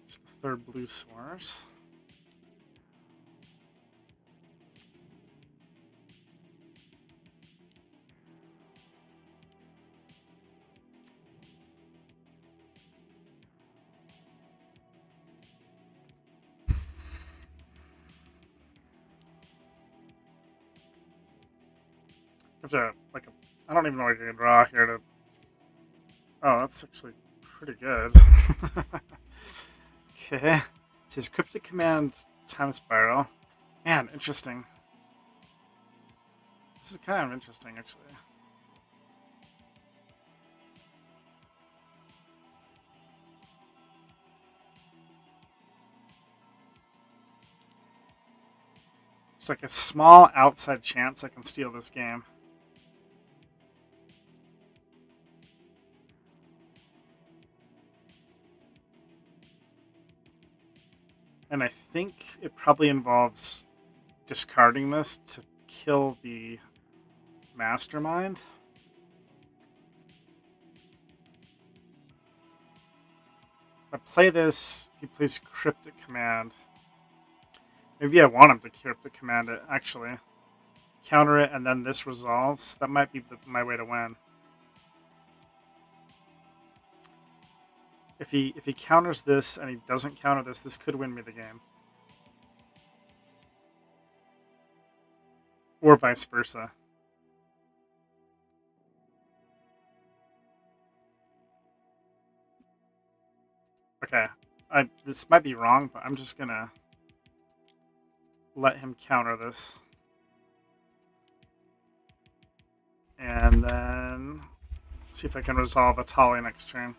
Just the 3rd blue source. I don't even know what you're gonna draw here to. Oh, that's actually pretty good. Okay. It says Cryptic Command Time Spiral. Man, interesting. This is kind of interesting, actually. There's like a small outside chance I can steal this game. And I think it probably involves discarding this to kill the mastermind. If I play this, he plays Cryptic Command. Maybe I want him to Cryptic Command it, actually. Counter it, and then this resolves. That might be my way to win. If he counters this and he doesn't counter this, this could win me the game. Or vice versa. Okay, this might be wrong, but I'm just gonna let him counter this. And then see if I can resolve Atali next turn.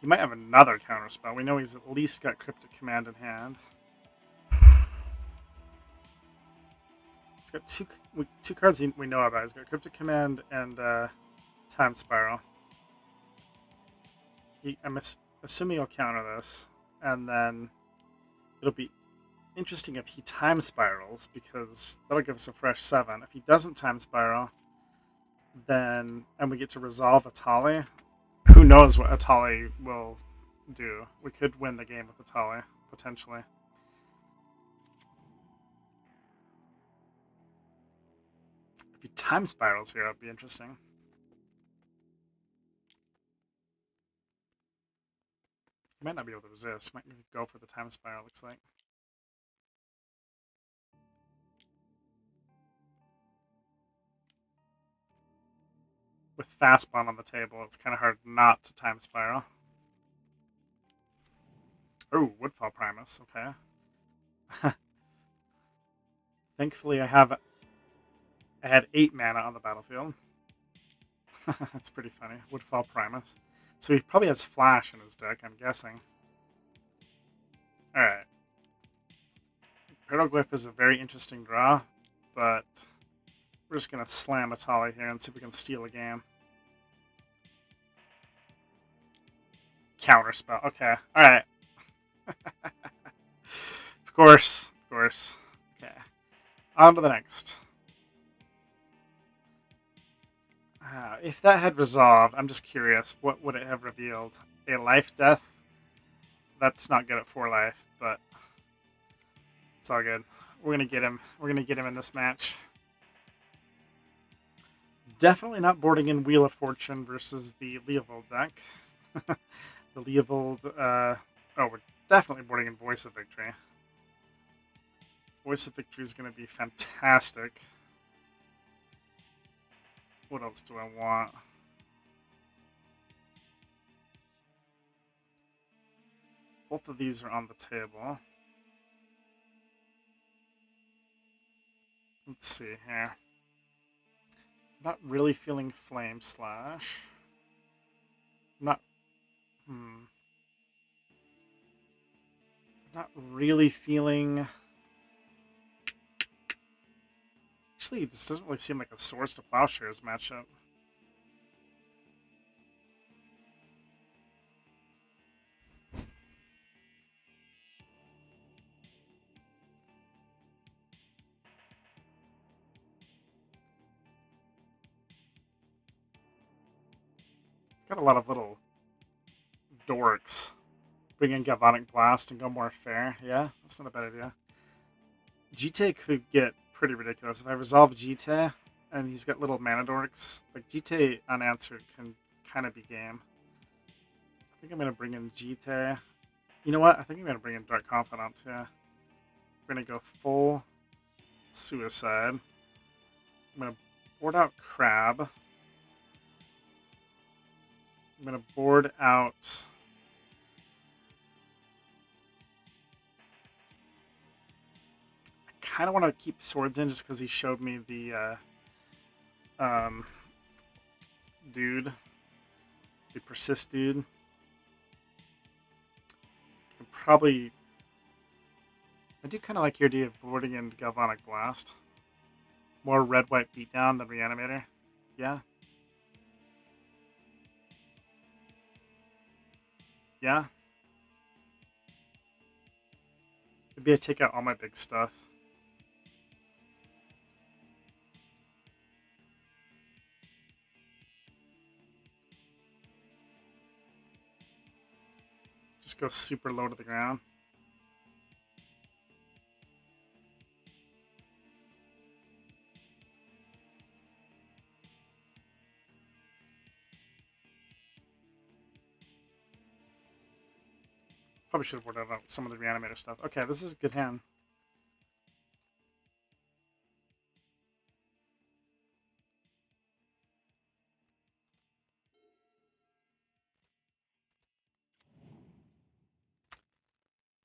He might have another counterspell. We know he's at least got Cryptic Command in hand. He's got two cards we know about. He's got Cryptic Command and Time Spiral. I'm assuming he'll counter this, and then it'll be interesting if he Time Spirals, because that'll give us a fresh 7. If he doesn't Time Spiral, then and we get to resolve Atali, who knows what Atali will do. We could win the game with Atali, potentially. If he Time Spirals here, it'd be interesting. He might not be able to resist. Might go for the Time Spiral, looks like. With Fastbond on the table, it's kind of hard not to Time Spiral. Oh, Woodfall Primus, okay. Thankfully, I had 8 mana on the battlefield. That's pretty funny. Woodfall Primus. So he probably has Flash in his deck, I'm guessing. Alright. Petroglyph is a very interesting draw, but we're just going to slam Atali here and see if we can steal a game. Counterspell. Okay. Alright. Of course. Okay. On to the next. If that had resolved, I'm just curious, what would it have revealed? A life death? That's not good at 4 life, but it's all good. We're gonna get him. We're gonna get him in this match. Definitely not boarding in Wheel of Fortune versus the Leovold deck. The Leovold. We're definitely boarding in Voice of Victory. Voice of Victory is gonna be fantastic. What else do I want? Both of these are on the table. Let's see here. I'm not really feeling Flame Slash. Not really feeling. Actually, this doesn't really seem like a Swords to Plowshares matchup. Got a lot of little dorks. Bring in Galvanic Blast and go more fair. Yeah, that's not a bad idea. Jite could get pretty ridiculous. If I resolve Jite and he's got little mana dorks, like Jite unanswered can kind of be game. I think I'm going to bring in Jite. You know what? I think I'm going to bring in Dark Confidant too. We're going to go full Suicide. I'm going to board out Crab. I'm gonna board out. I kind of want to keep swords in just because he showed me the dude, the persist dude. Probably. I do kind of like your idea of boarding in Galvanic Blast. More red-white beatdown than Reanimator. Yeah. Yeah. Maybe I take out all my big stuff. Just go super low to the ground. Probably should have boarded out some of the Reanimator stuff. Okay, this is a good hand.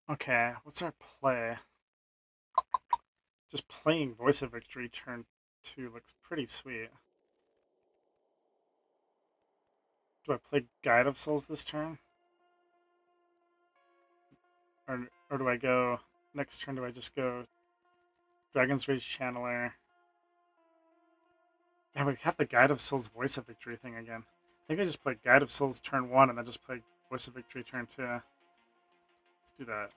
Okay, what's our play? Just playing Voice of Victory turn 2 looks pretty sweet. Do I play Guide of Souls this turn? Or do I go... Next turn, do I just go Dragon's Rage Channeler? Yeah, we have the Guide of Souls Voice of Victory thing again. I think I just play Guide of Souls turn 1 and then just play Voice of Victory turn 2. Let's do that.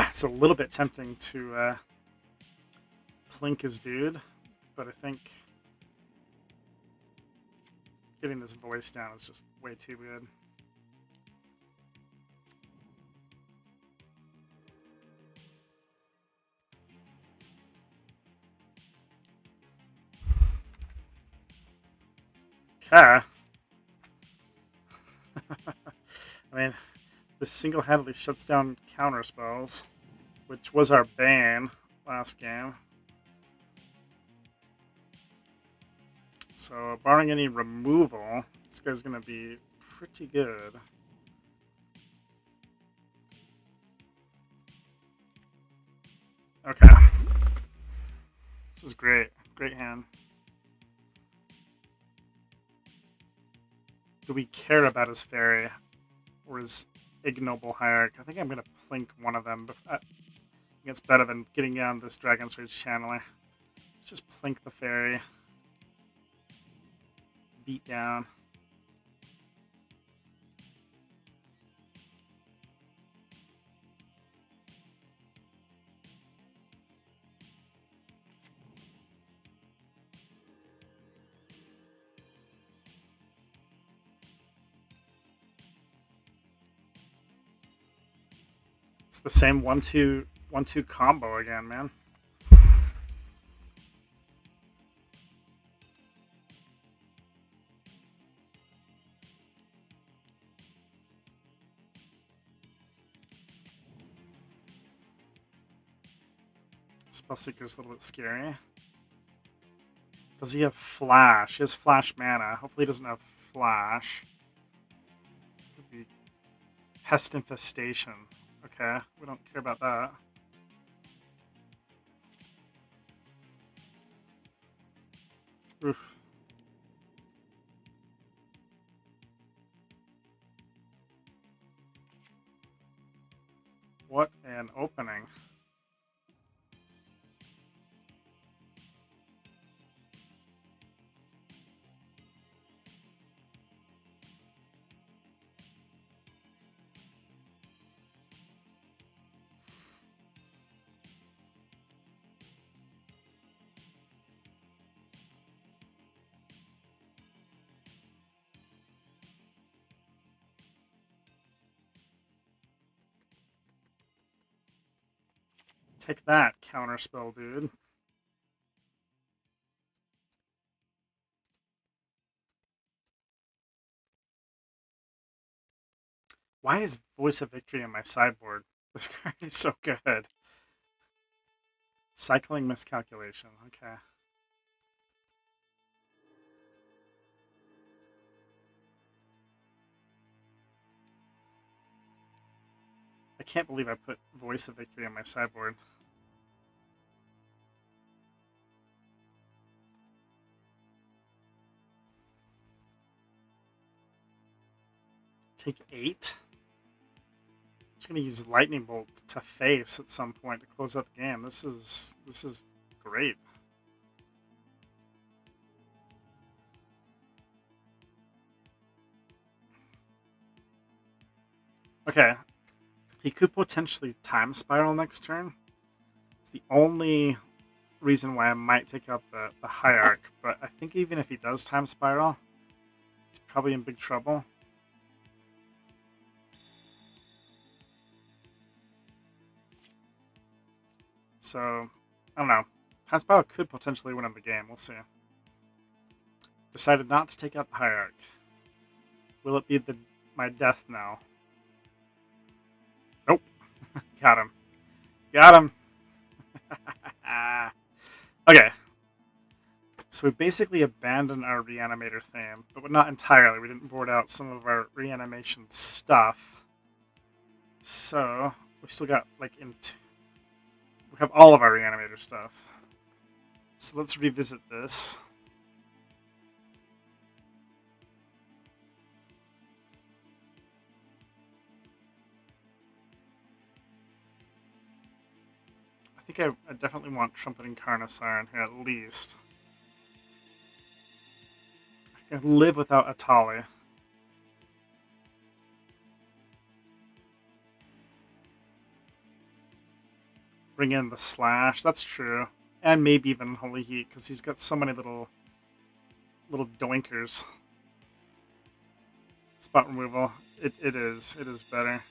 It's a little bit tempting to plink his dude, but I think getting this voice down is just way too good. Okay. I mean, this single-handedly shuts down counter spells, which was our bane last game. So, barring any removal, this guy's going to be pretty good. Okay. This is great. Great hand. Do we care about his fairy or his ignoble hierarch? I think I'm going to plink one of them. I think it's better than getting down this Dragon's Rage Channeler. Let's just plink the fairy. Beat down. It's the same 1-2 combo again, man. Spellseeker's a little bit scary. Does he have flash? He has flash mana. Hopefully he doesn't have flash. Could be pest infestation. Okay, we don't care about that. Oof. What an opening. Take that, counterspell, dude. Why is Voice of Victory in my sideboard? This card is so good. Cycling miscalculation. Okay. I can't believe I put Voice of Victory on my sideboard. Take 8? I'm just gonna use Lightning Bolt to face at some point to close out the game. This is great. Okay. He could potentially Time Spiral next turn. It's the only reason why I might take out the Hierarch, but I think even if he does Time Spiral, he's probably in big trouble. So, I don't know. Time Spiral could potentially win him the game. We'll see. Decided not to take out the Hierarch. Will it be my death now? Nope. Got him. Got him. Okay. So we basically abandoned our Reanimator theme, but not entirely. We didn't board out some of our reanimation stuff. So we still got we have all of our Reanimator stuff. So let's revisit this. I think I definitely want Trumpeting Carnosaur in here at least. I can live without Atali. Bring in the Slash, that's true. And maybe even Holy Heat, because he's got so many little doinkers. Spot removal, it is better.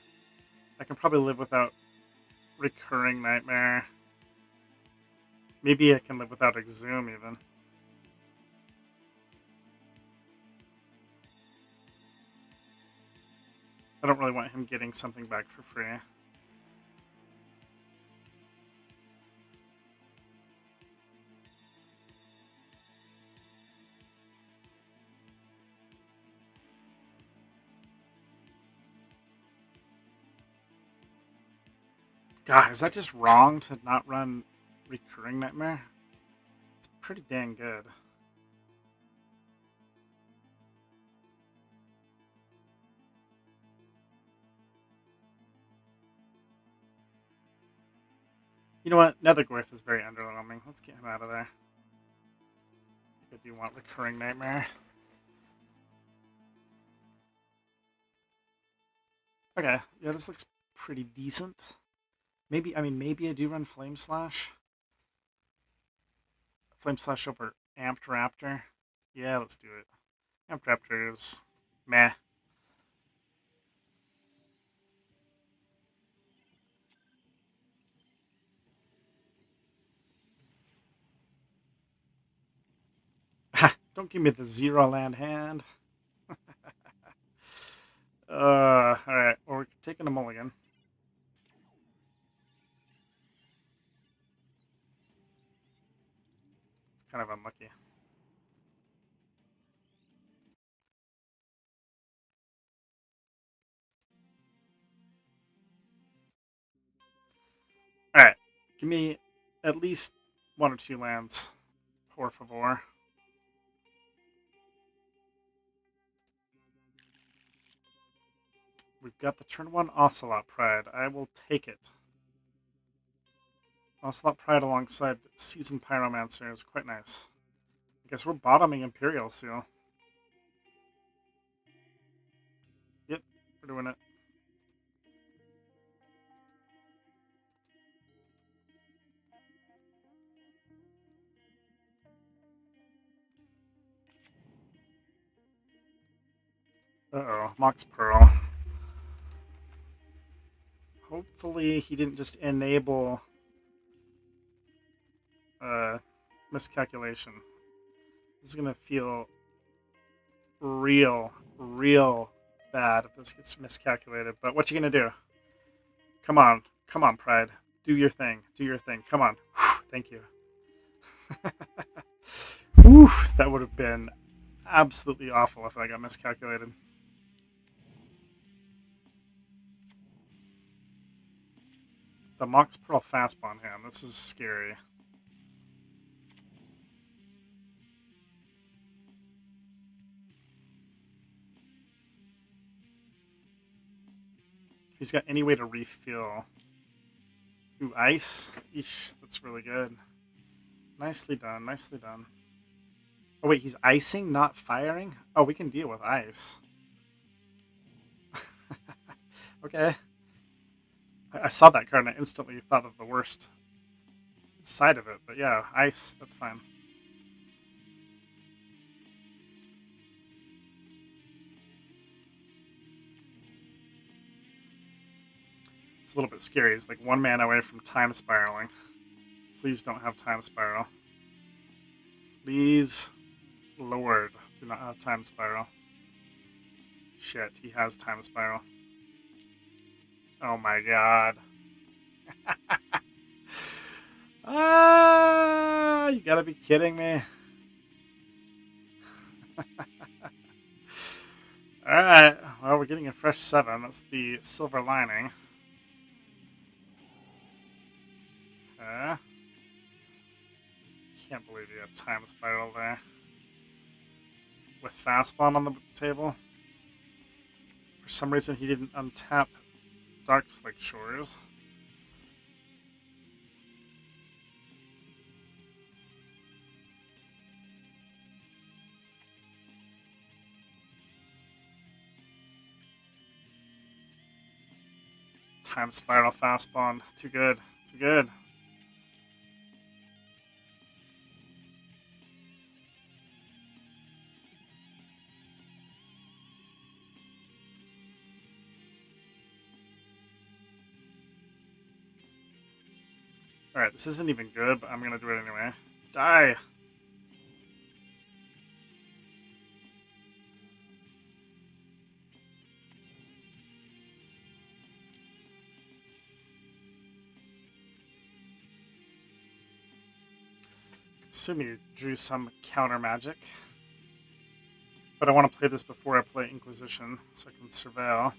I can probably live without Recurring Nightmare. Maybe I can live without Exhume even. I don't really want him getting something back for free. God, is that just wrong to not run Recurring Nightmare? It's pretty dang good. You know what? Netherglyph is very underwhelming. Let's get him out of there. I do want Recurring Nightmare. Okay, yeah, this looks pretty decent. Maybe I do run Flame Slash. Flame Slash over Amped Raptor. Yeah, let's do it. Amped Raptor is meh. Don't give me the 0 land hand. Alright, well, we're taking a mulligan. It's kind of unlucky. Alright, give me at least 1 or 2 lands, por favor. We've got the turn 1 Ocelot Pride. I will take it. Ocelot Pride alongside Seasoned Pyromancer is quite nice. I guess we're bottoming Imperial Seal. Yep, we're doing it. Uh-oh, Mox Pearl. Hopefully he didn't just enable miscalculation. This is gonna feel real bad if this gets miscalculated. But what you gonna do? Come on. Come on, Pride. Do your thing. Do your thing. Come on. Whew, thank you. Whew, that would have been absolutely awful if I got miscalculated. The Mox Pearl fastball in hand. This is scary. He's got any way to refill. Ooh, ice. Eesh, that's really good. Nicely done. Nicely done. Oh, wait, he's icing, not firing? Oh, we can deal with ice. Okay. I saw that card and I instantly thought of the worst side of it. But yeah, ice, that's fine. It's a little bit scary. It's like one man away from time spiraling. Please don't have time spiral. Please, Lord, do not have time spiral. Shit, he has time spiral. Oh my god. Ah, you gotta be kidding me. Alright, well, we're getting a fresh 7. That's the silver lining. Okay. Can't believe you have time spiral there. With fastball on the table. For some reason, he didn't untap Dark Slick Shores. Time spiral fastball. Too good. Too good. Alright, this isn't even good, but I'm gonna do it anyway. Die! Assume you drew some counter magic. But I want to play this before I play Inquisition, so I can surveil.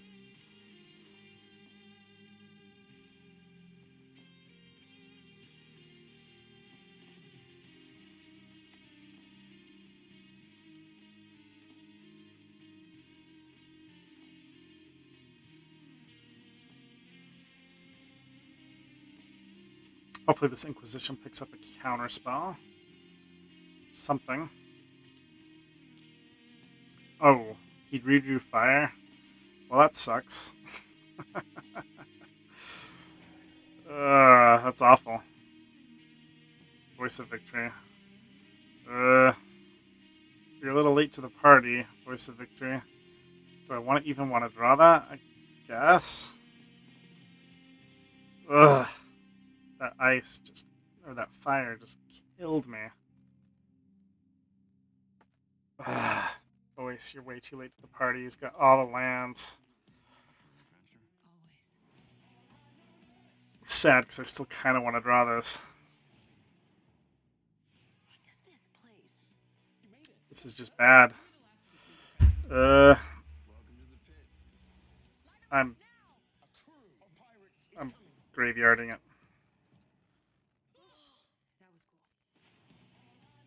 Hopefully this Inquisition picks up a counter spell. Something. Oh, he redrew fire? Well, that sucks. That's awful. Voice of Victory. You're a little late to the party, Voice of Victory. Do I even want to draw that? I guess. Ugh. That ice just, or that fire just killed me. Ugh. Voice, you're way too late to the party. He's got all the lands. It's sad because I still kind of want to draw this. This is just bad. I'm graveyarding it.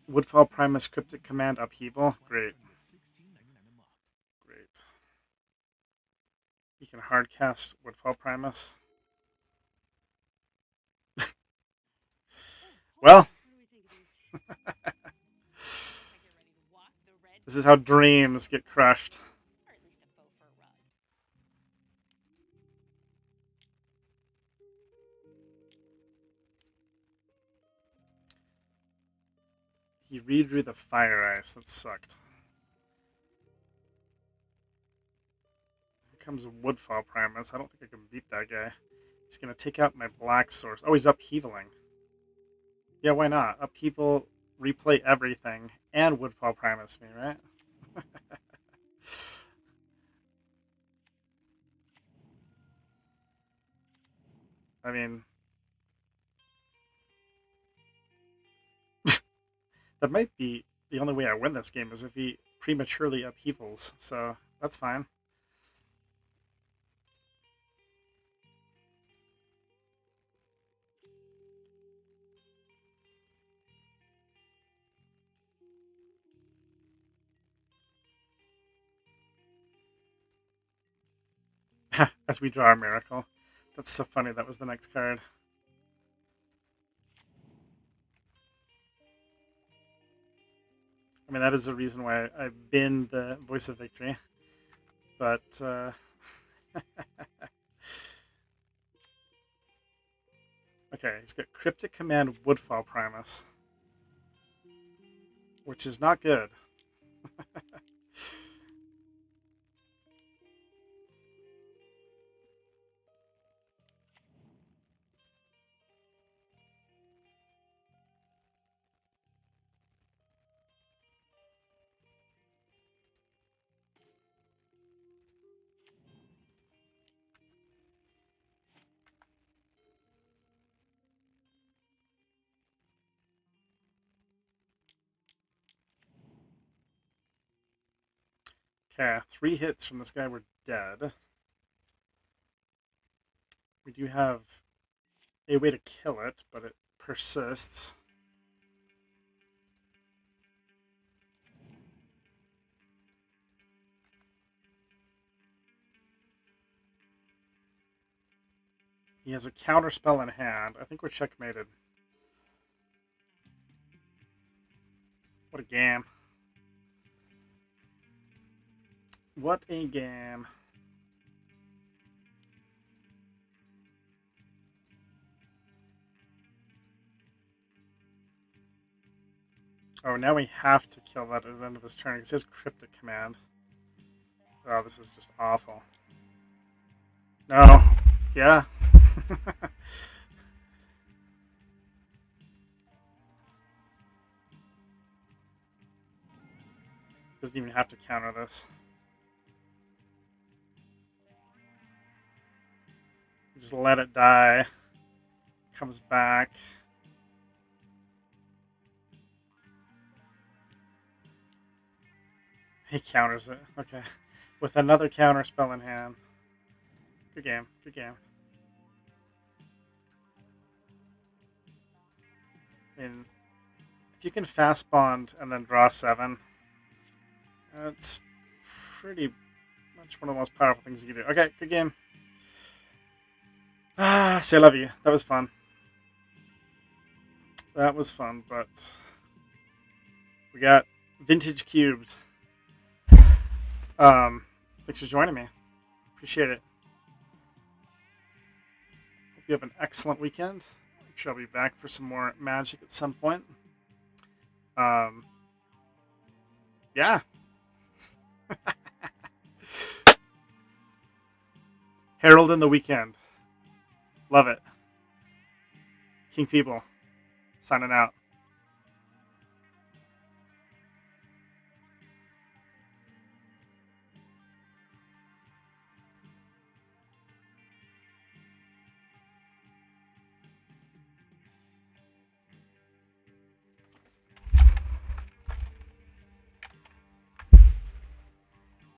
Woodfall Primus Cryptic Command Upheaval. Great. Great. You can hardcast Woodfall Primus. Well. This is how dreams get crushed. He redrew the fire ice. That sucked. Here comes Woodfall Primus. I don't think I can beat that guy. He's going to take out my black source. Oh, he's upheavaling. Yeah, why not? Upheaval, replay everything, and Woodfall Primus me, right? I mean, that might be the only way I win this game is if he prematurely upheavals. So that's fine. As we draw a miracle. That's so funny. That was the next card. I mean, that is the reason why I've been the voice of victory. But, okay, he's got Cryptic Command Woodfall Primus, which is not good. Okay, 3 hits from this guy, we're dead. We do have a way to kill it, but it persists. He has a counter spell in hand. I think we're checkmated. What a game. What a game. Oh, now we have to kill that at the end of his turn. It says Cryptic Command. Oh, this is just awful. No. Yeah. Doesn't even have to counter this. Just let it die. Comes back. He counters it. Okay. With another counter spell in hand. Good game. Good game. I mean, if you can fast bond and then draw 7, that's pretty much one of the most powerful things you can do. Okay, good game. Ah, c'est la vie. That was fun. That was fun, but we got vintage cubed. Thanks for joining me. Appreciate it. Hope you have an excellent weekend. I'm sure I'll be back for some more Magic at some point. Yeah. Herald in the weekend. Love it. King Feeble. Signing out.